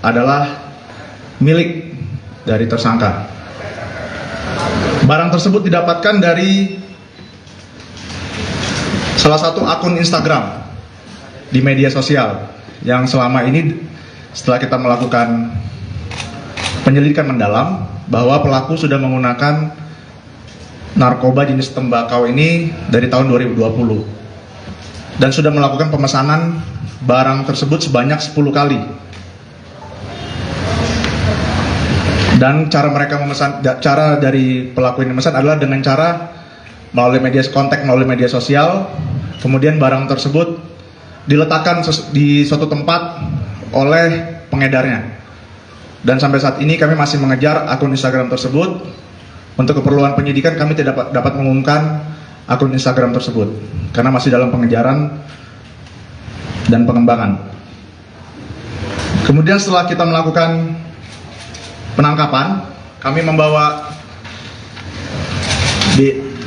adalah milik dari tersangka. Barang tersebut didapatkan dari salah satu akun Instagram di media sosial yang selama ini setelah kita melakukan penyelidikan mendalam bahwa pelaku sudah menggunakan narkoba jenis tembakau ini dari tahun 2020 dan sudah melakukan pemesanan barang tersebut sebanyak 10 kali. Dan cara dari pelaku ini memesan adalah dengan cara melalui media sosial, kemudian barang tersebut diletakkan di suatu tempat oleh pengedarnya. Dan sampai saat ini kami masih mengejar akun Instagram tersebut. Untuk keperluan penyidikan kami tidak dapat mengumumkan akun Instagram tersebut karena masih dalam pengejaran dan pengembangan. Kemudian setelah kita melakukan penangkapan, kami membawa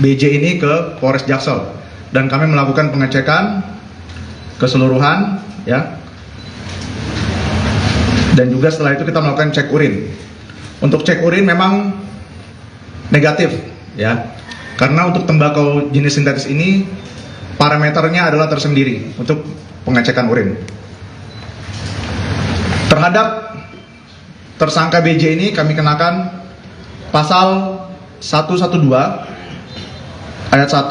BJ ini ke Polres Jaksel dan kami melakukan pengecekan keseluruhan, ya. Dan juga setelah itu kita melakukan cek urin. Untuk cek urin memang negatif, ya. Karena untuk tembakau jenis sintetis ini parameternya adalah tersendiri untuk pengecekan urin. Terhadap tersangka BJ ini kami kenakan pasal 112 ayat 1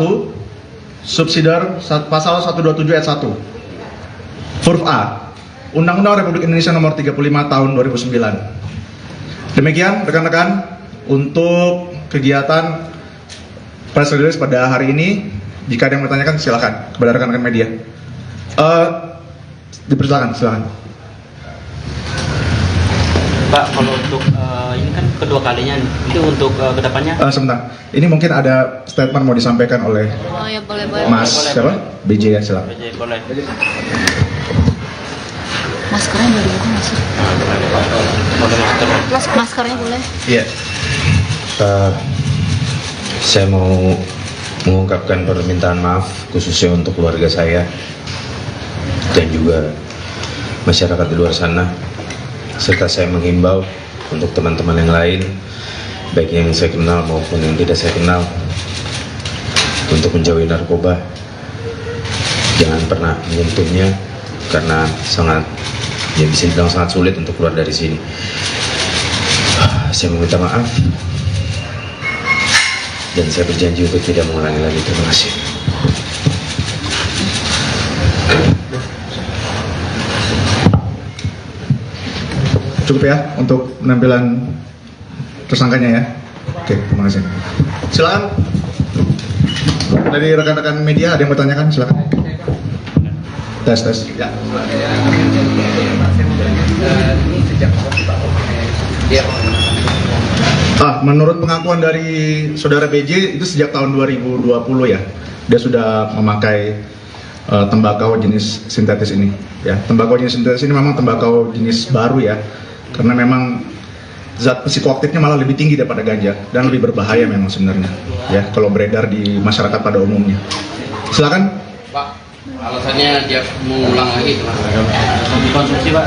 subsidiar pasal 127 ayat 1 huruf A Undang-Undang Republik Indonesia Nomor 35 Tahun 2009. Demikian rekan-rekan untuk kegiatan press release pada hari ini. Jika ada yang bertanyakan silakan kepada rekan-rekan media. Dipersilakan, silakan. Pak, kalau untuk ini kan kedua kalinya, itu untuk kedepannya? Sebentar, ini mungkin ada statement mau disampaikan oleh Oh ya, boleh. Mas siapa? BJ ya, silakan. BJ, boleh. Maskernya boleh dibuka masuk. Maskernya boleh. Iya. Saya mau mengungkapkan permintaan maaf khususnya untuk keluarga saya dan juga masyarakat di luar sana, serta saya menghimbau untuk teman-teman yang lain, baik yang saya kenal maupun yang tidak saya kenal, untuk menjauhi narkoba. Jangan pernah menyentuhnya karena bisa dibilang sangat sulit untuk keluar dari sini. Saya meminta maaf dan saya berjanji untuk tidak mengulangi lagi. Terima kasih. Cukup ya untuk penampilan tersangkanya ya. Oke, terima kasih. Silakan. Dari rekan-rekan media ada yang bertanyakan, silakan. Tes. Ya. Ini sejak dia Menurut pengakuan dari saudara BJ itu sejak tahun 2020 ya. Dia sudah memakai tembakau jenis sintetis ini ya. Tembakau jenis sintetis ini memang tembakau jenis baru ya. Karena memang zat psikoaktifnya malah lebih tinggi daripada ganja dan lebih berbahaya memang sebenarnya ya kalau beredar di masyarakat pada umumnya. Silakan. Pak, alasannya dia mengulang lagi itu Dikonsumsi, Pak.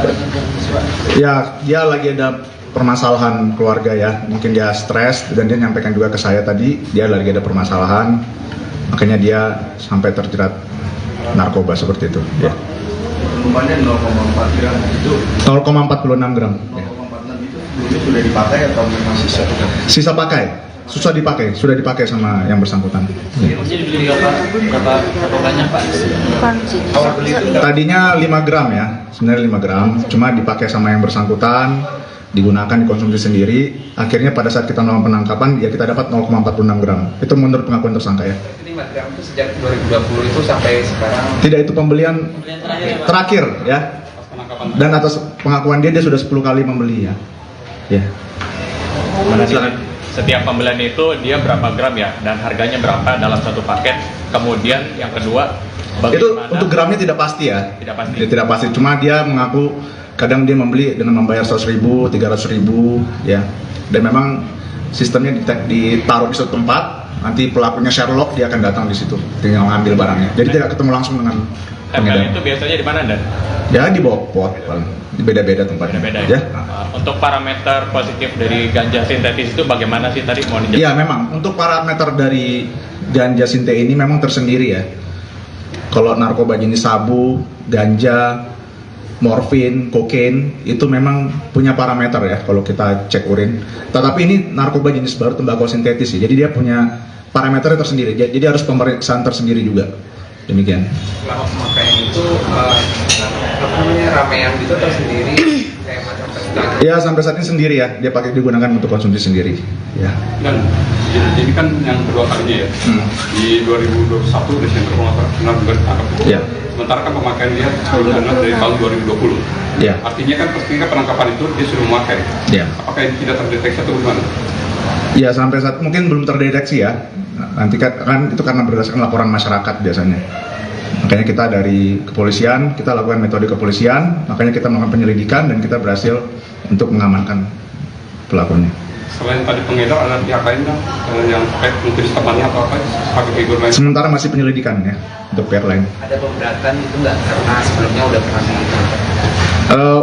Ya, dia lagi ada permasalahan keluarga ya. Mungkin dia stres dan dia nyampaikan juga ke saya tadi dia lagi ada permasalahan, makanya dia sampai terjerat narkoba seperti itu ya. Penumpangnya 0,4 gram itu 0,46 gram. 0,46 itu sudah dipakai atau memang Sisa pakai, sudah dipakai sama yang bersangkutan. Jadi beli berapa banyak, Pak? awal beli itu Tadinya 5 gram ya, sebenarnya 5 gram, cuma dipakai sama yang bersangkutan, digunakan dikonsumsi sendiri. Akhirnya pada saat kita melakukan penangkapan, ya kita dapat 0,46 gram. Itu menurut pengakuan tersangka ya. 5 gram itu sejak 2020 itu sampai sekarang. Tidak, itu pembelian terakhir ya. Dan atas pengakuan dia sudah 10 kali membeli ya. Ya. Setiap pembelian itu dia berapa gram ya, dan harganya berapa dalam satu paket. Kemudian yang kedua, Itu untuk gramnya tidak pasti ya. Tidak pasti. Tidak pasti. Cuma dia mengaku kadang dia membeli dengan membayar 100.000, 300.000 ya. Dan memang sistemnya ditaruh di suatu tempat. Nanti pelakunya Sherlock, dia akan datang di situ, tinggal ngambil barangnya. Jadi tidak ketemu langsung dengan tempel itu biasanya di mana, Dan? Ya di bawah pot, beda-beda tempatnya. Beda-beda ya. Untuk parameter positif dari ganja sintetis itu bagaimana sih tadi mau dijelaskan? Iya memang untuk parameter dari ganja sintetis ini memang tersendiri ya. Kalau narkoba jenis sabu, ganja, morfin, kokain itu memang punya parameter ya kalau kita cek urin. Tetapi ini narkoba jenis baru tembakau sintetis ya. Jadi dia punya parameternya tersendiri. Jadi harus pemeriksaan tersendiri juga. Demikian. Selama pemakaian itu ramean gitu atau sendiri kayak macam festival? Ya sampai saat ini sendiri ya. Dia pakai digunakan untuk konsumsi sendiri. Ya. Dan ini kan yang kedua kalinya ya. Di 2021 Desember kalau nggak salah juga ditangkap. Ya. Sementara kan pemakaian dia sudah dari tahun 2020. Ya. Artinya kan ketika penangkapan itu dia sudah memakai. Ya. Apakah ini tidak terdeteksi atau bagaimana? Ya sampai saat mungkin belum terdeteksi ya. Nanti kan itu karena berdasarkan laporan masyarakat biasanya. Makanya kita dari kepolisian, kita lakukan metode kepolisian, makanya kita melakukan penyelidikan dan kita berhasil untuk mengamankan pelakunya. Selain tadi pengedar, ada pihak lain yang terkait mungkin temannya atau apa sebagai figur lain? Sementara masih penyelidikan ya untuk pihak lain. Ada pemberatan itu nggak karena sebelumnya udah pernah ditangkap?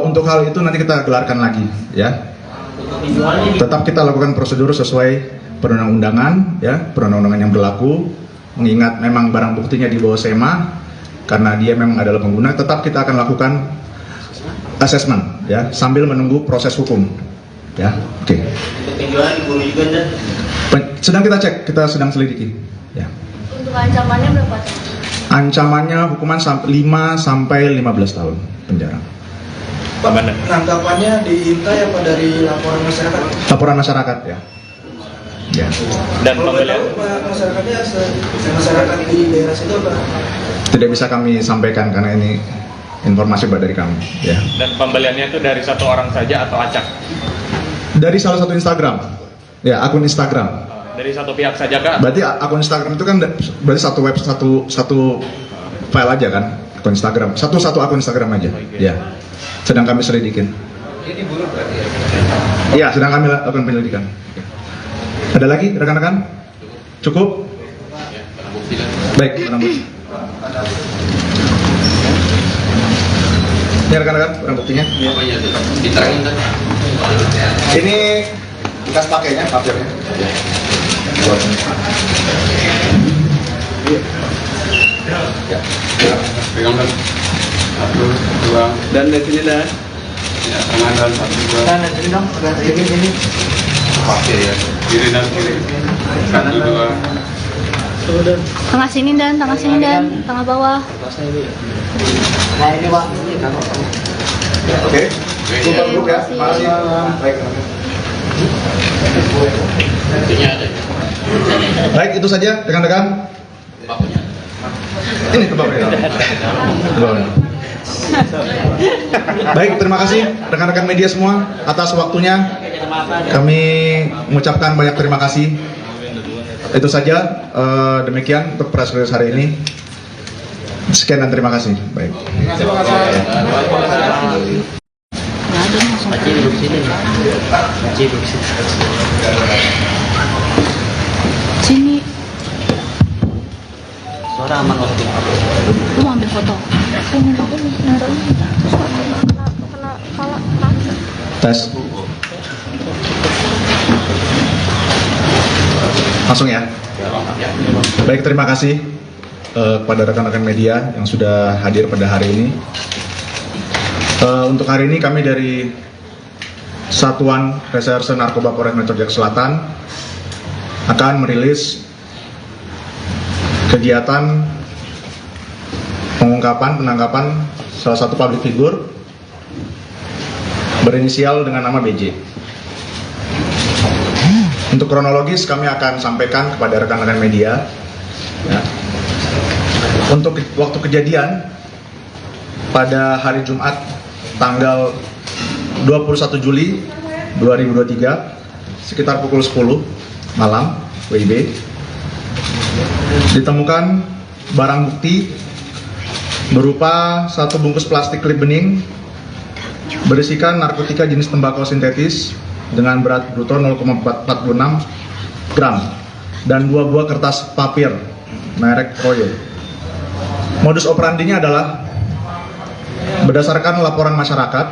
Untuk hal itu nanti kita gelarkan lagi ya. Tetap kita lakukan prosedur sesuai perundang-undangan ya, perundang-undangan yang berlaku. Mengingat memang barang buktinya di bawah SEMA karena dia memang adalah pengguna, tetap kita akan lakukan assessment ya sambil menunggu proses hukum ya. Oke. Sedang kita cek, kita sedang selidiki ya. Untuk ancamannya berapa? Ancamannya hukuman 5 sampai 15 tahun penjara. Pak, penangkapannya diintai apa dari laporan masyarakat? Laporan masyarakat ya. Ya. Dan kalau boleh tahu masyarakatnya masyarakat di daerah situ apa? Tidak bisa kami sampaikan karena ini informasi dari kami ya. Dan pembeliannya itu dari satu orang saja atau acak? Dari salah satu Instagram ya, akun Instagram. Dari satu pihak saja kah? Berarti akun Instagram itu kan berarti satu web satu file aja kan, akun Instagram satu akun Instagram aja ya. Sedang kami selidikin. Ini diburu berarti ya? Iya, sedang kami lakukan penyelidikan. Ada lagi rekan-rekan? Cukup? Baik, barang bukti. Ini rekan-rekan barang buktinya. Diterangin kan? Ini bekas pakainya, papirnya. Ya. Pegang dan satu, dua, Dan dari sini Dan. ya tangan dan satu, dua, Dan dari sini dong, ini. pakai ya, kiri dan kiri, satu, dua, Tengah sini dan tengah bawah. Nah ini Pak. Oke. Cukup dulu ya. Makasih. Baik. Baik, itu saja rekan-rekan. Ini ke bawah. Ke bawah. Baik, terima kasih rekan-rekan media semua atas waktunya. Kami mengucapkan banyak terima kasih. Itu saja, demikian untuk press release hari ini. Sekian dan terima kasih. Baik. Sini, Suara aman waktu. lu mau ambil foto. Ini naruh ini. Terus kena kepala kaki. Tes. Langsung ya. Baik, terima kasih kepada rekan-rekan media yang sudah hadir pada hari ini. Untuk hari ini kami dari Satuan Reserse Narkoba Polres Metro Jaya Selatan akan merilis kegiatan penangkapan salah satu public figure berinisial dengan nama BJ. Untuk kronologis kami akan sampaikan kepada rekan-rekan media ya. Untuk waktu kejadian pada hari Jumat tanggal 21 Juli 2023 sekitar pukul 10 malam WIB ditemukan barang bukti berupa satu bungkus plastik klip bening berisikan narkotika jenis tembakau sintetis dengan berat bruto 0,46 gram dan 2 buah kertas papir merek Royo. Modus operandinya adalah berdasarkan laporan masyarakat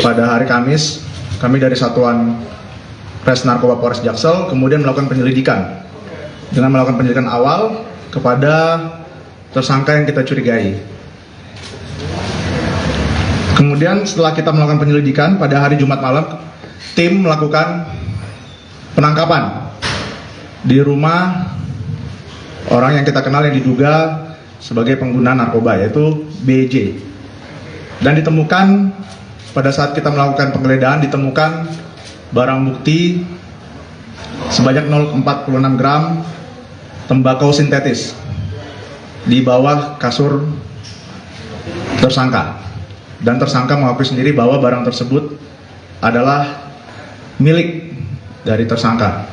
pada hari Kamis, kami dari Satuan Res Narkoba Polres Jaksel kemudian melakukan penyelidikan dengan melakukan penyelidikan awal kepada tersangka yang kita curigai. Kemudian setelah kita melakukan penyelidikan pada hari Jumat malam, tim melakukan penangkapan di rumah orang yang kita kenal yang diduga sebagai pengguna narkoba, yaitu BJ. Dan ditemukan pada saat kita melakukan penggeledahan ditemukan barang bukti sebanyak 0,46 gram tembakau sintetis di bawah kasur tersangka. Dan tersangka mengakui sendiri bahwa barang tersebut adalah milik dari tersangka.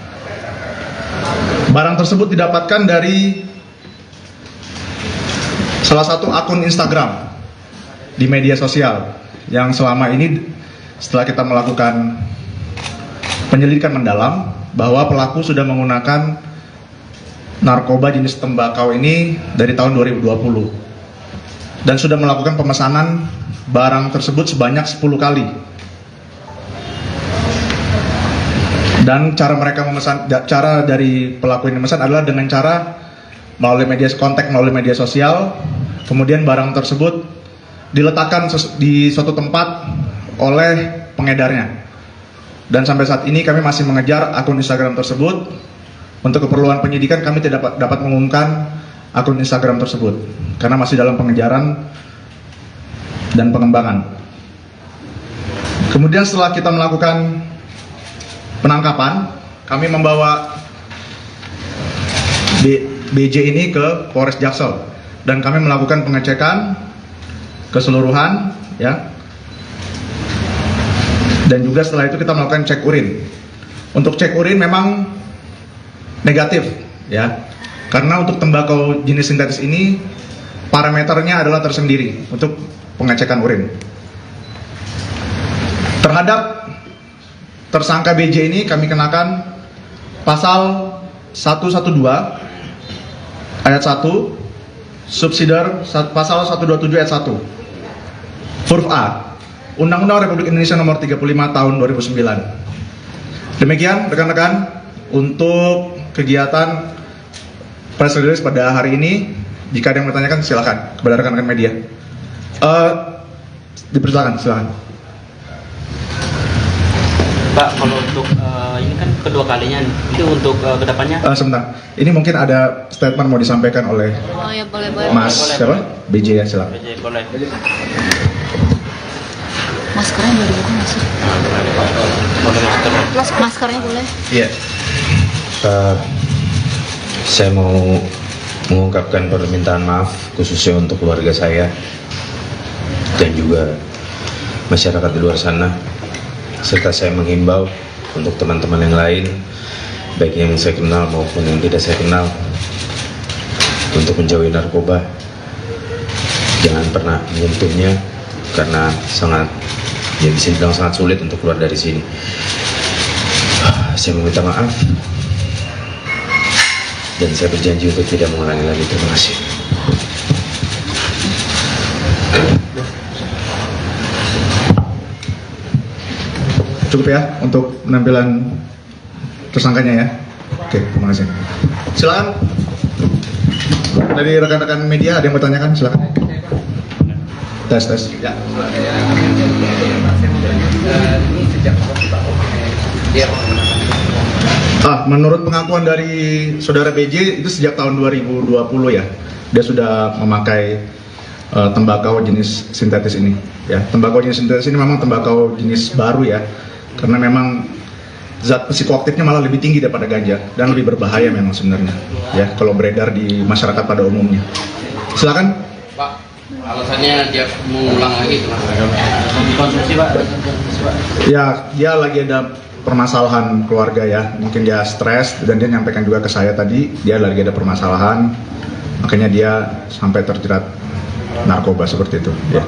Barang tersebut didapatkan dari salah satu akun Instagram di media sosial yang selama ini setelah kita melakukan penyelidikan mendalam bahwa pelaku sudah menggunakan narkoba jenis tembakau ini dari tahun 2020 dan sudah melakukan pemesanan barang tersebut sebanyak 10 kali. Dan cara mereka memesan, cara dari pelaku ini memesan adalah dengan cara melalui melalui media sosial, kemudian barang tersebut diletakkan di suatu tempat oleh pengedarnya. Dan sampai saat ini kami masih mengejar akun Instagram tersebut. Untuk keperluan penyidikan kami tidak dapat mengumumkan akun Instagram tersebut karena masih dalam pengejaran dan pengembangan. Kemudian setelah kita melakukan penangkapan, kami membawa BJ ini ke Polres Jaksel dan kami melakukan pengecekan keseluruhan, ya. Dan juga setelah itu kita melakukan cek urin. Untuk cek urin memang negatif, ya. Karena untuk tembakau jenis sintetis ini parameternya adalah tersendiri untuk pengecekan urin. Terhadap tersangka BJ ini kami kenakan pasal 112 ayat 1 subsidiar pasal 127 ayat 1 huruf A Undang-Undang Republik Indonesia Nomor 35 Tahun 2009. Demikian rekan-rekan untuk kegiatan press release pada hari ini. Jika ada yang bertanyakan silakan kepada rekan-rekan media. Dipersilakan, silakan. Pak, kalau untuk ini kan kedua kalinya, itu untuk kedepannya? Sebentar, ini mungkin ada statement mau disampaikan oleh Oh ya, boleh. Mas boleh. siapa? BJ ya, silakan. BJ, boleh. Maskernya boleh dibuka nggak sih? Boleh masker. Maskernya boleh. Iya. Saya mau mengungkapkan permintaan maaf khususnya untuk keluarga saya dan juga masyarakat di luar sana, serta saya menghimbau untuk teman-teman yang lain, baik yang saya kenal maupun yang tidak saya kenal, untuk menjauhi narkoba. Jangan pernah menyentuhnya karena sangat, ya bisa dibilang sangat sulit untuk keluar dari sini. Saya meminta maaf dan saya berjanji untuk tidak mengulangi lagi. Terima kasih. Cukup ya untuk penampilan tersangkanya ya. Oke, terima kasih. Silakan. Dari rekan-rekan media ada yang bertanyakan, silakan. Tes. Ya. Menurut pengakuan dari saudara BJ itu sejak tahun 2020 ya, dia sudah memakai tembakau jenis sintetis ini. Ya, tembakau jenis sintetis ini memang tembakau jenis baru ya, karena memang zat psikoaktifnya malah lebih tinggi daripada ganja dan lebih berbahaya memang sebenarnya. Ya, kalau beredar di masyarakat pada umumnya. Silakan. Pak, Alasannya dia mengulang lagi itu mas. Dikonsumsi Pak. Ya, dia lagi ada permasalahan keluarga ya. Mungkin dia stres dan dia nyampaikan juga ke saya tadi, dia lagi ada permasalahan. Makanya dia sampai terjerat narkoba seperti itu. Ya.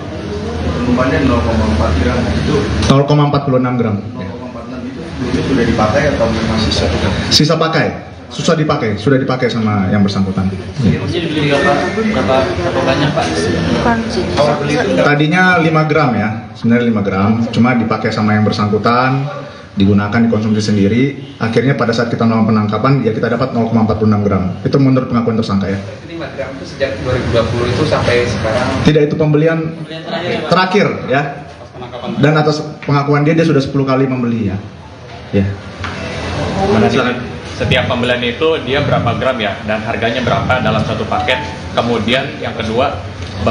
Minumannya 0,4 gram itu 0,46 gram. 0,46 itu dulu sudah dipakai atau memang sisa? Sisa pakai, susah dipakai, sudah dipakai sama yang bersangkutan. Ya. Jadi beli berapa banyak Pak? Bukan sini. Tadinya 5 gram ya, sebenarnya 5 gram, cuma dipakai sama yang bersangkutan, digunakan dikonsumsi sendiri. Akhirnya pada saat kita melakukan penangkapan, ya kita dapat 0,46 gram. Itu menurut pengakuan tersangka ya. 5 gram itu sejak 2020 itu sampai sekarang. Tidak, itu pembelian terakhir ya. Dan atas pengakuan dia sudah 10 kali membeli ya. Ya. Setiap pembelian itu dia berapa gram ya, dan harganya berapa dalam satu paket. Kemudian yang kedua,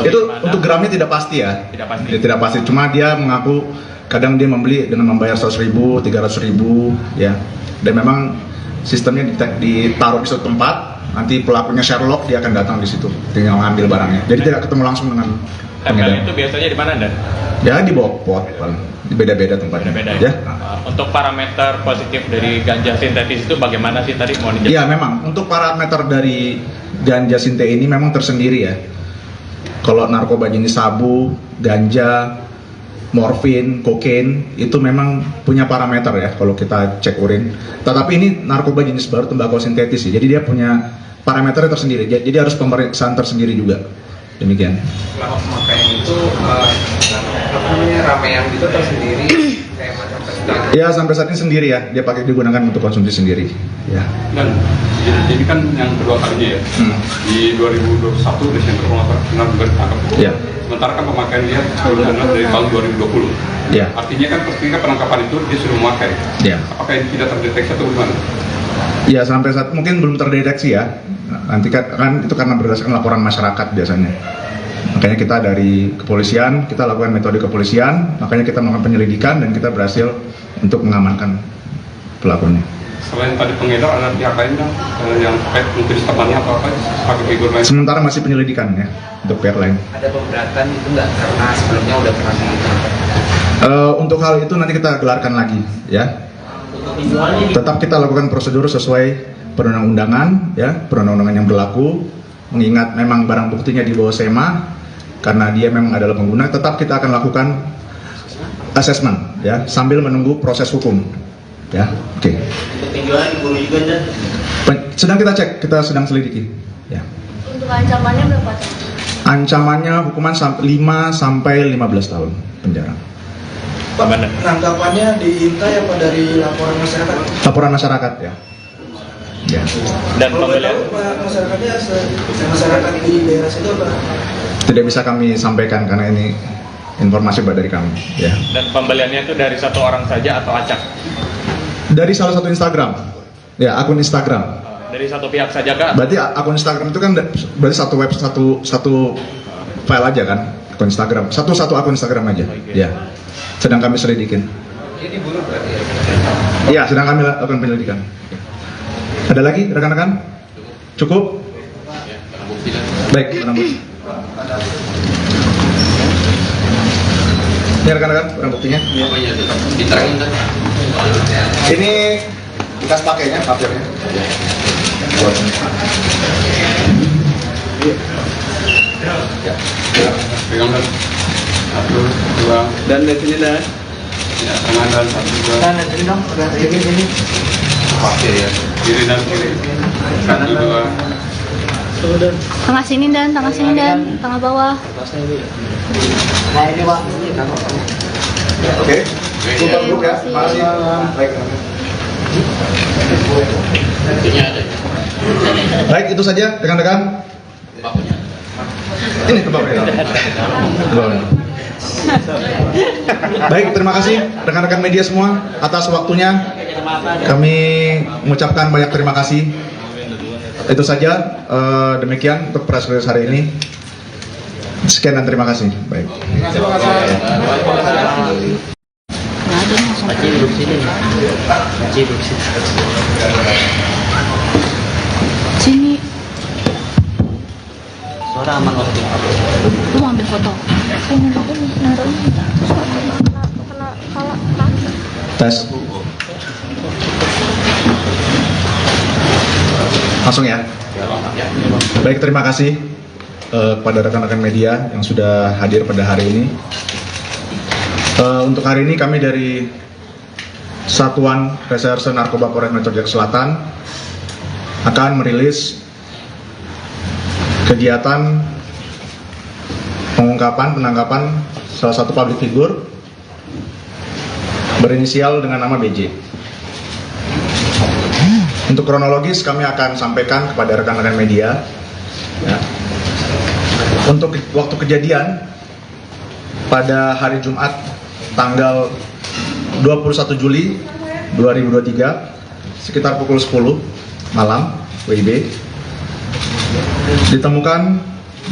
Itu bagaimana- untuk gramnya tidak pasti ya. Tidak pasti. Dia tidak pasti. Cuma dia mengaku kadang dia membeli dengan membayar 100.000, 300.000 ya. Dan memang sistemnya ditaruh di suatu tempat. Nanti pelakunya Sherlock, dia akan datang di situ, tinggal ngambil barangnya. Jadi tidak ketemu langsung dengan tempel pengedar. itu biasanya di mana dan Ya di bawah pot, paling. Beda-beda tempatnya. beda-beda Ya. Untuk parameter positif dari ganja sintetis itu bagaimana sih tadi mau dijelaskan? Iya memang untuk parameter dari ganja sinte ini memang tersendiri ya. Kalau narkoba jenis sabu, ganja, morfin, kokain itu memang punya parameter ya kalau kita cek urin. Tetapi ini narkoba jenis baru tembakau sintetis ya. Jadi dia punya parameternya tersendiri. Jadi harus pemeriksaan tersendiri juga. Demikian. Selama pemakaian itu ramean gitu tersendiri kayak macam festival. Ya sampai saat ini sendiri ya. Dia pakai digunakan untuk konsumsi sendiri. Ya. Dan ini kan yang kedua kalinya ya. Di 2021 Desember benar juga ditangkap. Ya. Sementara kan pemakaian dia sebelumnya dari tahun 2020. Ya. Artinya kan ketika penangkapan itu dia sudah memakai. Ya. Apakah ini tidak terdeteksi atau gimana? Ya sampai saat mungkin belum terdeteksi ya. Nanti kan itu karena berdasarkan laporan masyarakat biasanya. Makanya kita dari kepolisian, kita lakukan metode kepolisian, makanya kita melakukan penyelidikan dan kita berhasil untuk mengamankan pelakunya. Selain tadi pengedar, ada pihak lain kan yang terkait mungkin temannya atau apa sebagai figur lain? Sementara masih penyelidikan ya untuk pihak lain. Ada pemberatan itu enggak karena sebelumnya udah pernah ditangkap. Untuk hal itu nanti kita gelarkan lagi ya. Tetap kita lakukan prosedur sesuai perundang-undangan ya, perundang-undangan yang berlaku. Mengingat memang barang buktinya di bawah SEMA, karena dia memang adalah pengguna, tetap kita akan lakukan asesmen ya sambil menunggu proses hukum ya. Oke. Sedang kita cek, kita sedang selidiki ya. Untuk ancamannya berapa? Ancamannya hukuman 5 sampai 15 tahun penjara. Pak, penangkapannya diintai apa dari laporan masyarakat? Laporan masyarakat ya. Ya. Dan Kalau pembelian tahu Pak, masyarakat di daerah situ apa? Tidak bisa kami sampaikan karena ini informasi dari kami ya. dan pembeliannya itu dari satu orang saja atau acak? Dari salah satu Instagram ya, akun Instagram. Dari satu pihak saja kah? Berarti akun Instagram itu kan berarti satu web satu file aja kan, akun Instagram satu akun Instagram aja ya. Sedang kami selidikin. Ini diburu berarti ya. Iya, sedang kami lakukan penyelidikan. Ada lagi rekan-rekan? Cukup? Baik, barang bukti. Ini rekan-rekan barang buktinya. Diterangin kan? Ini bekas pakainya, papirnya. Pegang dan satu, dua, Dan dari sini dan ya, tengah dan satu, dua, dari sini dong, ini. pasir ya, kiri dan kiri, satu, dua, Tengah sini dan tengah bawah. Nah ini Pak. Oke. Cukup dulu ya. Makasih. Baik. Buktinya ada. Baik, itu saja rekan-rekan. Bakunya. Ini kebabnya. Baik, terima kasih rekan-rekan media semua atas waktunya. Kami mengucapkan banyak terima kasih. Itu saja, demikian untuk press release hari ini. Sekian dan terima kasih. Baik. Nggak ada langsung. Pakcik duduk sini. Pakcik duduk sini. Sini. suara aman waktu. Lu mau ambil foto? Pengen ini naruh ini. Terus kena kepala. Tes. Langsung ya. Baik, terima kasih kepada rekan-rekan media yang sudah hadir pada hari ini. Untuk hari ini kami dari Satuan Reserse Narkoba Polres Metro Jaya Selatan akan merilis kegiatan penangkapan salah satu public figure berinisial dengan nama BJ. Untuk kronologis kami akan sampaikan kepada rekan-rekan media. Ya. Untuk waktu kejadian pada hari Jumat tanggal 21 Juli 2023 sekitar pukul 10 malam WIB ditemukan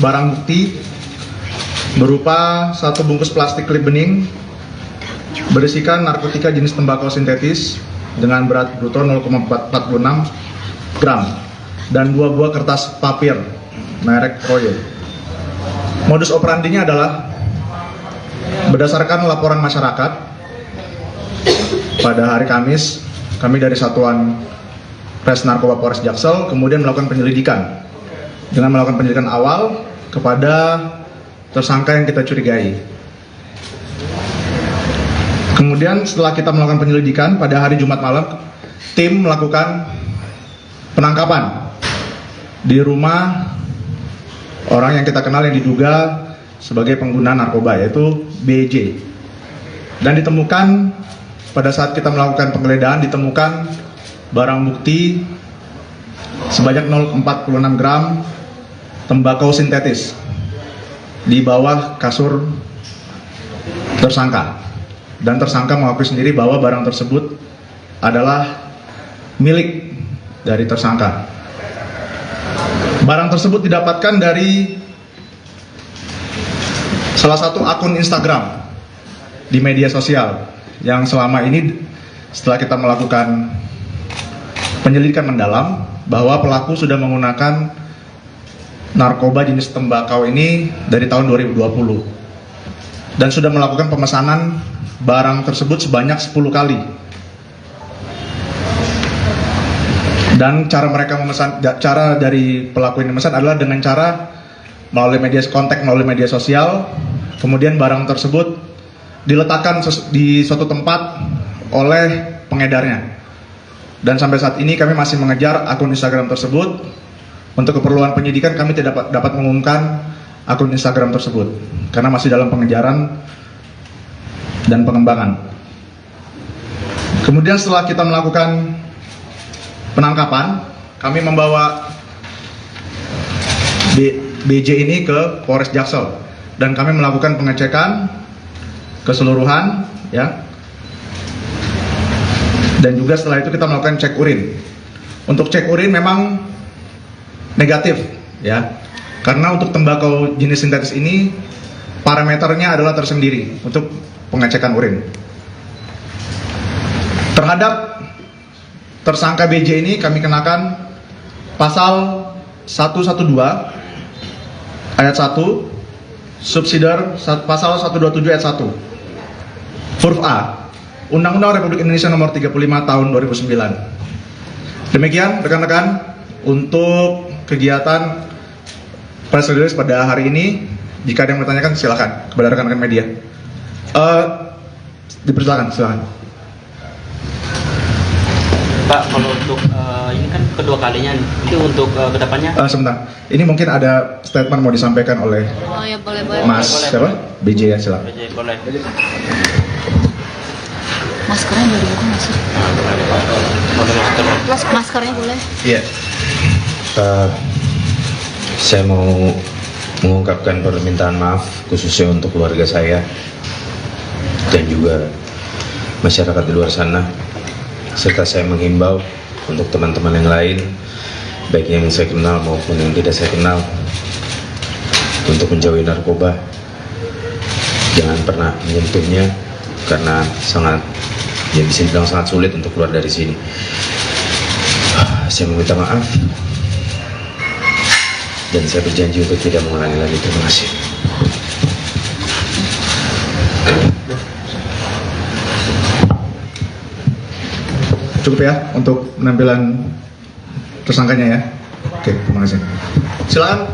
barang bukti berupa satu bungkus plastik klip bening berisikan narkotika jenis tembakau sintetis dengan berat bruto 0,46 gram dan 2 buah kertas papir merek Royo. Modus operandinya adalah berdasarkan laporan masyarakat pada hari Kamis, kami dari Satuan Res Narkoba Polres Jaksel kemudian melakukan penyelidikan dengan melakukan penyelidikan awal kepada tersangka yang kita curigai. Kemudian setelah kita melakukan penyelidikan pada hari Jumat malam, tim melakukan penangkapan di rumah orang yang kita kenal yang diduga sebagai pengguna narkoba, yaitu BJ. Dan ditemukan pada saat kita melakukan penggeledahan ditemukan barang bukti sebanyak 0,46 gram tembakau sintetis di bawah kasur tersangka. Dan tersangka mengakui sendiri bahwa barang tersebut adalah milik dari tersangka. Barang tersebut didapatkan dari salah satu akun Instagram di media sosial yang selama ini setelah kita melakukan penyelidikan mendalam bahwa pelaku sudah menggunakan narkoba jenis tembakau ini dari tahun 2020 dan sudah melakukan pemesanan barang tersebut sebanyak 10 kali. Dan cara dari pelaku ini memesan adalah dengan cara melalui media sosial, kemudian barang tersebut diletakkan di suatu tempat oleh pengedarnya. Dan sampai saat ini kami masih mengejar akun Instagram tersebut. Untuk keperluan penyidikan kami tidak dapat mengumumkan akun Instagram tersebut karena masih dalam pengejaran dan pengembangan. Kemudian setelah kita melakukan penangkapan, kami membawa BJ ini ke Polres Jaksel dan kami melakukan pengecekan keseluruhan, ya. Dan juga setelah itu kita melakukan cek urin. Untuk cek urin memang negatif, ya. Karena untuk tembakau jenis sintetis ini parameternya adalah tersendiri untuk pengecekan urin. Terhadap tersangka BJ ini kami kenakan pasal 112 ayat 1 subsidiar pasal 127 ayat 1 huruf A Undang-Undang Republik Indonesia Nomor 35 Tahun 2009. Demikian rekan-rekan untuk kegiatan press release pada hari ini. Jika ada yang bertanyakan silakan kepada rekan-rekan media. Dipersilakan, silakan. Pak, kalau untuk ini kan kedua kalinya, itu untuk kedepannya? Sebentar, ini mungkin ada statement mau disampaikan oleh Oh ya, boleh. Mas siapa? BJ ya, silakan. BJ, boleh. Maskernya boleh dibuka nggak sih? Maskernya boleh. Iya. Saya mau mengungkapkan permintaan maaf khususnya untuk keluarga saya dan juga masyarakat di luar sana, serta saya menghimbau untuk teman-teman yang lain, baik yang saya kenal maupun yang tidak saya kenal, untuk menjauhi narkoba. Jangan pernah menyentuhnya karena sangat, ya bisa dibilang sangat sulit untuk keluar dari sini. Saya meminta maaf dan saya berjanji untuk tidak mengulangi lagi. Terima kasih. Cukup ya untuk penampilan tersangkanya ya. Oke, terima kasih. Silakan.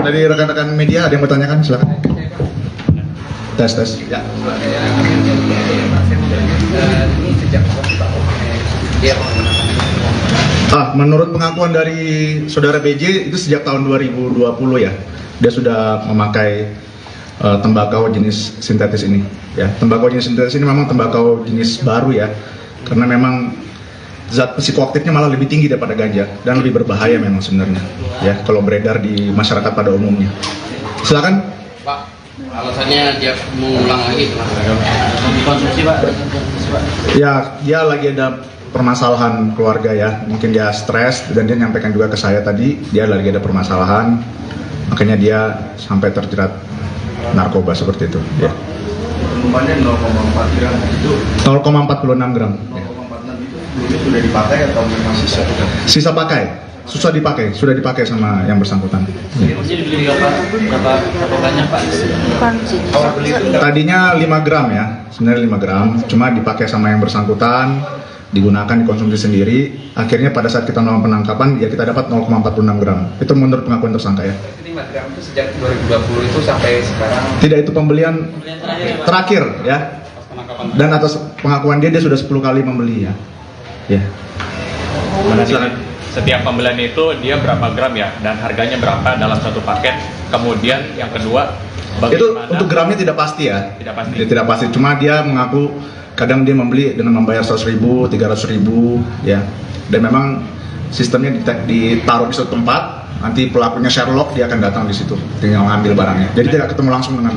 Dari rekan-rekan media ada yang bertanyakan, silakan. Tes. Ya. Menurut pengakuan dari saudara BJ itu sejak tahun 2020 ya, dia sudah memakai tembakau jenis sintetis ini. Ya, tembakau jenis sintetis ini memang tembakau jenis baru ya, karena memang zat psikoaktifnya malah lebih tinggi daripada ganja dan lebih berbahaya memang sebenarnya. Ya, kalau beredar di masyarakat pada umumnya. Silakan. Pak, alasannya dia mengulang lagi dikonsumsi Pak. Ya, dia lagi ada permasalahan keluarga ya, mungkin dia stres dan dia nyampaikan juga ke saya tadi dia lagi ada permasalahan, makanya dia sampai terjerat narkoba seperti itu ya. 0,4 gram itu 0,46 gram. 0,46 itu dulu sudah dipakai atau memang Sisa pakai, sudah dipakai sama yang bersangkutan. Berapa banyak Pak? Tadinya 5 gram ya, sebenarnya 5 gram, cuma dipakai sama yang bersangkutan, digunakan dikonsumsi sendiri. Akhirnya pada saat kita melakukan penangkapan ya kita dapat 0,46 gram. Itu menurut pengakuan tersangka ya. 5 gram itu sejak 2020 itu sampai sekarang. Tidak, itu pembelian terakhir ya. Dan atas pengakuan dia sudah 10 kali membeli ya. Ya. Setiap pembelian itu dia berapa gram ya, dan harganya berapa dalam satu paket. Kemudian yang kedua, Itu untuk gramnya tidak pasti ya. Tidak pasti. Tidak pasti. Cuma dia mengaku kadang dia membeli dengan membayar 100.000, 300.000 ya. Dan memang sistemnya ditaruh di suatu tempat, nanti pelakunya Sherlock dia akan datang di situ, tinggal ngambil barangnya. Jadi tidak ketemu langsung dengan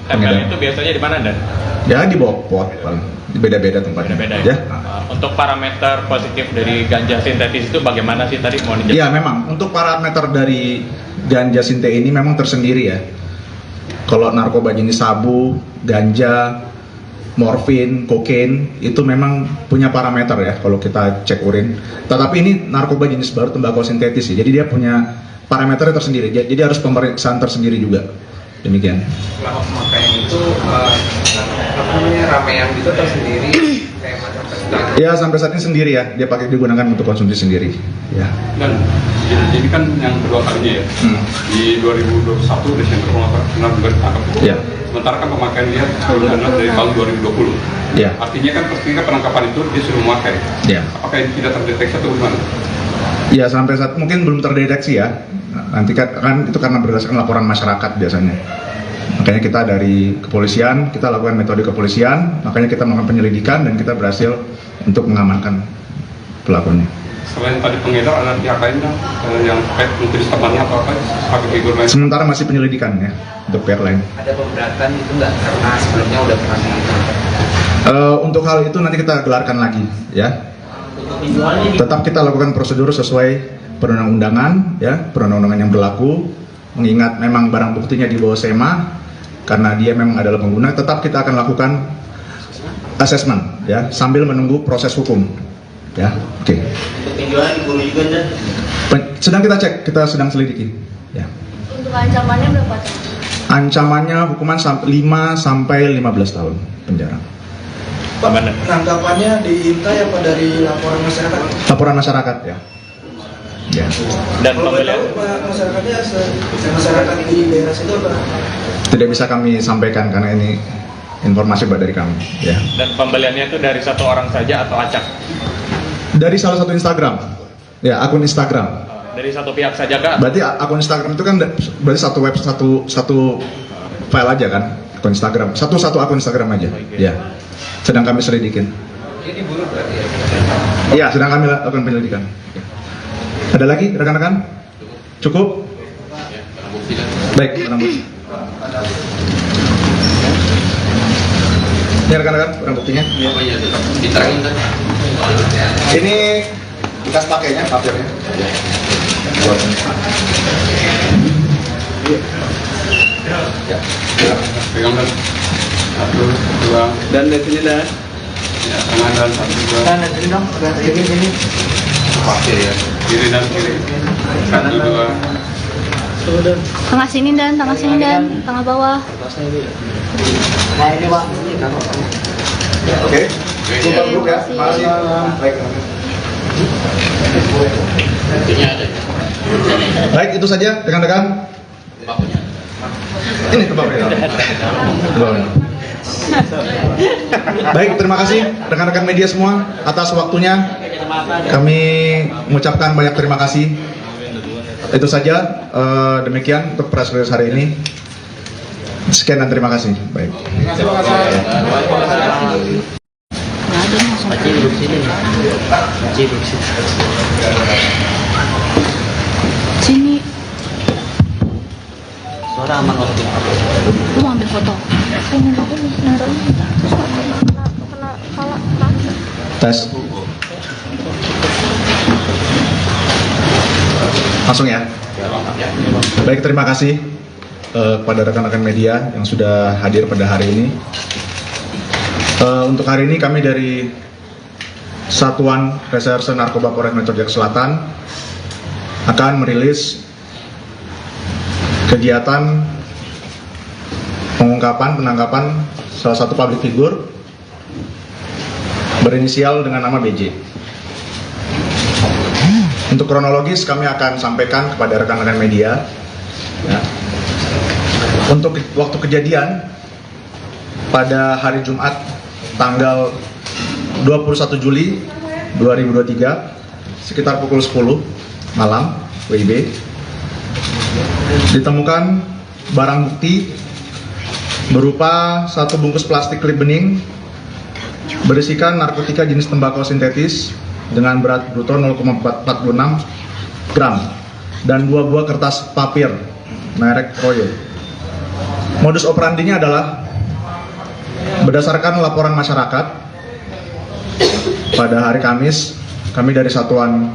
tempel itu biasanya di mana Dan? Ya di bawah pot, beda-beda tempatnya. Beda-beda Ya. Untuk parameter positif dari ganja sintetis itu bagaimana sih tadi mau dijelaskan? Iya memang untuk parameter dari ganja sinte ini memang tersendiri ya. Kalau narkoba jenis sabu, ganja, morfin, kokain itu memang punya parameter ya kalau kita cek urin. Tetapi ini narkoba jenis baru tembakau sintetis ya. Jadi dia punya parameternya tersendiri. Jadi harus pemeriksaan tersendiri juga. Demikian. Selama pemakaian itu ramean gitu atau sendiri kayak macam festival? Ya sampai saat ini sendiri ya. Dia digunakan untuk konsumsi sendiri. Ya. Dan jadi kan yang kedua kalinya ya, di 2021 Desember benar juga ditangkap. Ya. Sementara kan pemakaian dia sebelumnya dari tahun 2020. Ya. Artinya kan ketika penangkapan itu dia sudah memakai. Ya. Apakah ini tidak terdeteksi atau bagaimana? Ya sampai saat mungkin belum terdeteksi ya. Nanti kan itu karena berdasarkan laporan masyarakat biasanya. Makanya kita dari kepolisian, kita lakukan metode kepolisian, makanya kita melakukan penyelidikan dan kita berhasil untuk mengamankan pelakunya. Selain tadi pengedar, ada pihak lain yang terkait mungkin temannya atau apa sebagai figur lain? Sementara masih penyelidikan ya untuk pihak lain. Ada pemberatan itu nggak karena sebelumnya udah pernah ditangkap? Untuk hal itu nanti kita gelarkan lagi ya. Tetap kita lakukan prosedur sesuai perundang-undangan ya, perundang-undangan yang berlaku. Mengingat memang barang buktinya di bawah SEMA, karena dia memang adalah pengguna, tetap kita akan lakukan asesmen ya sambil menunggu proses hukum ya. Oke. Penjualan diburu juga Dan? Sedang kita cek, kita sedang selidiki ya. Untuk ancamannya berapa? Ancamannya hukuman 5 sampai 15 tahun penjara. Pak, penangkapannya diintai apa dari laporan masyarakat? Laporan masyarakat ya. Ya. Dan Kalau pembelian Pak, masyarakatnya masyarakat di daerah situ apa? Tidak bisa kami sampaikan karena ini informasi dari kami ya. dan pembeliannya itu dari satu orang saja atau acak? Dari salah satu Instagram. Ya, akun Instagram. Dari satu pihak saja kak? Berarti akun Instagram itu kan berarti satu web satu file aja kan? Akun Instagram. Satu akun Instagram aja. Ya. Sedang kami selidikin. Ini diburu berarti ya? Iya, sedang kami lakukan penyelidikan. Ada lagi rekan-rekan? Cukup? Baik, barang bukti. Ini rekan-rekan barang buktinya. Apa ya? Diterangin kan? Ini bekas pakainya, papirnya. Ya. Pegang dan satu, dua, Dan dari sini Dan? ya tangan dan satu, dua. Dan dari sini dong, dari sini. Pakai ya. kiri dan kiri. 1, 2. Tengah sini dan tengah bawah. Oke. Cukup dulu ya. Makasih. Baik. Baik, itu saja rekan-rekan. Ini kebabnya. Baik, terima kasih rekan-rekan media semua atas waktunya. Kami mengucapkan banyak terima kasih. Itu saja, demikian untuk press release hari ini. Sekian dan terima kasih. Baik. Sini. Suara aman waktu. Lu mau ambil foto? pengen ini naruh ini terus kena kepala kaki. Tes. Langsung ya. Baik, terima kasih kepada rekan-rekan media yang sudah hadir pada hari ini. Untuk hari ini kami dari Satuan Reserse Narkoba Polres Metro Jakarta Selatan akan merilis kegiatan penangkapan salah satu public figure berinisial dengan nama BJ. Untuk kronologis kami akan sampaikan kepada rekan-rekan media. Ya. Untuk waktu kejadian pada hari Jumat tanggal 21 Juli 2023 sekitar pukul 10 malam WIB ditemukan barang bukti berupa satu bungkus plastik klip bening berisikan narkotika jenis tembakau sintetis dengan berat bruto 0,46 gram dan 2 buah kertas papir merek Royo. Modus operandinya adalah berdasarkan laporan masyarakat pada hari Kamis, kami dari Satuan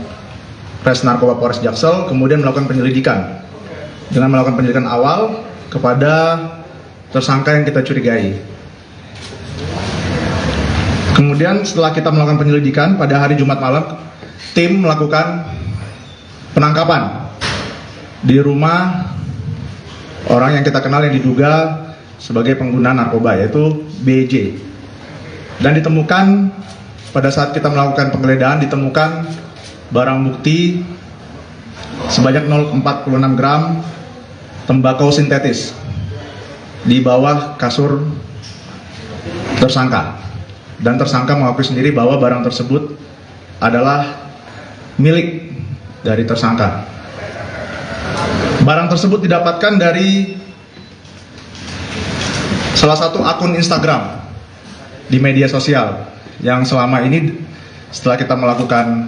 Res Narkoba Polres Jaksel kemudian melakukan penyelidikan dengan melakukan penyelidikan awal kepada tersangka yang kita curigai. Kemudian setelah kita melakukan penyelidikan pada hari Jumat malam, tim melakukan penangkapan di rumah orang yang kita kenal yang diduga sebagai pengguna narkoba, yaitu BJ. Dan ditemukan pada saat kita melakukan penggeledahan ditemukan barang bukti sebanyak 0,46 gram tembakau sintetis di bawah kasur tersangka. Dan tersangka mengakui sendiri bahwa barang tersebut adalah milik dari tersangka. Barang tersebut didapatkan dari salah satu akun Instagram di media sosial yang selama ini setelah kita melakukan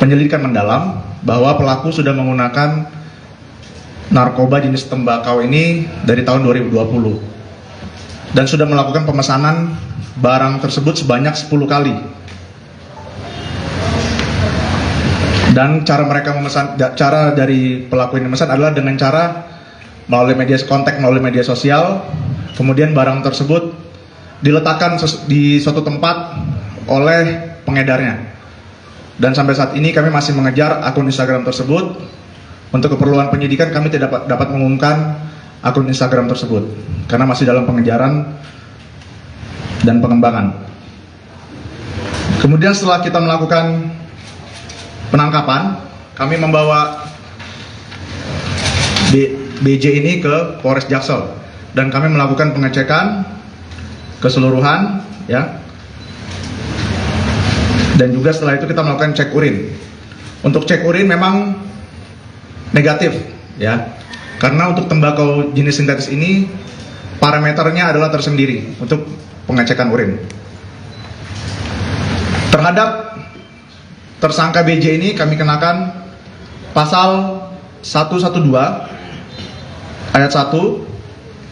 penyelidikan mendalam bahwa pelaku sudah menggunakan narkoba jenis tembakau ini dari tahun 2020 dan sudah melakukan pemesanan barang tersebut sebanyak 10 kali. Dan cara dari pelaku ini memesan adalah dengan cara melalui media sosial, kemudian barang tersebut diletakkan di suatu tempat oleh pengedarnya. Dan sampai saat ini kami masih mengejar akun Instagram tersebut. Untuk keperluan penyidikan kami tidak dapat mengumumkan akun Instagram tersebut karena masih dalam pengejaran dan pengembangan. Kemudian setelah kita melakukan penangkapan, kami membawa BJ ini ke Polres Jaksel dan kami melakukan pengecekan keseluruhan, ya. Dan juga setelah itu kita melakukan cek urin. Untuk cek urin memang negatif, ya. Karena untuk tembakau jenis sintetis ini parameternya adalah tersendiri untuk pengecekan urin. Terhadap tersangka BJ ini kami kenakan pasal 112 ayat 1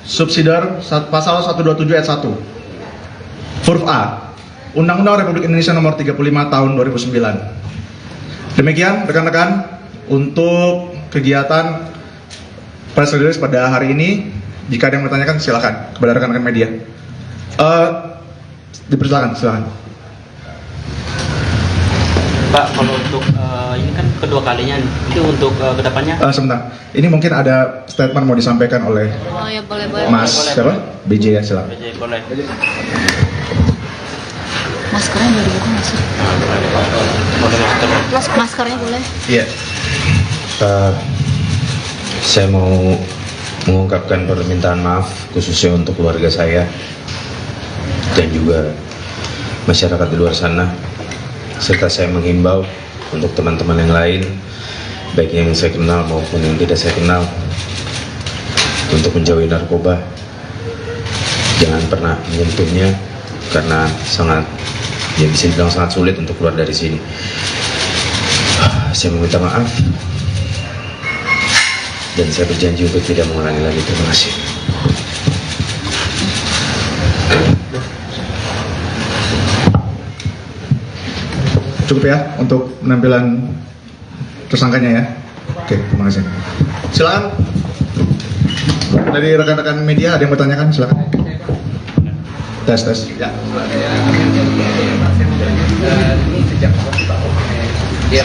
subsidiar pasal 127 ayat 1 huruf A Undang-Undang Republik Indonesia Nomor 35 Tahun 2009. Demikian rekan-rekan untuk kegiatan press release pada hari ini. Jika ada yang bertanyakan silakan kepada rekan-rekan media. Dipersilakan, silakan. Pak, kalau untuk ini kan kedua kalinya. Itu untuk kedepannya. Sebentar, ini mungkin ada statement mau disampaikan oleh Oh ya boleh. Mas siapa? BJ ya, silakan. BJ, boleh. Maskernya boleh dibuka nggak sih? Maskernya boleh. Iya. Saya mau mengungkapkan permintaan maaf khususnya untuk keluarga saya dan juga masyarakat di luar sana, serta saya menghimbau untuk teman-teman yang lain, baik yang saya kenal maupun yang tidak saya kenal, untuk menjauhi narkoba. Jangan pernah menyentuhnya karena bisa dibilang sangat sulit untuk keluar dari sini. Saya meminta maaf dan saya berjanji untuk tidak mengulangi lagi. Terima kasih. Cukup ya untuk penampilan tersangkanya ya. Oke, terima kasih. Silakan. Dari rekan-rekan media ada yang bertanyakan, silakan. Tes. Ya. Ini sejak kapan sih Pak? Dia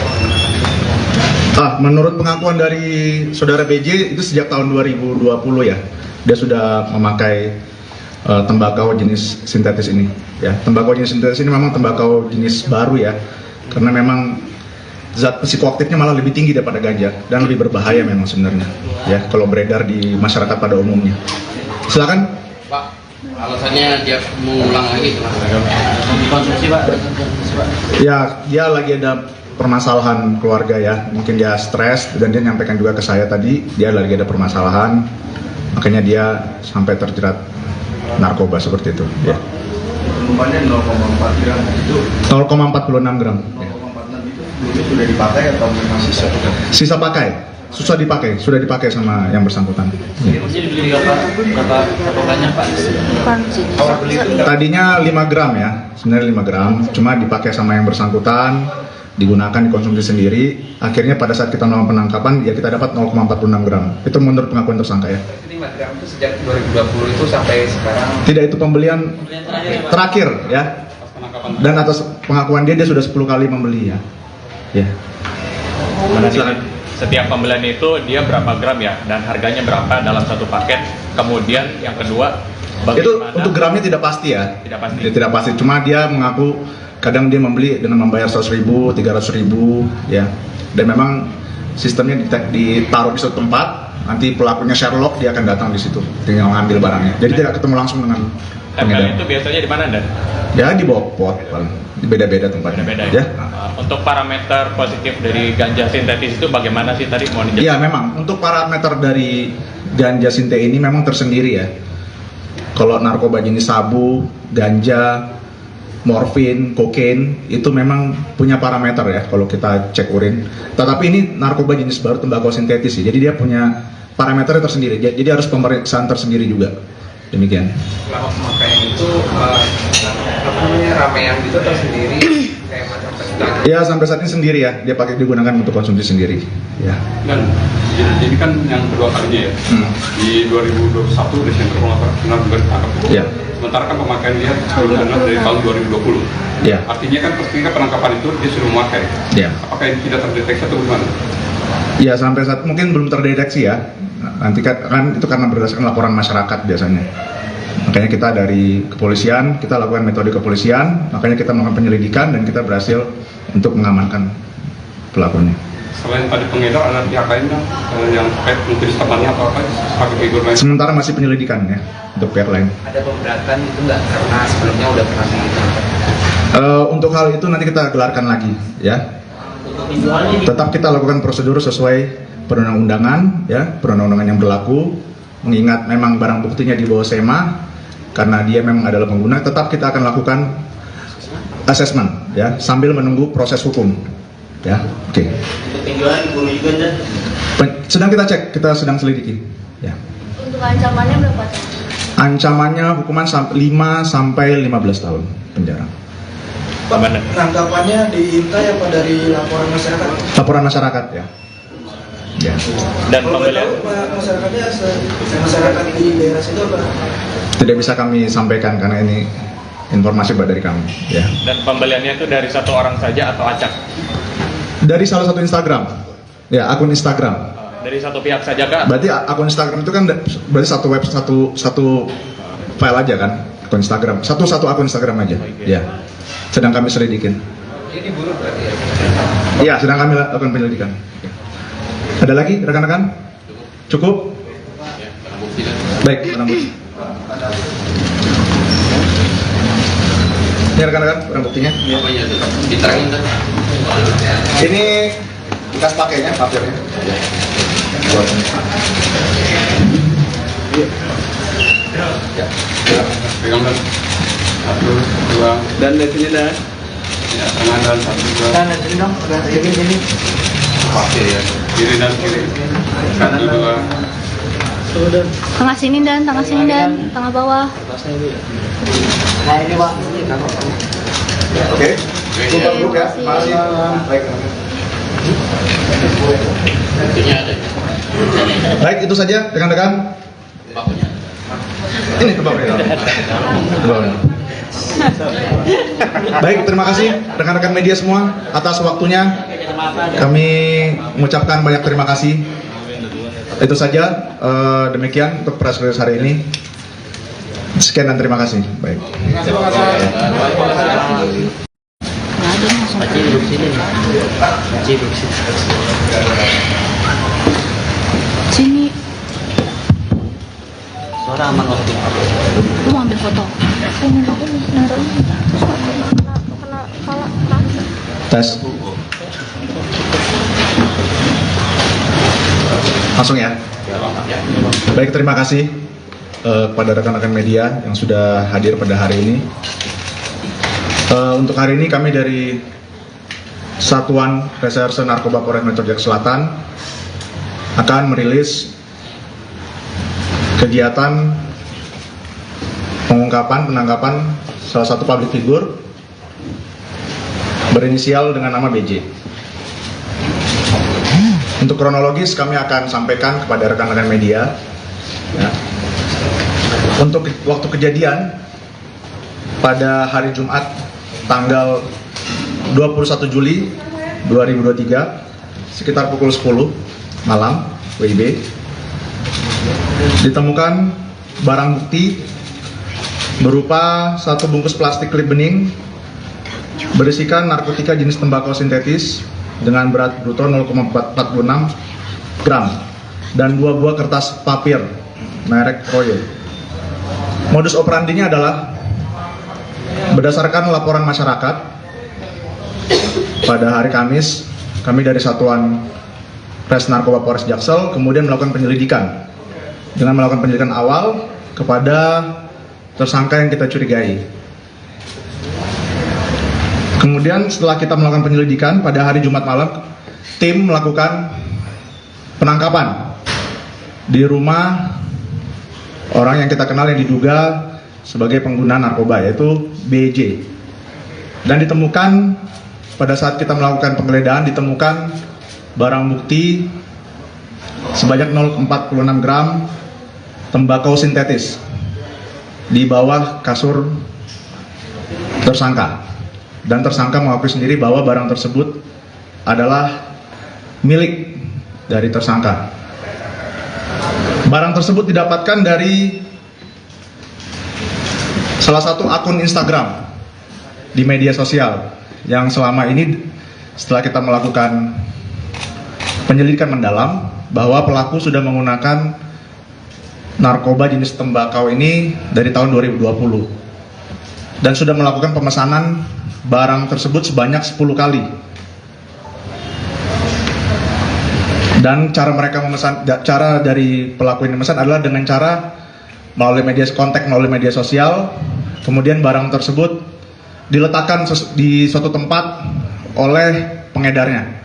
Menurut pengakuan dari saudara BJ itu sejak tahun 2020 ya. Dia sudah memakai tembakau jenis sintetis ini ya. Tembakau jenis sintetis ini memang tembakau jenis baru ya. Karena memang zat psikoaktifnya malah lebih tinggi daripada ganja dan lebih berbahaya memang sebenarnya ya kalau beredar di masyarakat pada umumnya. Silakan. Pak, alasannya dia mengulang lagi itu Dikonsumsi, Pak. Ya, dia lagi ada permasalahan keluarga ya. Mungkin dia stres dan dia nyampaikan juga ke saya tadi dia lagi ada permasalahan, makanya dia sampai terjerat narkoba seperti itu. Ya. Penumpangnya 0,4 gram itu 0,46 gram. 0,46 itu dulu sudah dipakai atau memang Sisa pakai, sudah dipakai sama yang bersangkutan. Ya. Ini dibeli berapa banyak, Pak? Bukan sih. awal beli itu Tadinya 5 gram ya, sebenarnya 5 gram, cuma dipakai sama yang bersangkutan, digunakan dikonsumsi sendiri. Akhirnya pada saat kita melakukan penangkapan, ya kita dapat 0,46 gram. Itu menurut pengakuan tersangka ya. 5 gram itu sejak 2020 itu sampai sekarang. Tidak, itu pembelian terakhir ya. Dan atas pengakuan dia sudah 10 kali membeli ya. Ya. Silakan. Setiap pembelian itu dia berapa gram ya, dan harganya berapa dalam satu paket. Kemudian yang kedua, Itu bagaimana? untuk gramnya tidak pasti ya. Tidak pasti. Tidak pasti. Cuma dia mengaku kadang dia membeli dengan membayar 100.000, 300.000 ya. Dan memang sistemnya ditaruh di suatu tempat. Nanti pelakunya Sherlock dia akan datang di situ, tinggal ngambil barangnya. Jadi tidak ketemu langsung dengan Harga pengedar. itu biasanya di mana, Dan? Ya di bawah pot, paling beda-beda tempatnya. Beda-beda Ya. Untuk parameter positif dari ganja sintetis itu bagaimana sih tadi mau dijelaskan? Iya memang untuk parameter dari ganja sinte ini memang tersendiri ya. Kalau narkoba jenis sabu, ganja, morfin, kokain itu memang punya parameter ya kalau kita cek urin. Tetapi ini narkoba jenis baru tembakau sintetis ya. Jadi dia punya parameternya tersendiri. Jadi harus pemeriksaan tersendiri juga. Demikian. Kalau pemakaian itu ramean gitu atau sendiri kayak macam pesta? Ya sampai saat ini sendiri ya. Dia digunakan untuk konsumsi sendiri. Ya. Dan ini kan yang kedua kalinya ya. Di 2021 Desember kalau nggak salah benar ditangkap. Ya. Sementara kan pemakaian dia sebelumnya dari tahun 2020. Ya. Artinya kan ketika penangkapan itu dia sudah memakai. Ya. Apakah ini tidak terdeteksi atau bagaimana? Ya sampai saat mungkin belum terdeteksi ya. Nanti kan itu karena berdasarkan laporan masyarakat biasanya. Makanya kita dari kepolisian, kita lakukan metode kepolisian, makanya kita melakukan penyelidikan dan kita berhasil untuk mengamankan pelakunya. Selain tadi pengedar, ada pihak lain yang terkait mungkin temannya atau apa sebagai figur lain? Sementara masih penyelidikan ya untuk pihak lain. Ada pemberatan itu nggak karena sebelumnya udah pernah ditangkap? Untuk hal itu nanti kita gelarkan lagi ya. Tetap kita lakukan prosedur sesuai perundang-undangan ya, perundang-undangan yang berlaku. Mengingat memang barang buktinya di bawah SEMA karena dia memang adalah pengguna, tetap kita akan lakukan assessment ya sambil menunggu proses hukum ya. Oke. Sedang kita cek, kita sedang selidiki ya. Untuk ancamannya berapa tahun? Ancamannya hukuman 5 sampai 15 tahun penjara. Pak, penangkapannya diintai apa dari laporan masyarakat? Laporan masyarakat ya. Ya. Dan Kalau boleh pembelian tahu, Pak, masyarakatnya masyarakat di daerah situ apa? Tidak bisa kami sampaikan karena ini informasi dari kami ya. dan pembeliannya itu dari satu orang saja atau acak? Dari salah satu Instagram, ya akun Instagram. Dari satu pihak saja kak? Berarti akun Instagram itu kan berarti satu web satu file aja kan, akun Instagram, satu akun Instagram aja, ya. Sedang kami selidikin. Ini buruk berarti ya? Iya, sedang kami lakukan penyelidikan. Ada lagi rekan-rekan? Cukup? Baik, barang bukti. Ini rekan-rekan barang buktinya. Apa ya itu? Diterangin kan? Ini bekas pakainya, papirnya. Ya. Pegang dan 1, 2. Dan dari sini dan? Ya, tangan dan 1, 2. Sana sini dong, sini. Pakai ya. Kiri dan kiri. 1, 2. Tengah sini dan tengah bawah. Nah ini Pak. Oke. Cukup dulu ya. Makasih. Baik. Tentunya ada. Baik, itu saja rekan-rekan. Bakunya. Ini ke bawah. Baik, terima kasih rekan-rekan media semua atas waktunya. Kami mengucapkan banyak terima kasih. Itu saja, demikian untuk press release hari ini. Sekian dan terima kasih. Baik. Nggak ada langsung. Pakcik duduk sini nih. Pakcik duduk sini. Sini, Suara aman waktu. lu mau ambil foto. Pengen aku nih naruh ini. Terus kena kepala kaki. Tes. Langsung ya. Baik, terima kasih kepada rekan-rekan media yang sudah hadir pada hari ini. Untuk hari ini kami dari Satuan Reserse Narkoba Polres Metro Jaya Selatan akan merilis kegiatan penangkapan salah satu public figure berinisial dengan nama BJ. Untuk kronologis kami akan sampaikan kepada rekan-rekan media. Ya. Untuk waktu kejadian pada hari Jumat tanggal 21 Juli 2023 sekitar pukul 10 malam WIB ditemukan barang bukti berupa satu bungkus plastik klip bening berisikan narkotika jenis tembakau sintetis dengan berat bruto 0,46 gram dan 2 buah kertas papir merek Royo. Modus operandinya adalah berdasarkan laporan masyarakat pada hari Kamis, kami dari Satuan Res Narkoba Polres Jaksel kemudian melakukan penyelidikan dengan melakukan penyelidikan awal kepada tersangka yang kita curigai. Kemudian setelah kita melakukan penyelidikan pada hari Jumat malam, tim melakukan penangkapan di rumah orang yang kita kenal yang diduga sebagai pengguna narkoba, yaitu BJ. Dan ditemukan pada saat kita melakukan penggeledahan ditemukan barang bukti sebanyak 0,46 gram tembakau sintetis di bawah kasur tersangka. Dan tersangka mengakui sendiri bahwa barang tersebut adalah milik dari tersangka. Barang tersebut didapatkan dari salah satu akun Instagram di media sosial yang selama ini setelah kita melakukan penyelidikan mendalam bahwa pelaku sudah menggunakan narkoba jenis tembakau ini dari tahun 2020 dan sudah melakukan pemesanan barang tersebut sebanyak 10 kali. Dan cara mereka memesan, cara dari pelaku ini memesan adalah dengan cara melalui media sosial, kemudian barang tersebut diletakkan di suatu tempat oleh pengedarnya.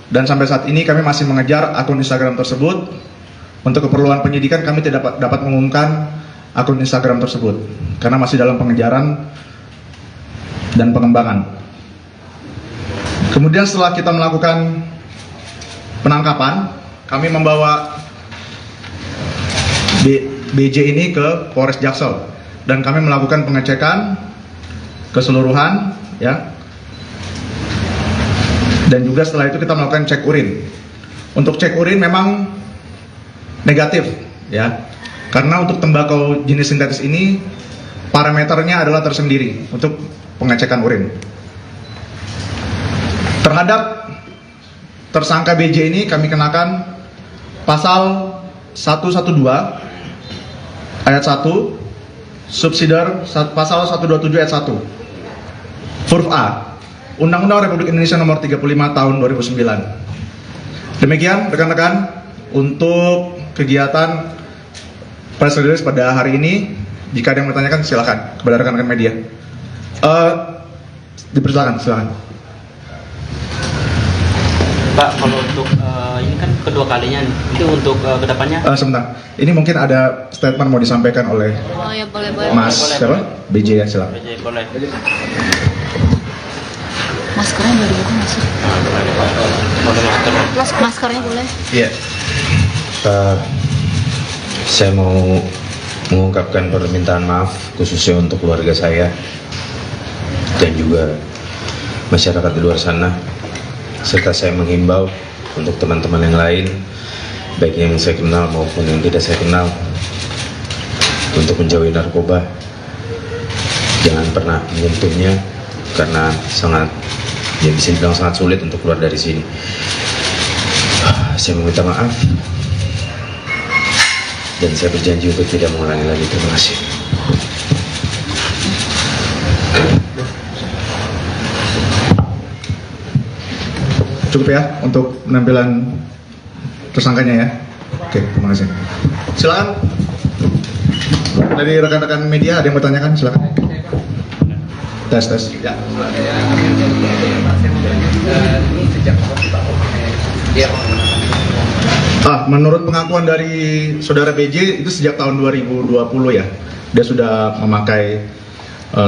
Dan sampai saat ini kami masih mengejar akun Instagram tersebut. Untuk keperluan penyidikan kami tidak dapat mengumumkan akun Instagram tersebut karena masih dalam pengejaran dan pengembangan. Kemudian setelah kita melakukan penangkapan, kami membawa BJ ini ke Polres Jaksel dan kami melakukan pengecekan keseluruhan, ya. Dan juga setelah itu kita melakukan cek urin. Untuk cek urin memang negatif ya. Karena untuk tembakau jenis sintetis ini parameternya adalah tersendiri untuk pengecekan urin. Terhadap tersangka BJ ini kami kenakan pasal 112 ayat 1 subsidiar pasal 127 ayat 1 huruf A Undang-Undang Republik Indonesia Nomor 35 Tahun 2009. Demikian rekan-rekan untuk kegiatan press release pada hari ini. Jika ada yang bertanyakan silakan kepada rekan-rekan media. Dipersilakan, silakan. Pak, kalau untuk ini kan kedua kalinya, itu untuk kedepannya? Sebentar, ini mungkin ada statement mau disampaikan oleh Oh ya boleh. Mas siapa? BJ ya, silakan. BJ, boleh. Maskernya boleh dibuka nggak sih? Boleh masker. Maskernya boleh. Iya. Saya mau mengungkapkan permintaan maaf khususnya untuk keluarga saya dan juga masyarakat di luar sana, serta saya menghimbau untuk teman-teman yang lain, baik yang saya kenal maupun yang tidak saya kenal, untuk menjauhi narkoba. Jangan pernah menyentuhnya karena sangat, ya bisa dibilang sangat sulit untuk keluar dari sini. Saya meminta maaf dan saya berjanji untuk tidak mengulangi lagi. Terima kasih. Cukup ya untuk penampilan tersangkanya ya. Oke, terima kasih. Silakan. Dari rekan-rekan media ada yang bertanyakan, silakan. Tes. Ya. Ini sejak kapan sih Pak? Dia Menurut pengakuan dari saudara BJ itu sejak tahun 2020 ya. Dia sudah memakai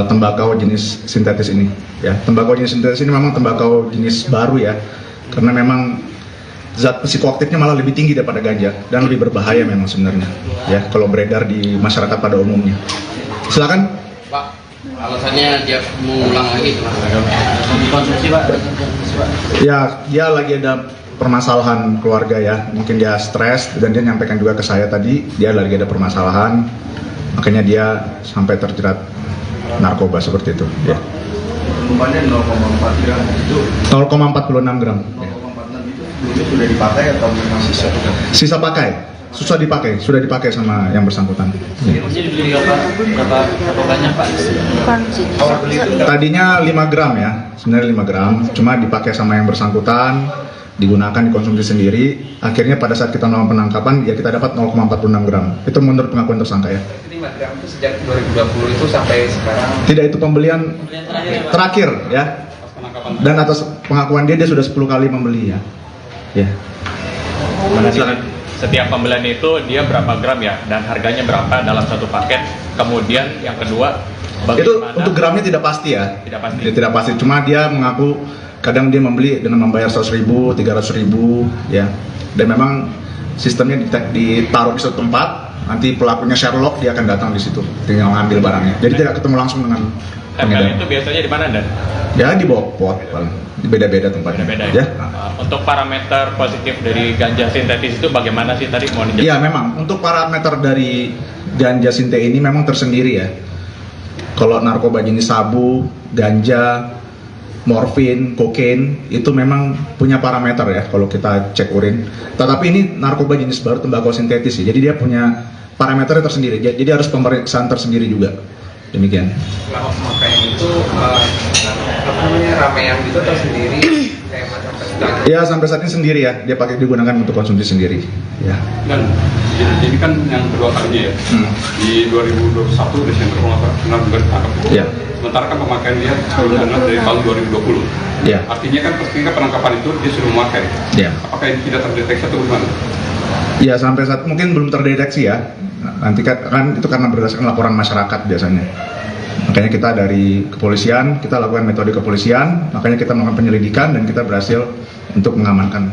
tembakau jenis sintetis ini. Ya, tembakau jenis sintetis ini memang tembakau jenis baru ya. Karena memang zat psikoaktifnya malah lebih tinggi daripada ganja dan lebih berbahaya memang sebenarnya. Ya, kalau beredar di masyarakat pada umumnya. Silakan. Pak, alasannya dia mengulang lagi itu Mas. Dikonsumsi Pak. Ya, dia lagi ada permasalahan keluarga ya. Mungkin dia stres dan dia nyampaikan juga ke saya tadi, dia lagi ada permasalahan. Makanya dia sampai terjerat narkoba seperti itu. Ya. Umumnya 0,4 gram itu 0,46 gram. 0,46 itu dulu sudah dipakai atau memang Sisa pakai, susah dipakai, sudah dipakai sama yang bersangkutan. Ya. Ini dibeli berapa banyak Pak? Bukan sini. Tadinya 5 gram ya, sebenarnya 5 gram, cuma dipakai sama yang bersangkutan, digunakan dikonsumsi sendiri. Akhirnya pada saat kita melakukan penangkapan, ya kita dapat 0,46 gram. Itu menurut pengakuan tersangka ya. 5 gram itu sejak 2020 itu sampai sekarang. Tidak, itu pembelian terakhir ya. Dan atas pengakuan dia sudah 10 kali membeli ya. Ya. Setiap pembelian itu dia berapa gram ya, dan harganya berapa dalam satu paket. Kemudian yang kedua, Itu untuk gramnya tidak pasti ya. Tidak pasti. Dia tidak pasti. Cuma dia mengaku kadang dia membeli dengan membayar 100.000, 300.000 ya. Dan memang sistemnya ditaruh di suatu tempat. Nanti pelakunya Sherlock, dia akan datang di situ, tinggal ngambil barangnya. Jadi tidak ketemu langsung dengan tempel pengedar. itu biasanya di mana dan? Ya di bawah pot, beda-beda tempatnya. Beda Ya. Untuk parameter positif dari ganja sintetis itu bagaimana sih tadi mau dijelaskan? Iya memang untuk parameter dari ganja sinte ini memang tersendiri ya. Kalau narkoba jenis sabu, ganja, morfin, kokain itu memang punya parameter ya kalau kita cek urin. Tetapi ini narkoba jenis baru tembakau sintetis ya. Jadi dia punya parameternya tersendiri. Jadi harus pemeriksaan tersendiri juga. Demikian. Selama pemakaian itu ramean gitu atau sendiri kayak macam kesulitan? Ya sampai saat ini sendiri ya. Dia pakai digunakan untuk konsumsi sendiri. Ya. Dan ini kan yang kedua kalinya ya. Di 2021 Desember benar juga ditangkap. Ya. Sementara kan pemakaian dia sebelumnya dari tahun 2020. Ya. Artinya kan ketika penangkapan itu dia sudah memakai. Ya. Apakah ini tidak terdeteksi atau gimana? Ya sampai saat mungkin belum terdeteksi ya. Nanti kan itu karena berdasarkan laporan masyarakat biasanya. Makanya kita dari kepolisian, kita lakukan metode kepolisian, makanya kita melakukan penyelidikan dan kita berhasil untuk mengamankan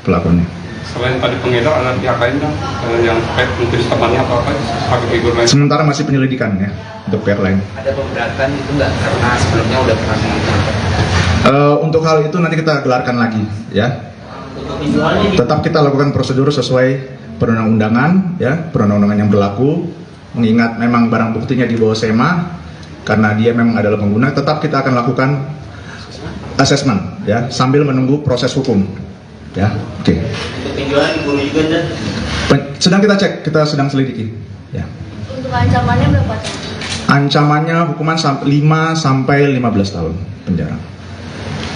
pelakunya. Selain tadi pengedar, ada pihak lain kan yang terkait mungkin temannya atau apa sebagai figur lain? Sementara masih penyelidikan ya untuk pihak lain. Ada pemberatan itu nggak karena sebelumnya udah pernah ditangkap? Untuk hal itu nanti kita gelarkan lagi, ya. Tetap kita lakukan prosedur sesuai perundang-undangan, ya, perundang-undangan yang berlaku. Mengingat memang barang buktinya di bawah SEMA, karena dia memang adalah pengguna, tetap kita akan lakukan assessment, ya, sambil menunggu proses hukum, ya. Oke. Sedang kita cek, kita sedang selidiki, ya. Untuk ancamannya berapa? Ancamannya hukuman 5 sampai 15 tahun penjara.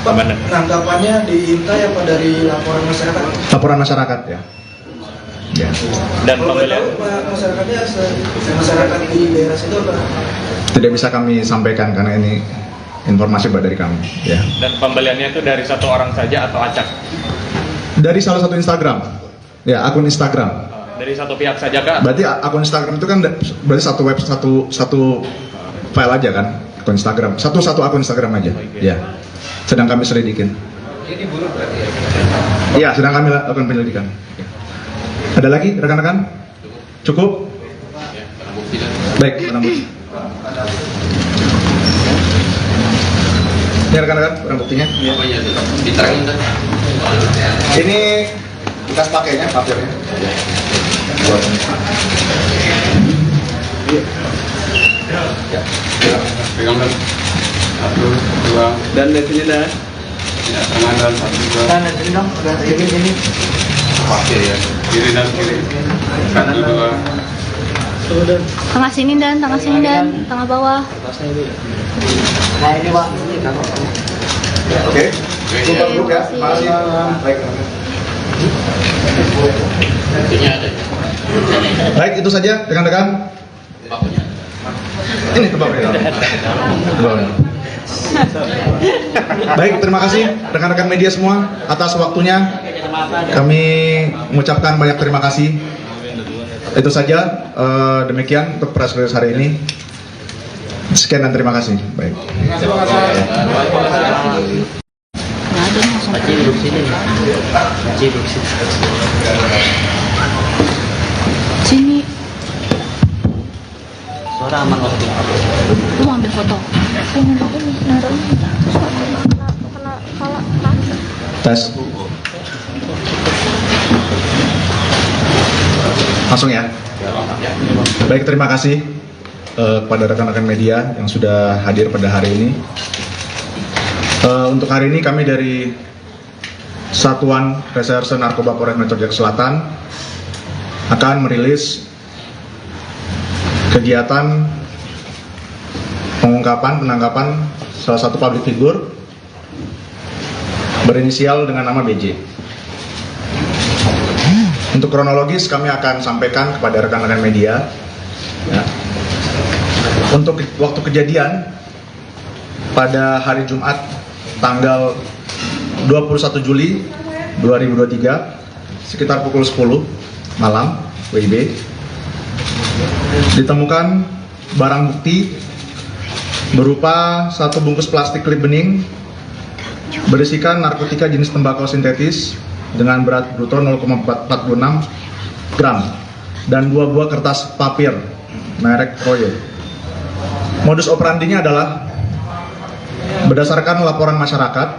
Pak, penangkapannya diintai apa dari laporan masyarakat? Laporan masyarakat, ya. Ya. Dan Kalau pembelian tahu, Pak, masyarakat di daerah situ apa? Tidak bisa kami sampaikan karena ini informasi dari kami, ya. dan pembeliannya itu dari satu orang saja atau acak? Dari salah satu Instagram, ya, akun Instagram. Dari satu pihak saja kah? Berarti akun Instagram itu kan berarti satu web satu file aja kan, akun Instagram, satu akun Instagram aja, ya. Sedang kami selidikin. Ini buruh berarti ya? Iya, sedang kami lakukan penyelidikan. Ada lagi rekan-rekan? Cukup? Baik, barang bukti. Ini rekan-rekan, barang buktinya. Diterangin kan? Ini bekas pakainya, papirnya. Pegang dan 1, 2, Dan dari sini dah. ya, tangan dan 1, 2. Dan dari sini dong, ini. Pakai ya. Kiri dan kiri. 1, 2. Tengah sini dan tengah bawah. Nah ini Pak. Oke. Cukup dulu ya. Makasih. Baik. Buktinya ada. Baik, itu saja rekan-rekan. Ini ke bawah. Baik, terima kasih rekan-rekan media semua atas waktunya. Kami mengucapkan banyak terima kasih. Itu saja, demikian untuk press release hari ini. Sekian dan terima kasih. Baik. Nggak ada langsung. Pak Ci duduk sini nih. Pak Ci duduk sini. Sini, Suara aman waktu. lu mau ambil foto. Pengen ini naruh ini. Terus kena kepala kaki. Tes. Langsung ya. Baik, terima kasih kepada rekan-rekan media yang sudah hadir pada hari ini. Untuk hari ini kami dari Satuan Reserse Narkoba Polres Metro Jakarta Selatan akan merilis kegiatan penangkapan salah satu public figure berinisial dengan nama BJ. Untuk kronologis kami akan sampaikan kepada rekan-rekan media, ya. Untuk waktu kejadian pada hari Jumat tanggal 21 Juli 2023 sekitar pukul 10 malam WIB ditemukan barang bukti berupa satu bungkus plastik klip bening berisikan narkotika jenis tembakau sintetis dengan berat bruto 0,46 gram dan 2 buah kertas papir merek Royo. Modus operandinya adalah berdasarkan laporan masyarakat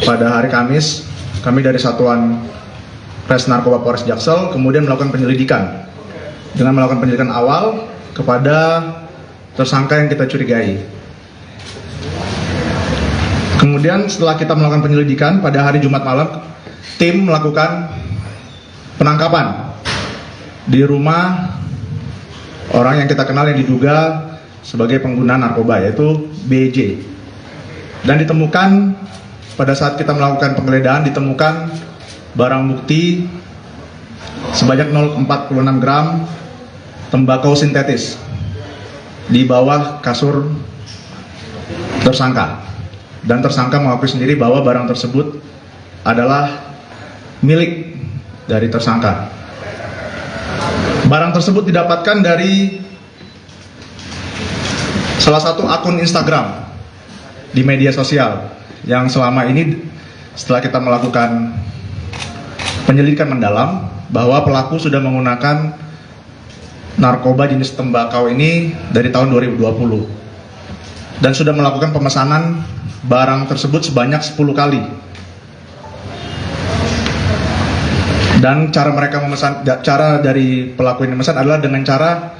pada hari Kamis, kami dari Satuan Res Narkoba Polres Jaksel kemudian melakukan penyelidikan dengan melakukan penyelidikan awal kepada tersangka yang kita curigai. Kemudian setelah kita melakukan penyelidikan pada hari Jumat malam, tim melakukan penangkapan di rumah orang yang kita kenal yang diduga sebagai pengguna narkoba, yaitu BJ. Dan ditemukan pada saat kita melakukan penggeledahan ditemukan barang bukti sebanyak 0,46 gram tembakau sintetis di bawah kasur tersangka. Dan tersangka mengakui sendiri bahwa barang tersebut adalah milik dari tersangka. Barang tersebut didapatkan dari salah satu akun Instagram di media sosial yang selama ini setelah kita melakukan penyelidikan mendalam bahwa pelaku sudah menggunakan narkoba jenis tembakau ini dari tahun 2020 dan sudah melakukan pemesanan barang tersebut sebanyak 10 kali. Dan cara mereka memesan, cara dari pelaku ini memesan adalah dengan cara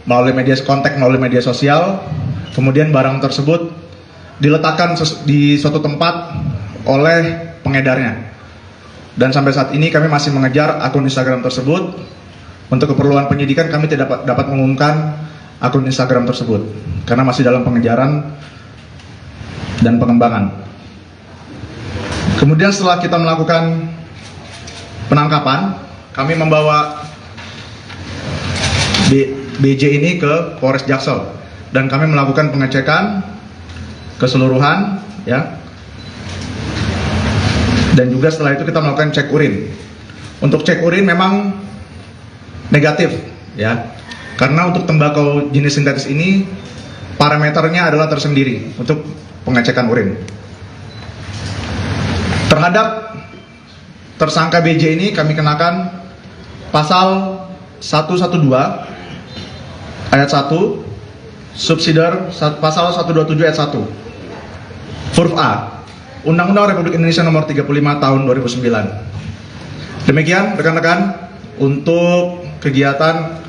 melalui media sosial, kemudian barang tersebut diletakkan di suatu tempat oleh pengedarnya. Dan sampai saat ini kami masih mengejar akun Instagram tersebut. Untuk keperluan penyidikan kami tidak dapat mengumumkan akun Instagram tersebut karena masih dalam pengejaran dan pengembangan. Kemudian setelah kita melakukan penangkapan, kami membawa BJ ini ke Polres Jaksel dan kami melakukan pengecekan keseluruhan, ya. Dan juga setelah itu kita melakukan cek urin. Untuk cek urin memang negatif, ya. Karena untuk tembakau jenis sintetis ini parameternya adalah tersendiri untuk pengecekan urin. Terhadap tersangka BJ ini kami kenakan pasal 112 ayat 1 subsidiar pasal 127 ayat 1 huruf A Undang-Undang Republik Indonesia Nomor 35 Tahun 2009. Demikian rekan-rekan untuk kegiatan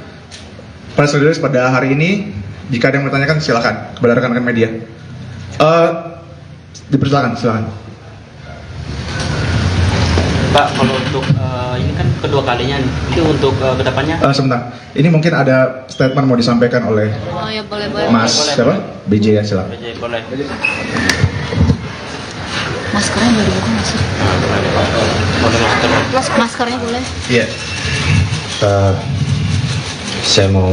press release pada hari ini. Jika ada yang bertanyakan silakan kepada rekan-rekan media. Dipersilakan, silakan. Pak, kalau untuk ini kan kedua kalinya, itu untuk kedepannya? Sebentar, ini mungkin ada statement mau disampaikan oleh Oh ya boleh. Mas siapa? BJ ya, silakan. BJ, boleh. Maskernya boleh dibuka nggak sih? Boleh masker. Maskernya boleh. Iya. Saya mau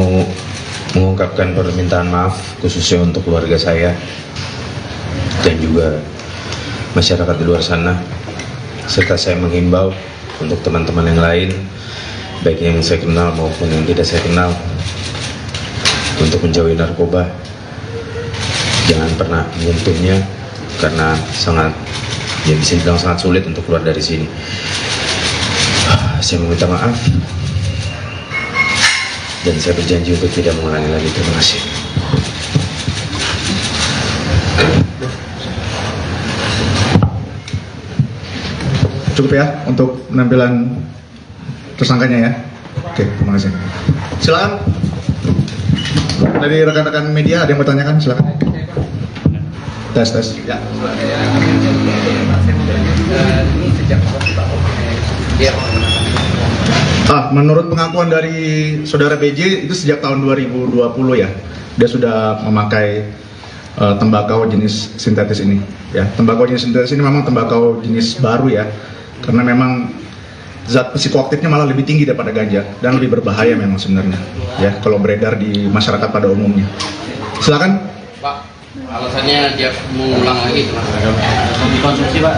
mengungkapkan permintaan maaf khususnya untuk keluarga saya dan juga masyarakat di luar sana, serta saya menghimbau untuk teman-teman yang lain, baik yang saya kenal maupun yang tidak saya kenal, untuk menjauhi narkoba. Jangan pernah menyentuhnya karena sangat, ya bisa dibilang sangat sulit untuk keluar dari sini. Saya meminta maaf dan saya berjanji untuk tidak mengulangi lagi. Terima kasih. Cukup ya untuk penampilan tersangkanya ya. Oke, terima kasih. Silakan. Dari rekan-rekan media ada yang bertanyakan, silakan. Tes. Ya. Menurut pengakuan dari saudara BJ itu sejak tahun 2020 ya, dia sudah memakai tembakau jenis sintetis ini. Ya, tembakau jenis sintetis ini memang tembakau jenis baru ya, karena memang zat psikoaktifnya malah lebih tinggi daripada ganja dan lebih berbahaya memang sebenarnya. Ya, kalau beredar di masyarakat pada umumnya. Silakan. Pak, alasannya dia mengulang lagi itu, Mas. Dikonsumsi, Pak.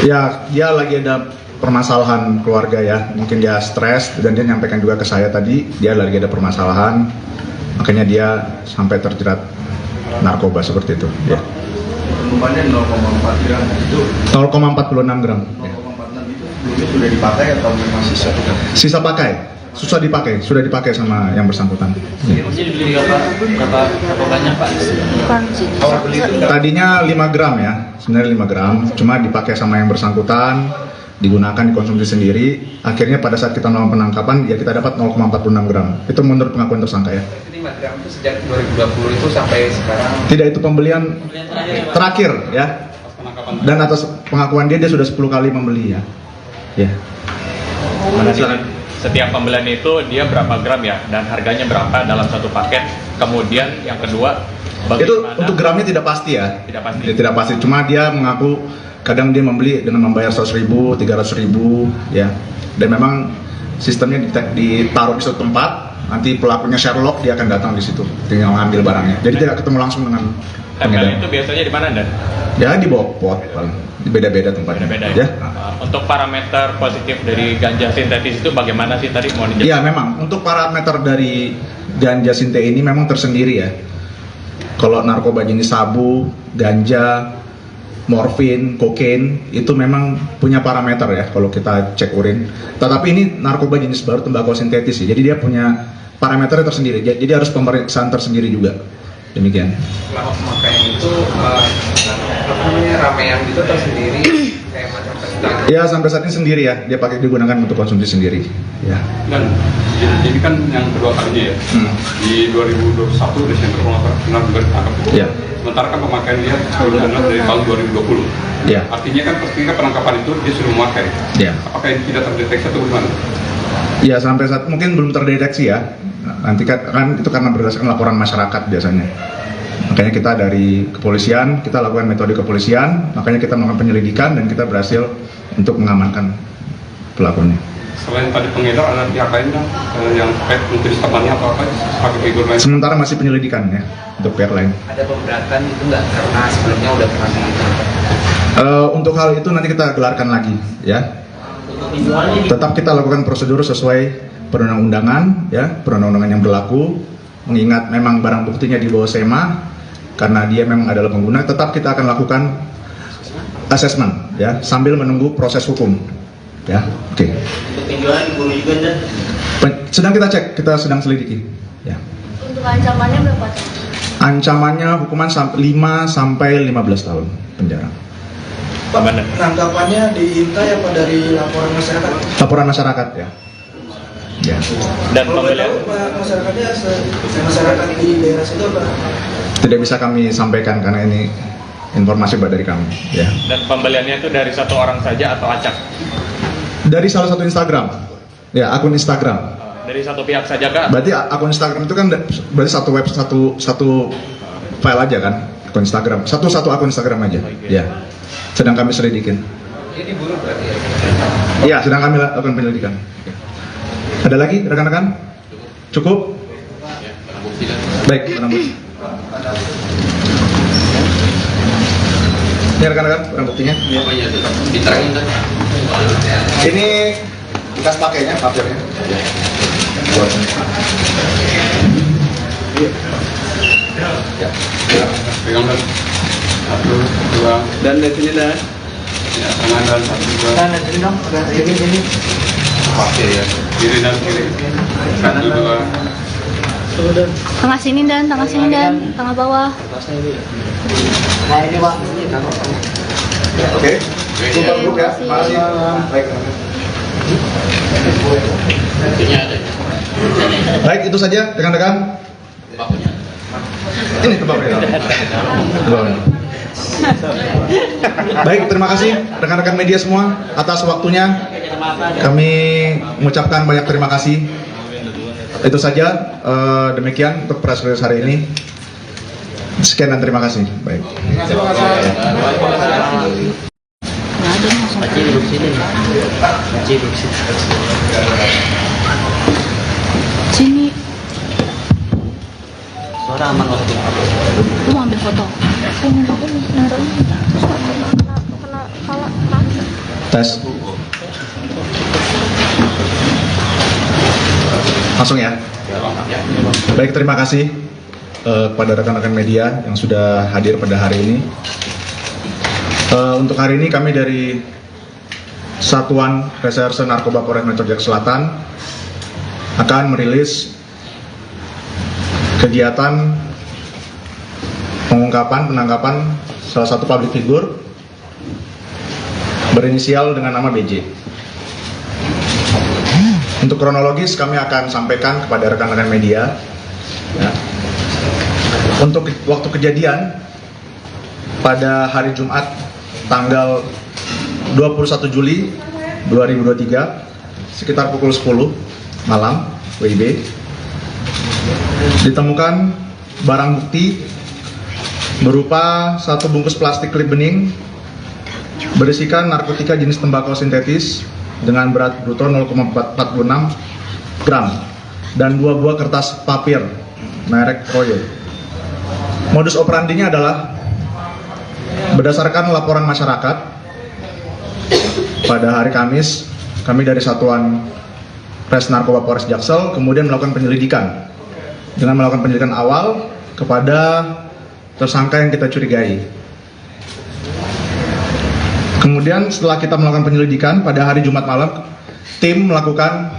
Ya, dia lagi ada permasalahan keluarga ya, mungkin dia stres dan dia nyampaikan juga ke saya tadi dia lagi ada permasalahan, makanya dia sampai terjerat narkoba seperti itu ya. Hukumannya 0,4 gram itu 0,46 gram. 0,46 itu belum sudah dipakai atau masih sisa pakai? Sisa pakai, sudah dipakai sama yang bersangkutan. Ya. Jadi dibeli berapa banyak, Pak? Awal beli itu Tadinya 5 gram ya, sebenarnya 5 gram, cuma dipakai sama yang bersangkutan, digunakan dikonsumsi sendiri. Akhirnya pada saat kita melakukan penangkapan ya kita dapat 0,46 gram. Itu menurut pengakuan tersangka ya. 5 gram itu sejak 2020 itu sampai sekarang. Tidak, itu pembelian terakhir ya. Dan atas pengakuan dia sudah 10 kali membeli ya. Ya. Setiap pembelian itu dia berapa gram ya, dan harganya berapa dalam satu paket. Kemudian yang kedua, Itu untuk gramnya tidak pasti ya. Tidak pasti. Tidak pasti. Cuma dia mengaku kadang dia membeli dengan membayar 100.000, 300.000 ya. Dan memang sistemnya ditaruh di suatu tempat, nanti pelakunya Sherlock dia akan datang di situ, tinggal ngambil barangnya. Jadi tidak ketemu langsung dengan tempel pengedar. itu biasanya di mana, Dan? Ya di bawah pot, paling beda-beda tempatnya. Beda-beda Ya. Untuk parameter positif dari ganja sintetis itu bagaimana sih tadi mau dijelaskan? Ya memang untuk parameter dari ganja sinte ini memang tersendiri ya. Kalau narkoba jenis sabu, ganja, morfin, kokain itu memang punya parameter ya kalau kita cek urin. Tetapi ini narkoba jenis baru tembakau sintetis ya. Jadi dia punya parameternya tersendiri. Jadi harus pemeriksaan tersendiri juga. Demikian. Selama pemakaian itu apa namanya ramean gitu atau sendiri kayak macam persidangan? Ya sampai saat ini sendiri ya, dia pakai digunakan untuk konsumsi sendiri. Ya. Dan ini kan yang kedua kalinya ya. Di 2021 Desember kalau nggak salah juga ditangkap. Ya. Sementara kan pemakaian dia sebelumnya adalah dari tahun 2020. Ya. Artinya kan ketika penangkapan itu dia sudah memakai. Ya. Apakah ini tidak terdeteksi atau bagaimana? Ya sampai saat mungkin belum terdeteksi ya. Nanti kan itu karena berdasarkan laporan masyarakat biasanya. Makanya kita dari kepolisian, kita lakukan metode kepolisian, makanya kita melakukan penyelidikan dan kita berhasil untuk mengamankan pelakunya. Selain tadi pengedar, ada pihak lain kan yang terkait mungkin samannya atau apa sebagai figur lain? Sementara masih penyelidikan ya untuk pihak lain. Ada pemberatan itu nggak karena sebelumnya udah pernah ditangkap? Untuk hal itu nanti kita gelarkan lagi ya. Tetap kita lakukan prosedur sesuai perundang-undangan ya, perundang-undangan yang berlaku. Mengingat memang barang buktinya di bawah SEMA, karena dia memang adalah pengguna, tetap kita akan lakukan asesmen ya sambil menunggu proses hukum ya. Oke. Sedang kita cek, kita sedang selidiki ya. Untuk ancamannya berapa? Ancamannya hukuman 5 sampai 15 tahun penjara. Pak, penangkapannya diintai apa dari laporan masyarakat? Laporan masyarakat ya. Ya. Dan Kalau pembelian tahu, Pak, masyarakat di daerah situ apa? Tidak bisa kami sampaikan karena ini informasi dari kami ya. dan pembeliannya itu dari satu orang saja atau acak? Dari salah satu Instagram ya, akun Instagram. Dari satu pihak saja kak? Berarti akun Instagram itu kan berarti satu web, satu file aja kan, akun Instagram, satu akun Instagram aja ya. Sedang kami selidikin. Ini diburu berarti ya? Iya, sedang kami lakukan penyelidikan. Ada lagi rekan-rekan? Cukup? Baik, barang bukti. Ini rekan-rekan barang buktinya. Apa ya itu? Diterangin kan? Ini bekas pakainya, papirnya. Pegang dan satu, dua, dan di sini dan ya, tangan dan satu, dua. Dan sini dong, ini. Oke ya, kiri dan kiri, satu, dua. Tengah sini dan tengah bawah. Nah ini Pak. Oke. Cukup dulu ya. Makasih. Baik. Baik, itu saja rekan-rekan. Ini ke bawah. Baik, terima kasih rekan-rekan media semua atas waktunya. Kami mengucapkan banyak terima kasih. Itu saja, demikian untuk press release hari ini. Sekian dan terima kasih. Baik. Sini, Suara aman waktu. lu mau ambil foto. Pengen aku nih naruhnya. Kena kepala. Tes. Langsung ya. Baik, terima kasih kepada rekan-rekan media yang sudah hadir pada hari ini. Untuk hari ini kami dari Satuan Reserse Narkoba Polres Metro Jaya Selatan akan merilis kegiatan penangkapan salah satu public figure berinisial dengan nama BJ. Untuk kronologis kami akan sampaikan kepada rekan-rekan media ya. Untuk waktu kejadian pada hari Jumat tanggal 21 Juli 2023 sekitar pukul 10 malam WIB ditemukan barang bukti berupa satu bungkus plastik klip bening berisikan narkotika jenis tembakau sintetis dengan berat bruto 0,46 gram dan 2 buah kertas papir merek Royo. Modus operandinya adalah berdasarkan laporan masyarakat pada hari Kamis, kami dari Satuan Res Narkoba Polres Jaksel kemudian melakukan penyelidikan dengan melakukan penyelidikan awal kepada tersangka yang kita curigai. Kemudian setelah kita melakukan penyelidikan pada hari Jumat malam, tim melakukan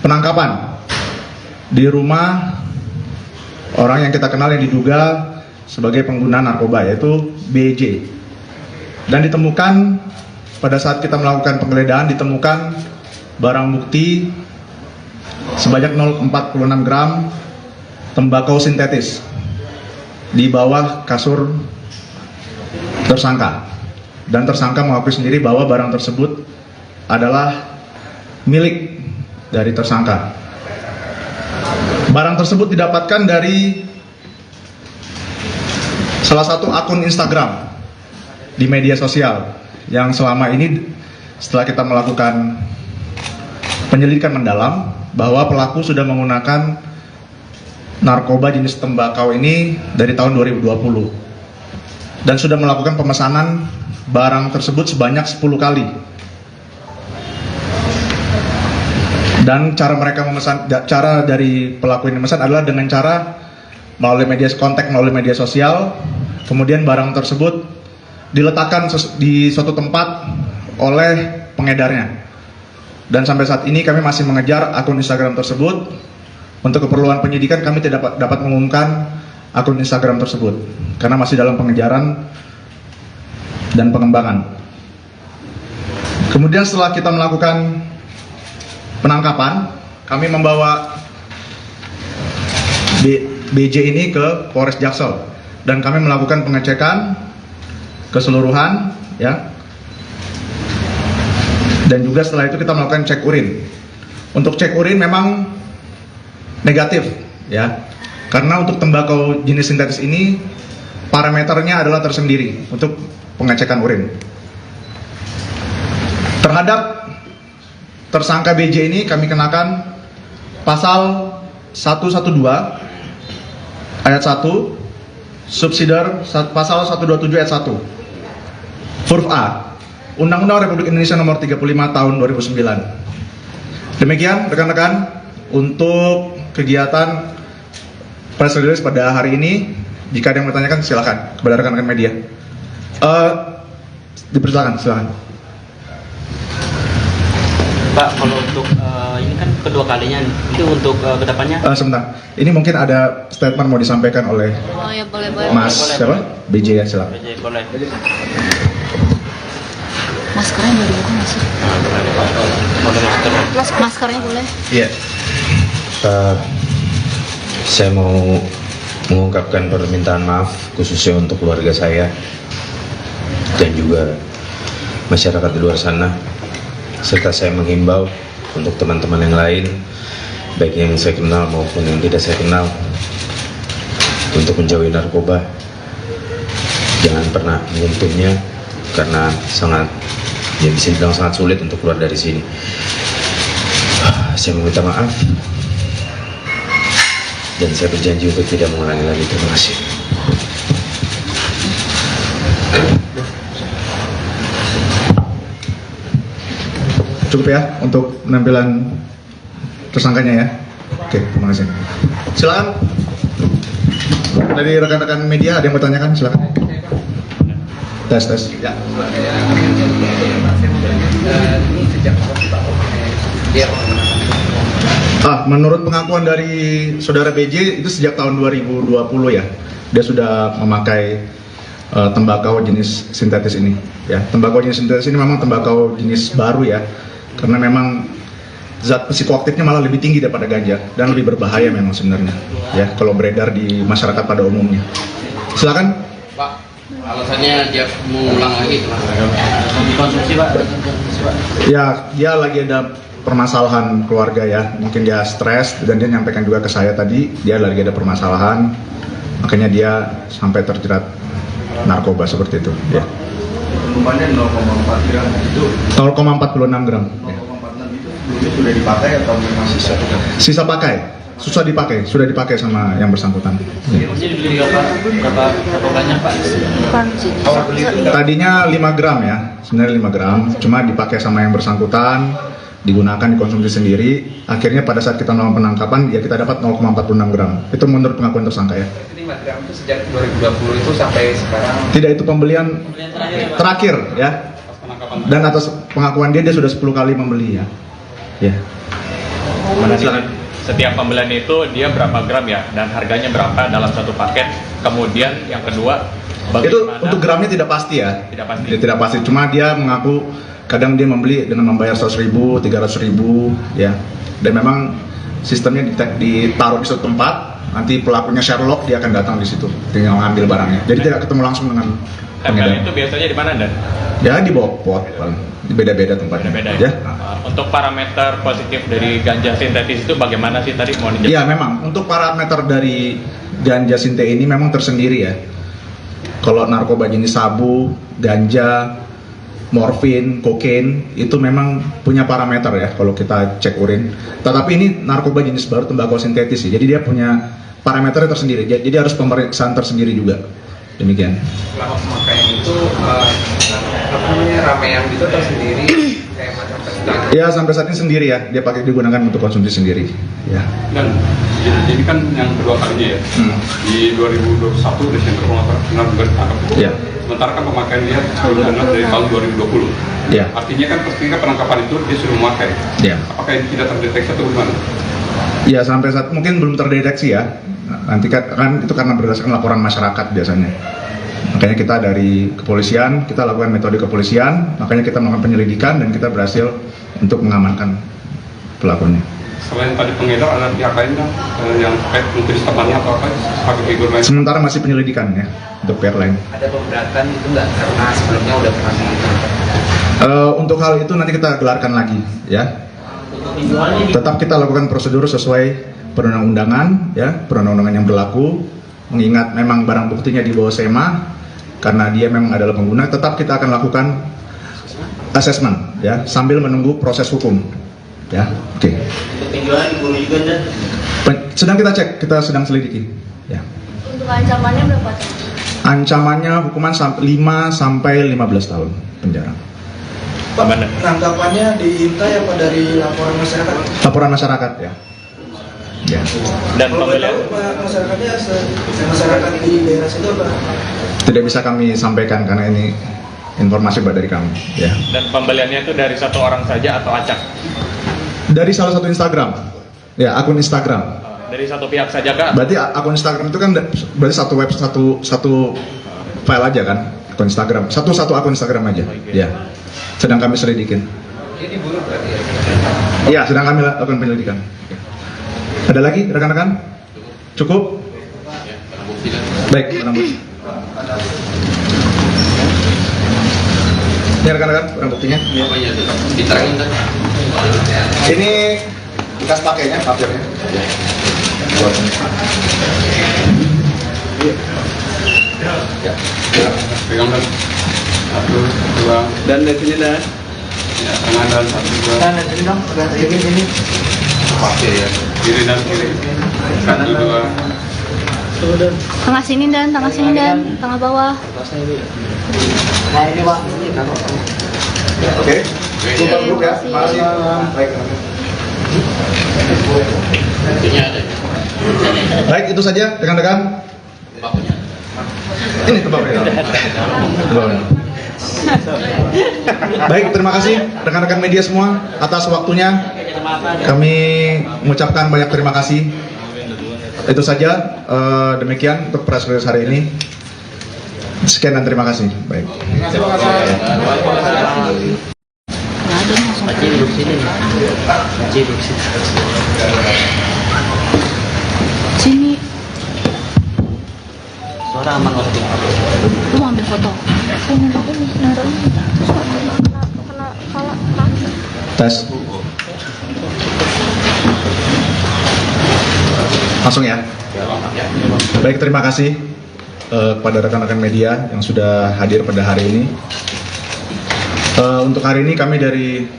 penangkapan di rumah orang yang kita kenal yang diduga sebagai pengguna narkoba, yaitu BJ. Dan ditemukan pada saat kita melakukan penggeledahan, ditemukan barang bukti sebanyak 0,46 gram tembakau sintetis di bawah kasur tersangka. Dan tersangka mengakui sendiri bahwa barang tersebut adalah milik dari tersangka. Barang tersebut didapatkan dari salah satu akun Instagram di media sosial yang selama ini setelah kita melakukan penyelidikan mendalam bahwa pelaku sudah menggunakan narkoba jenis tembakau ini dari tahun 2020 dan sudah melakukan pemesanan barang tersebut sebanyak 10 kali. Dan cara dari pelaku ini memesan adalah dengan cara melalui media sosial, kemudian barang tersebut diletakkan di suatu tempat oleh pengedarnya. Dan sampai saat ini kami masih mengejar akun Instagram tersebut. Untuk keperluan penyidikan kami tidak dapat mengumumkan akun Instagram tersebut karena masih dalam pengejaran dan pengembangan. Kemudian setelah kita melakukan penangkapan, kami membawa BJ ini ke Polres Jaksel dan kami melakukan pengecekan keseluruhan, ya. Dan juga setelah itu kita melakukan cek urin. Untuk cek urin memang negatif, ya. Karena untuk tembakau jenis sintetis ini parameternya adalah tersendiri untuk pengecekan urin. Terhadap tersangka BJ ini kami kenakan pasal 112 ayat 1 subsidiar pasal 127 ayat 1 huruf A Undang-Undang Republik Indonesia Nomor 35 Tahun 2009. Demikian rekan-rekan untuk kegiatan press release pada hari ini. Jika ada yang bertanyakan silakan kepada rekan-rekan media. Dipersilakan, silakan. Pak, kalau untuk ini kan kedua kalinya, itu untuk kedepannya? Sebentar, ini mungkin ada statement mau disampaikan oleh ya boleh. Mas siapa? BJ ya, silakan. BJ, boleh. Maskernya boleh dibuka nggak sih? Maskernya boleh. Iya. Saya mau mengungkapkan permintaan maaf khususnya untuk keluarga saya dan juga masyarakat di luar sana, serta saya menghimbau untuk teman-teman yang lain, baik yang saya kenal maupun yang tidak saya kenal, untuk menjauhi narkoba. Jangan pernah menyentuhnya karena sangat, ya bisa dibilang sangat sulit untuk keluar dari sini. Saya meminta maaf dan saya berjanji untuk tidak mengulangi lagi. Terima kasih. Cukup ya untuk penampilan tersangkanya ya. Oke, terima kasih. Silakan. Dari rekan-rekan media ada yang bertanyakan, silakan. Tes. Ya. Menurut pengakuan dari saudara BJ itu sejak tahun 2020 ya, dia sudah memakai tembakau jenis sintetis ini. Ya, tembakau jenis sintetis ini memang tembakau jenis baru ya, karena memang zat psikoaktifnya malah lebih tinggi daripada ganja dan lebih berbahaya memang sebenarnya. Ya, kalau beredar di masyarakat pada umumnya. Silakan. Pak, alasannya dia mengulang lagi Dikonsumsi, Pak. Ya, dia lagi ada permasalahan keluarga ya, mungkin dia stres dan dia nyampaikan juga ke saya tadi dia lagi ada permasalahan, makanya dia sampai terjerat narkoba seperti itu ya. Volumannya 0,4 gram itu 0,46 gram 0,46 itu dulu sudah dipakai atau masih sisa pakai, sudah dipakai sama yang bersangkutan ya. Dibeli berapa banyak, Pak? Tadinya 5 gram ya, sebenarnya 5 gram, cuma dipakai sama yang bersangkutan, digunakan dikonsumsi sendiri. Akhirnya pada saat kita melakukan penangkapan ya kita dapat 0,46 gram. Itu menurut pengakuan tersangka ya. 5 gram itu sejak 2020 itu sampai sekarang. Tidak, itu pembelian terakhir ya. Dan atas pengakuan dia sudah 10 kali membeli ya. Ya. Silakan. setiap pembelian itu dia berapa gram ya, dan harganya berapa dalam satu paket. Kemudian yang kedua, Itu bagaimana untuk gramnya tidak pasti ya. Tidak pasti. Tidak pasti. Cuma dia mengaku kadang dia membeli dengan membayar 100.000, 300.000 ya. Dan memang sistemnya ditaruh di suatu tempat. Nanti pelakunya Sherlock, dia akan datang di situ, tinggal ngambil barangnya. Jadi tidak ketemu langsung dengan tempel pengedar. itu biasanya di mana, Dan? Ya di bawah pot, paling beda-beda tempatnya. Beda-beda Ya. Untuk parameter positif dari ganja sintetis itu bagaimana sih tadi mau dijelasin? Iya memang untuk parameter dari ganja sinte ini memang tersendiri ya. Kalau narkoba jenis sabu, ganja, morfin, kokain itu memang punya parameter ya kalau kita cek urin. Tetapi ini narkoba jenis baru tembakau sintetis ya. Jadi dia punya parameternya tersendiri. Jadi harus pemeriksaan tersendiri juga. Demikian. Selama pemakaian itu apa namanya ramean gitu tersendiri kayak macam pesta. Ya sampai saat ini sendiri ya. Dia pakai digunakan untuk konsumsi sendiri. Ya. Dan jadi kan yang kedua kalinya ya, di 2021 Desember kalau nggak salah benar juga ditangkap. Ya. Sementara kan pemakaian dia sebelumnya dari tahun 2020. Ya. Artinya kan ketika penangkapan itu dia sudah memakai. Ya. Apakah ini tidak terdeteksi atau bagaimana? Ya sampai saat mungkin belum terdeteksi ya. Nanti kan itu karena berdasarkan laporan masyarakat biasanya. Makanya kita dari kepolisian, kita lakukan metode kepolisian, makanya kita melakukan penyelidikan dan kita berhasil untuk mengamankan pelakunya. Selain tadi pengedar, ada pihak lain kan yang terkait mungkin temannya atau apa sebagai figur lain? Sementara masih penyelidikan ya untuk pihak lain. Ada pemberatan itu nggak karena sebelumnya udah pernah ditangkap? Untuk hal itu nanti kita gelarkan lagi ya. Tetap kita lakukan prosedur sesuai perundang-undangan ya, perundang-undangan yang berlaku. Mengingat memang barang buktinya di bawah SEMA karena dia memang adalah pengguna, tetap kita akan lakukan assessment ya sambil menunggu proses hukum ya. Oke. Sedang kita cek, kita sedang selidiki ya. Untuk ancamannya berapa? Ancamannya hukuman 5 sampai 15 tahun penjara. Pak, penangkapannya diintai apa dari laporan masyarakat? Laporan masyarakat ya. Ya. Dan Kalau pembelian tahu, Pak, masyarakatnya masyarakat di daerah situ apa? Tidak bisa kami sampaikan karena ini informasi dari kami ya. dan pembeliannya itu dari satu orang saja atau acak? Dari salah satu Instagram. Ya, akun Instagram. Dari satu pihak saja kak? Berarti akun Instagram itu kan berarti satu web satu file aja kan? Akun Instagram. Satu akun Instagram aja. Ya. Sedang kami selidikin. Ini diburu berarti ya? Iya, sedang kami lakukan penyelidikan. Ada lagi rekan-rekan? Cukup? Baik, barang bukti. Ini rekan-rekan barang buktinya. Apanya itu? Diterangin kan? Ini bekas pakainya, papirnya. Ya. Pegang dan satu, dua, Dan dari sini Dan. ya, tangan dan satu, dua, Dan sini dong, ini. pakai ya, kiri dan kiri, satu, dua, Tengah sini dan tengah bawah. Nah ini Pak. Oke. Cukup dulu ya. Makasih. Baik. Tentunya ada. Baik, itu saja rekan-rekan. Bapaknya. Ini tembakaunya. Tembakaunya. Baik, terima kasih rekan-rekan media semua atas waktunya. Kami mengucapkan banyak terima kasih. Itu saja, demikian untuk press release hari ini. Sekian dan terima kasih. Baik. Nggak ada langsung. Pakcik duduk sini nih. Pakcik duduk sini. Sini, Suara aman waktu. lu mau ambil foto. Pengen ini naruh ini. Kena kepala kaki. Tes. Langsung ya. Baik, terima kasih kepada rekan-rekan media yang sudah hadir pada hari ini. Untuk hari ini kami dari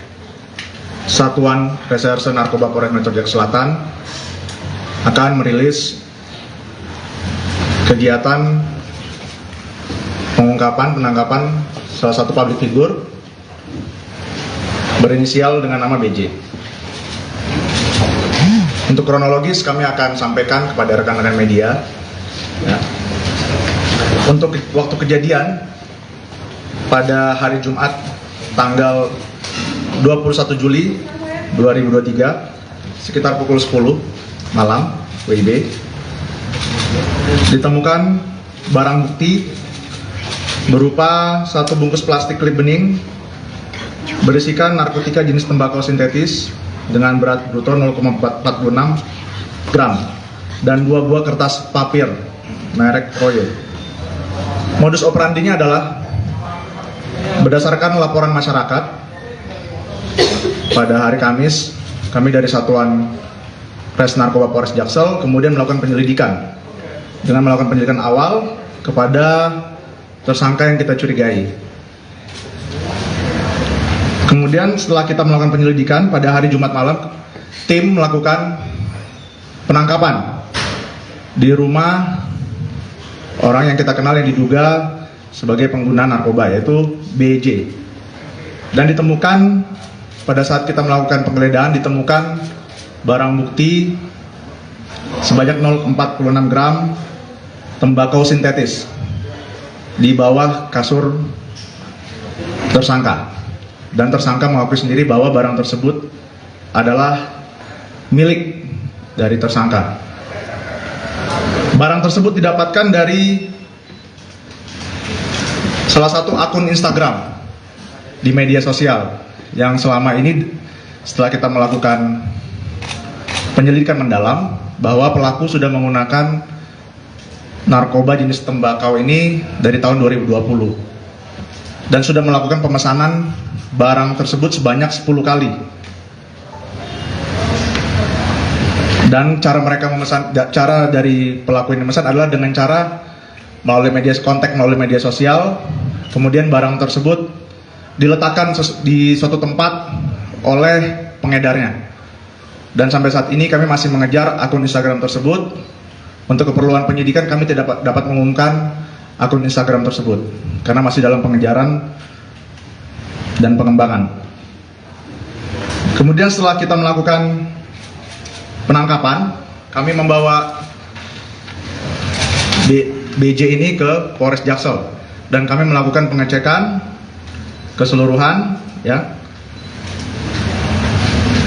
Satuan Reserse Narkoba Polres Metro Jaya Selatan akan merilis kegiatan penangkapan salah satu public figure berinisial dengan nama BJ. Untuk kronologis kami akan sampaikan kepada rekan-rekan media ya. Untuk waktu kejadian pada hari Jumat tanggal 21 Juli 2023 sekitar pukul 10 malam WIB ditemukan barang bukti berupa satu bungkus plastik klip bening berisikan narkotika jenis tembakau sintetis dengan berat bruto 0,46 gram dan 2 buah kertas papir merek Royo. Modus operandinya adalah berdasarkan laporan masyarakat pada hari Kamis, kami dari Satuan Res Narkoba Polres Jaksel kemudian melakukan penyelidikan dengan melakukan penyelidikan awal kepada tersangka yang kita curigai. Kemudian setelah kita melakukan penyelidikan pada hari Jumat malam, tim melakukan penangkapan di rumah orang yang kita kenal yang diduga sebagai pengguna narkoba, yaitu BJ. Dan ditemukan pada saat kita melakukan penggeledahan ditemukan barang bukti sebanyak 0,46 gram tembakau sintetis di bawah kasur tersangka. Dan tersangka mengakui sendiri bahwa barang tersebut adalah milik dari tersangka. Barang tersebut didapatkan dari salah satu akun Instagram di media sosial yang selama ini setelah kita melakukan penyelidikan mendalam bahwa pelaku sudah menggunakan narkoba jenis tembakau ini dari tahun 2020 dan sudah melakukan pemesanan barang tersebut sebanyak 10 kali. Dan cara dari pelaku ini memesan adalah dengan cara melalui media sosial, kemudian barang tersebut diletakkan di suatu tempat oleh pengedarnya. Dan sampai saat ini kami masih mengejar akun Instagram tersebut. Untuk keperluan penyidikan kami tidak dapat mengumumkan akun Instagram tersebut karena masih dalam pengejaran dan pengembangan. Kemudian setelah kita melakukan penangkapan, kami membawa BJ ini ke Polres Jaksel dan kami melakukan pengecekan keseluruhan, ya.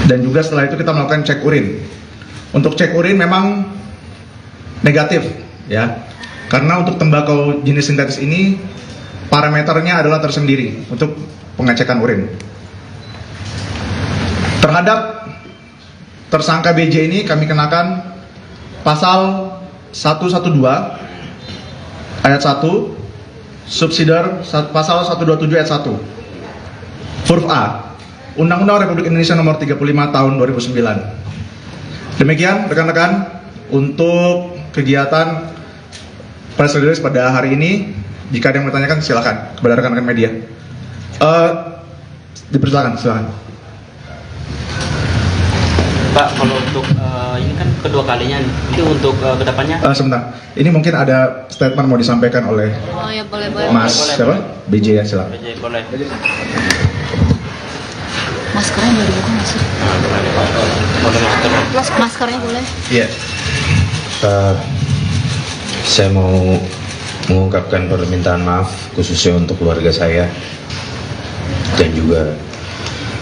Dan juga setelah itu kita melakukan cek urin. Untuk cek urin memang negatif, ya. Karena untuk tembakau jenis sintetis ini parameternya adalah tersendiri untuk pengecekan urin. Terhadap tersangka BJ ini kami kenakan pasal 112 ayat 1 subsidiar pasal 127 ayat 1 huruf A Undang-Undang Republik Indonesia Nomor 35 Tahun 2009. Demikian rekan-rekan untuk kegiatan press release pada hari ini. Jika ada yang bertanyakan silakan kepada rekan-rekan media. Dipersilakan, silakan. Pak, kalau untuk ini kan kedua kalinya, itu untuk kedepannya? Sebentar, ini mungkin ada statement mau disampaikan oleh Oh ya, boleh. Mas siapa? BJ ya, silakan. BJ, boleh. Maskernya boleh dibuka nggak sih? Boleh masker. Maskernya boleh. Iya. Saya mau mengungkapkan permintaan maaf khususnya untuk keluarga saya dan juga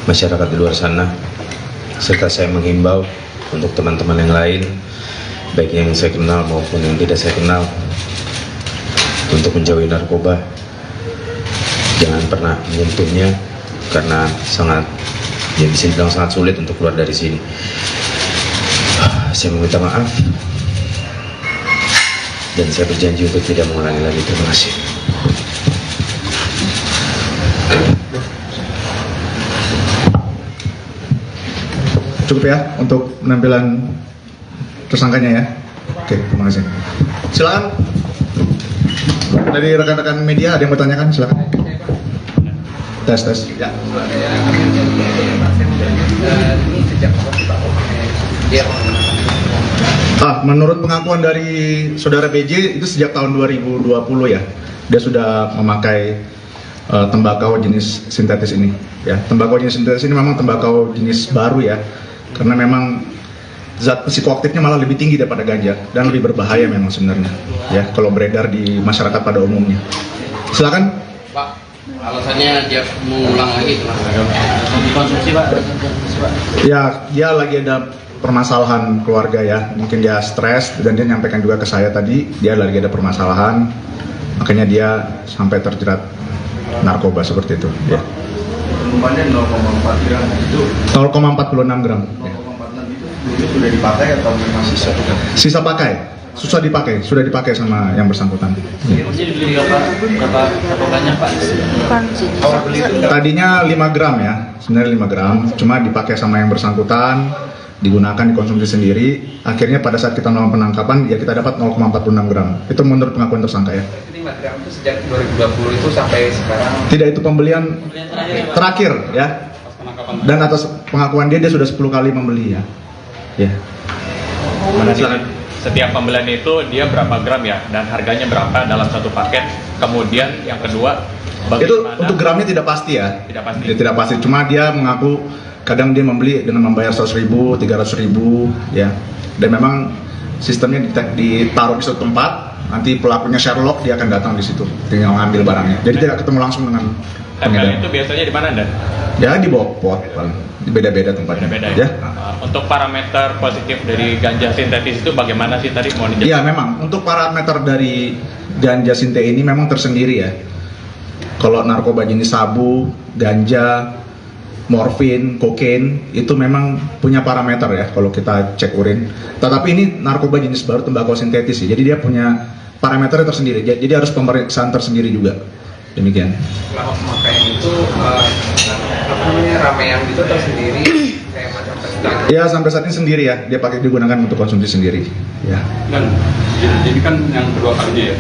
masyarakat di luar sana, serta saya menghimbau untuk teman-teman yang lain, baik yang saya kenal maupun yang tidak saya kenal, untuk menjauhi narkoba. Jangan pernah menyentuhnya karena bisa dibilang sangat sulit untuk keluar dari sini. Saya meminta maaf dan saya berjanji untuk tidak mengulangi lagi. Terima kasih. Cukup ya untuk penampilan tersangkanya ya. Oke, terima kasih. Silakan. Dari rekan-rekan media ada yang bertanyakan, silakan. Tes. Ya. Ini sejak kapan Pak? Dia Menurut pengakuan dari saudara BJ itu sejak tahun 2020 ya. Dia sudah memakai tembakau jenis sintetis ini ya. Tembakau jenis sintetis ini memang tembakau jenis baru ya. Karena memang zat psikoaktifnya malah lebih tinggi daripada ganja dan lebih berbahaya memang sebenarnya ya kalau beredar di masyarakat pada umumnya. Silakan. Pak, alasannya dia mengulang lagi itu Mas. Dikonsumsi Pak. Ya, dia lagi ada permasalahan keluarga ya, mungkin dia stres dan dia nyampaikan juga ke saya tadi dia lagi ada permasalahan, makanya dia sampai terjerat narkoba seperti itu. Ya. Penumpangnya 0,4 gram itu 0,46 gram. Ya. 0,46 itu sudah dipakai atau memang sisa? Sisa pakai, sudah dipakai sama yang bersangkutan. Ya. Jadi beli berapa banyak Pak? Bukan sih. Tadinya 5 gram ya, sebenarnya 5 gram, cuma dipakai sama yang bersangkutan, digunakan dikonsumsi sendiri. Akhirnya pada saat kita melakukan penangkapan, ya kita dapat 0,46 gram. Itu menurut pengakuan tersangka ya. 5 gram itu sejak 2020 itu sampai sekarang. Tidak, itu pembelian terakhir ya. Dan atas pengakuan dia sudah 10 kali membeli ya. Ya. Setiap pembelian itu dia berapa gram ya, dan harganya berapa dalam satu paket. Kemudian yang kedua, Itu untuk gramnya tidak pasti ya. Tidak pasti. Tidak pasti. Cuma dia mengaku kadang dia membeli dengan membayar 100.000, 300.000 ya. Dan memang sistemnya ditaruh di suatu tempat. Nanti pelakunya Sherlock, dia akan datang di situ, tinggal ngambil barangnya. Jadi tidak ketemu langsung dengan harga itu biasanya di mana, Dan? Ya di bawah pot, beda-beda tempatnya. Beda-beda Ya. Untuk parameter positif dari ganja sintetis itu bagaimana sih tadi mau dijelaskan? Iya memang untuk parameter dari ganja sinte ini memang tersendiri ya. Kalau narkoba jenis sabu, ganja, morfin, kokain itu memang punya parameter ya kalau kita cek urin. Tetapi ini narkoba jenis baru tembakau sintetis ya. Jadi dia punya parameternya tersendiri. Jadi harus pemeriksaan tersendiri juga. Demikian. Kalau pemakaian itu ramean gitu atau sendiri kayak macam pesta? Ya sampai saat ini sendiri ya. Dia pakai digunakan untuk konsumsi sendiri. Ya. Dan ini kan yang kedua kalinya ya.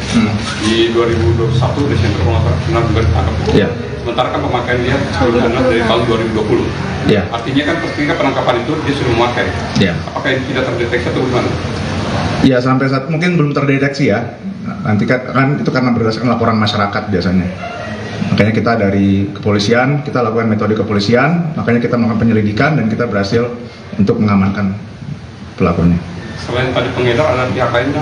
Di 2021 Desember kalau nggak salah juga ditangkap. Ya. Sementara kan pemakaian dia sudah benar dari tahun 2020. Ya. Artinya kan ketika penangkapan itu dia sudah memakai. Ya. Apakah ini tidak terdeteksi atau bagaimana? Ya sampai saat mungkin belum terdeteksi ya. Nanti kan itu karena berdasarkan laporan masyarakat biasanya. Makanya kita dari kepolisian, kita lakukan metode kepolisian, makanya kita melakukan penyelidikan dan kita berhasil untuk mengamankan pelakunya. Selain tadi pengedar, ada pihak lain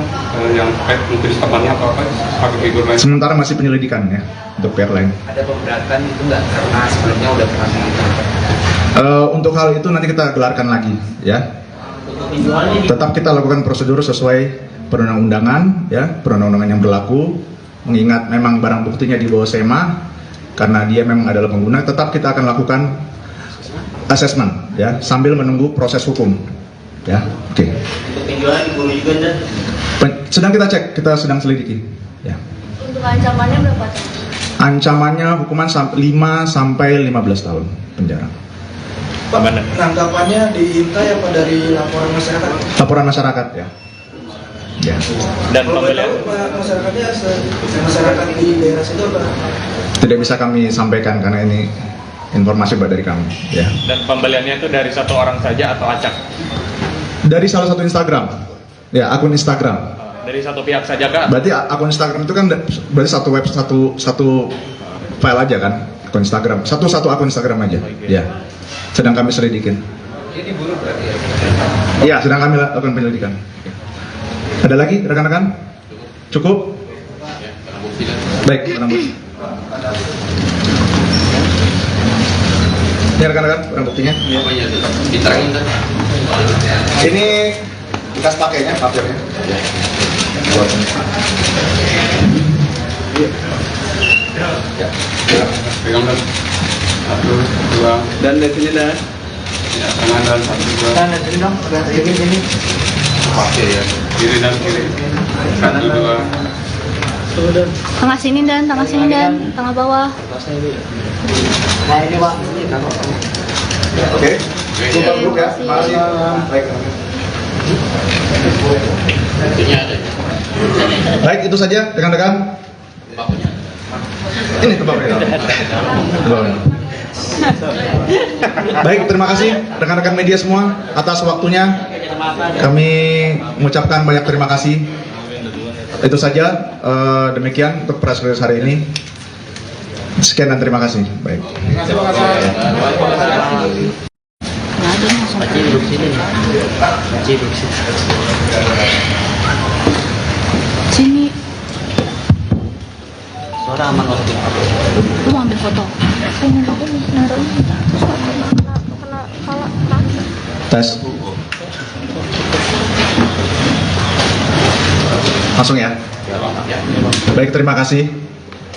yang terkait mungkin sabarnya atau apa sebagai figur lain? Sementara masih penyelidikan ya untuk pihak lain. Ada pemberatan itu nggak karena sebelumnya udah pernah ditangkap? Untuk hal itu nanti kita gelarkan lagi ya. Tetap kita lakukan prosedur sesuai perundang-undangan ya, perundang-undangan yang berlaku. Mengingat memang barang buktinya di bawah SEMA karena dia memang adalah pengguna, tetap kita akan lakukan asesmen ya sambil menunggu proses hukum ya. Oke. Sedang kita cek, kita sedang selidiki ya. Untuk ancamannya berapa tahun? Ancamannya hukuman 5 sampai 15 tahun penjara. Pak, penangkapannya diintai apa dari laporan masyarakat? Laporan masyarakat ya. Ya. Dan Kalau boleh pembelian tahu, Pak, masyarakat di daerah situ apa? Tidak bisa kami sampaikan karena ini informasi dari kami ya. dan pembeliannya itu dari satu orang saja atau acak? Dari salah satu Instagram ya, akun Instagram. Dari satu pihak saja kah? Berarti akun Instagram itu kan berarti satu web satu file aja kan, akun Instagram satu akun Instagram aja ya. Sedang kami selidikin. Ini diburu berarti ya? Iya, sedang kami lakukan penyelidikan. Ada lagi rekan-rekan? Cukup? Baik, barang bukti. Ini rekan-rekan barang buktinya. Diterangin kan? Ini bekas pakainya, papirnya. Ya. Pegang dan satu, dua, Dan dari sini dan ya, tangan dan satu, dua, dari sini dong, sini. pakai ya, kiri dan kiri, satu, dua, Tengah sini dan tengah bawah. Nah ini Pak. Oke. Cukup dulu ya. Terima kasih. Baik. Buktinya ada. Baik, itu saja rekan-rekan. Bakunya. Ini ke bawah. Baik, terima kasih rekan-rekan media semua atas waktunya. Kami mengucapkan banyak terima kasih. Itu saja, demikian untuk press release hari ini. Sekian dan terima kasih. Baik. Nggak ada langsung. Pakcik duduk sini nih. Pakcik duduk sini. Sini, Suara aman waktu itu. lu mau ambil foto. Pengen aku nih naruh ini. Terus kena kaki. Tes. Langsung ya. Baik, terima kasih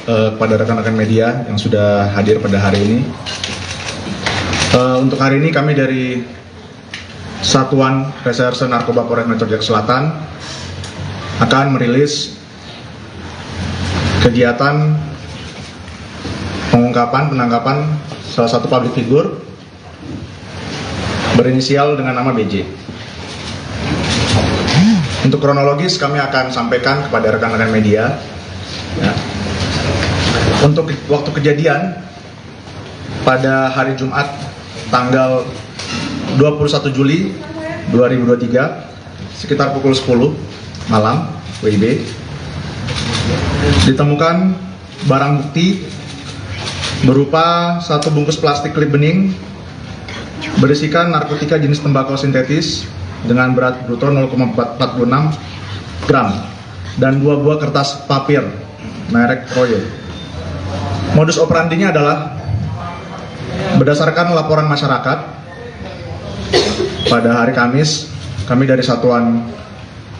kepada rekan-rekan media yang sudah hadir pada hari ini. Untuk hari ini kami dari Satuan Reserse Narkoba Polres Metro Jakarta Selatan akan merilis kegiatan pengungkapan penangkapan salah satu public figure berinisial dengan nama BJ. Untuk kronologis kami akan sampaikan kepada rekan-rekan media. Ya. Untuk waktu kejadian pada hari Jumat tanggal 21 Juli 2023 sekitar pukul 10 malam WIB ditemukan barang bukti berupa satu bungkus plastik klip bening berisikan narkotika jenis tembakau sintetis dengan berat bruto 0,46 gram dan 2 buah kertas papir merek Royo. Modus operandinya adalah berdasarkan laporan masyarakat pada hari Kamis, kami dari Satuan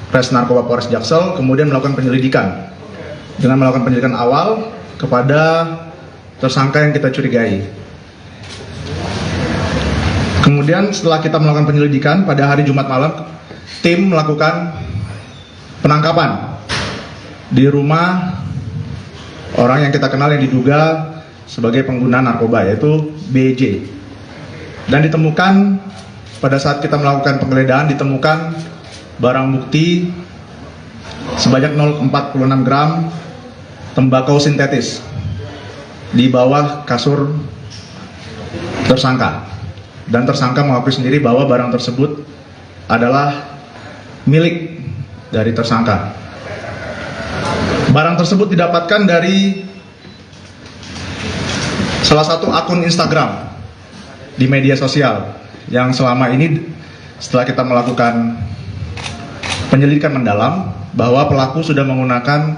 Res Narkoba Polres Jaksel kemudian melakukan penyelidikan dengan melakukan penyelidikan awal kepada tersangka yang kita curigai. Kemudian setelah kita melakukan penyelidikan pada hari Jumat malam, tim melakukan penangkapan di rumah orang yang kita kenal yang diduga sebagai pengguna narkoba, yaitu BJ. Dan ditemukan pada saat kita melakukan penggeledahan ditemukan barang bukti sebanyak 0,46 gram tembakau sintetis di bawah kasur tersangka. Dan tersangka mengakui sendiri bahwa barang tersebut adalah milik dari tersangka. Barang tersebut didapatkan dari salah satu akun Instagram di media sosial yang selama ini setelah kita melakukan penyelidikan mendalam bahwa pelaku sudah menggunakan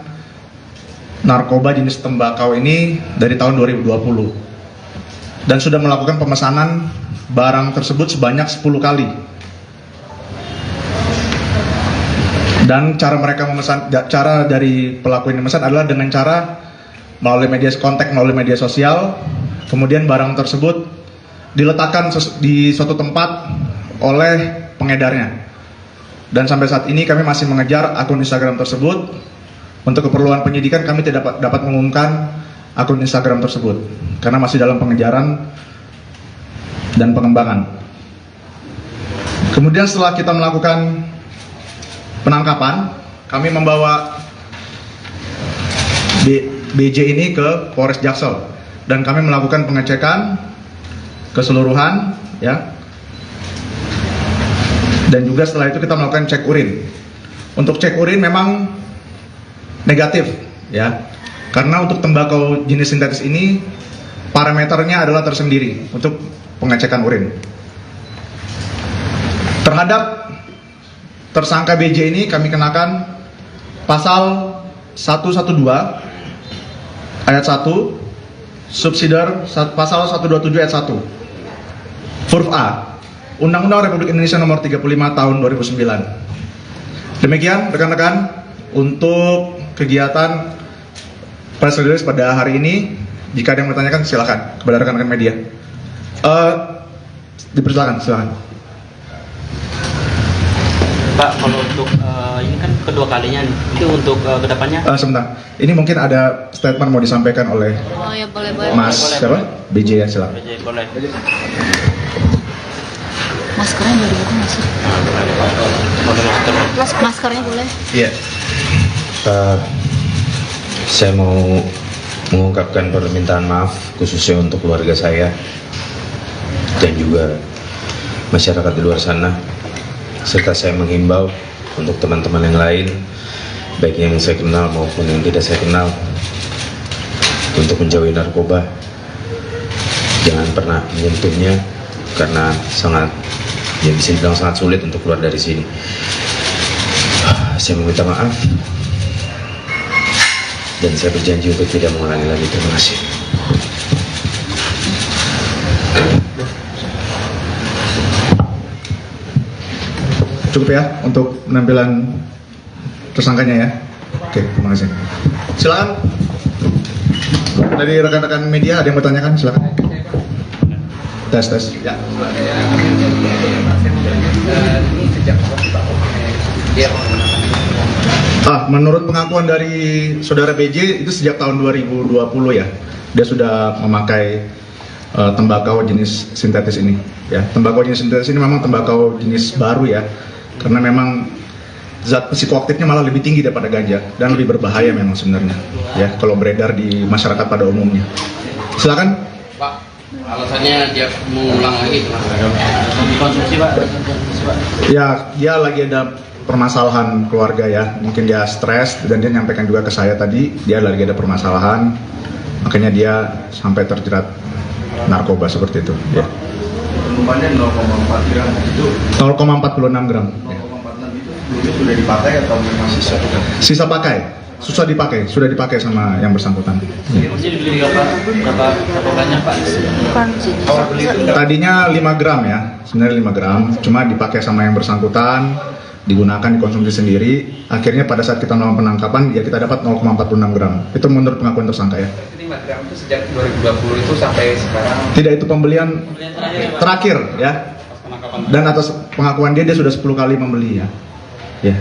narkoba jenis tembakau ini dari tahun 2020 dan sudah melakukan pemesanan barang tersebut sebanyak 10 kali. Dan cara mereka memesan, cara dari pelaku ini memesan adalah dengan cara melalui media sosial, kemudian barang tersebut diletakkan di suatu tempat oleh pengedarnya. Dan sampai saat ini kami masih mengejar akun Instagram tersebut. Untuk keperluan penyidikan kami tidak dapat mengumumkan akun Instagram tersebut karena masih dalam pengejaran dan pengembangan. Kemudian setelah kita melakukan penangkapan, kami membawa BJ ini ke Polres Jaksel dan kami melakukan pengecekan keseluruhan, ya. Dan juga setelah itu kita melakukan cek urin. Untuk cek urin memang negatif, ya. Karena untuk tembakau jenis sintetis ini parameternya adalah tersendiri untuk pengecekan urin. Terhadap tersangka BJ ini kami kenakan pasal 112 ayat 1 subsidiar pasal 127 ayat 1 huruf A Undang-Undang Republik Indonesia Nomor 35 Tahun 2009. Demikian rekan-rekan untuk kegiatan press release pada hari ini. Jika ada yang bertanyakan silakan kepada rekan-rekan media. Dipersilakan, silakan. Pak, kalau untuk ini kan kedua kalinya, itu untuk kedepannya? Sebentar, ini mungkin ada statement mau disampaikan oleh Oh ya, boleh. Mas siapa? BJ ya, silakan. BJ, boleh. Maskernya boleh dibuka masuk. Maskernya boleh. Iya. Saya mau mengungkapkan permintaan maaf khususnya untuk keluarga saya dan juga masyarakat di luar sana, serta saya menghimbau untuk teman-teman yang lain, baik yang saya kenal maupun yang tidak saya kenal, untuk menjauhi narkoba. Jangan pernah menyentuhnya karena sangat, ya bisa dibilang sangat sulit untuk keluar dari sini. Saya meminta maaf dan saya berjanji untuk tidak mengulangi lagi. Terima kasih. Cukup ya untuk penampilan tersangkanya ya. Oke, terima kasih. Silakan. Dari rekan-rekan media ada yang bertanyakan, silakan. Tes. Ya. Ini sejak kapan Pak? Dia Menurut pengakuan dari saudara BJ itu sejak tahun 2020 ya, dia sudah memakai tembakau jenis sintetis ini. Ya, tembakau jenis sintetis ini memang tembakau jenis baru ya, karena memang zat psikoaktifnya malah lebih tinggi daripada ganja dan lebih berbahaya memang sebenarnya. Ya, kalau beredar di masyarakat pada umumnya. Silakan. Pak, alasannya dia mengulang lagi itu Konsumsi Pak. Ya, dia lagi ada permasalahan keluarga ya, mungkin dia stres dan dia nyampaikan juga ke saya tadi dia lagi ada permasalahan, makanya dia sampai terjerat narkoba seperti itu. Ya. Penumpangnya 0,4 gram itu 0,46 gram. 0,46 itu sebelumnya sudah dipakai atau memang Sisa pakai, sudah dipakai sama yang bersangkutan. Ya. Jadi dibeli berapa banyak Pak? Bukan sini. Tadinya 5 gram ya, sebenarnya 5 gram, cuma dipakai sama yang bersangkutan, digunakan dikonsumsi sendiri. Akhirnya pada saat kita melakukan penangkapan ya kita dapat 0,46 gram. Itu menurut pengakuan tersangka ya. 5 gram itu sejak 2020 itu sampai sekarang. Tidak, itu pembelian terakhir ya. Dan atas pengakuan dia sudah 10 kali membeli ya. Ya.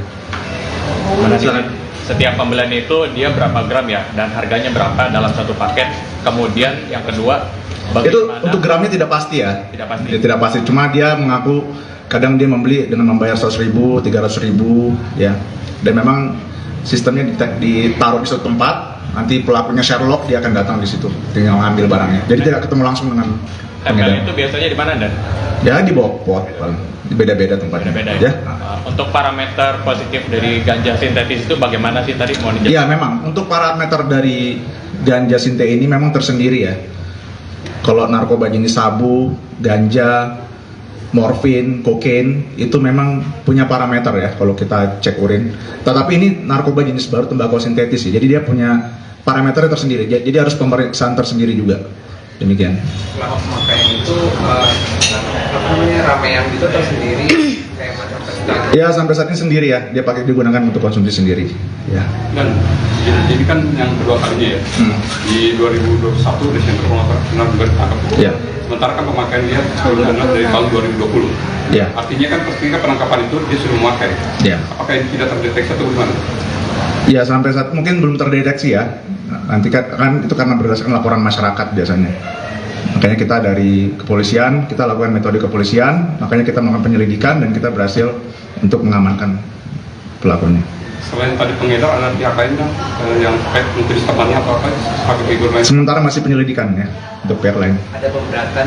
Setiap pembelian itu dia berapa gram ya, dan harganya berapa dalam satu paket. Kemudian yang kedua, Itu untuk gramnya tidak pasti ya. Tidak pasti. Dia tidak pasti. Cuma dia mengaku kadang dia membeli dengan membayar 100.000, 300.000 ya. Dan memang sistemnya ditaruh di suatu tempat. Nanti pelakunya Sherlock dia akan datang di situ, tinggal ngambil barangnya. Jadi tidak ketemu langsung dengan tempel itu biasanya di mana Dan? Ya di bawah pot, beda-beda tempatnya. Beda-beda Ya. Untuk parameter positif dari ganja sintetis itu bagaimana sih tadi mau dijelaskan? Iya memang untuk parameter dari ganja sinte ini memang tersendiri ya. Kalau narkoba jenis sabu, ganja, morfin, kokain itu memang punya parameter ya kalau kita cek urin. Tetapi ini narkoba jenis baru tembakau sintetis ya. Jadi dia punya parameternya tersendiri. Jadi harus pemeriksaan tersendiri juga. Demikian. Selama pemakaian itu ramean gitu tersendiri kayak macam pesta. Ya sampai saat ini sendiri ya. Dia pakai digunakan untuk konsumsi sendiri. Ya. Dan ini kan yang kedua kalinya ya. Di 2021 Desember benar juga ditangkap. Ya. Sementara kan pemakaian dia sebelumnya dari tahun 2020. Ya. Artinya kan ketika penangkapan itu dia sudah memakai. Ya. Apakah ini tidak terdeteksi atau gimana? Ya sampai saat mungkin belum terdeteksi ya. Nanti kan itu karena berdasarkan laporan masyarakat biasanya. Makanya kita dari kepolisian, kita lakukan metode kepolisian, makanya kita melakukan penyelidikan dan kita berhasil untuk mengamankan pelakunya. Selain tadi pengedar, ada pihak lain yang terkait mungkin temannya atau apa sebagai figur lain? Sementara masih penyelidikan ya untuk pihak lain. Ada pemberatan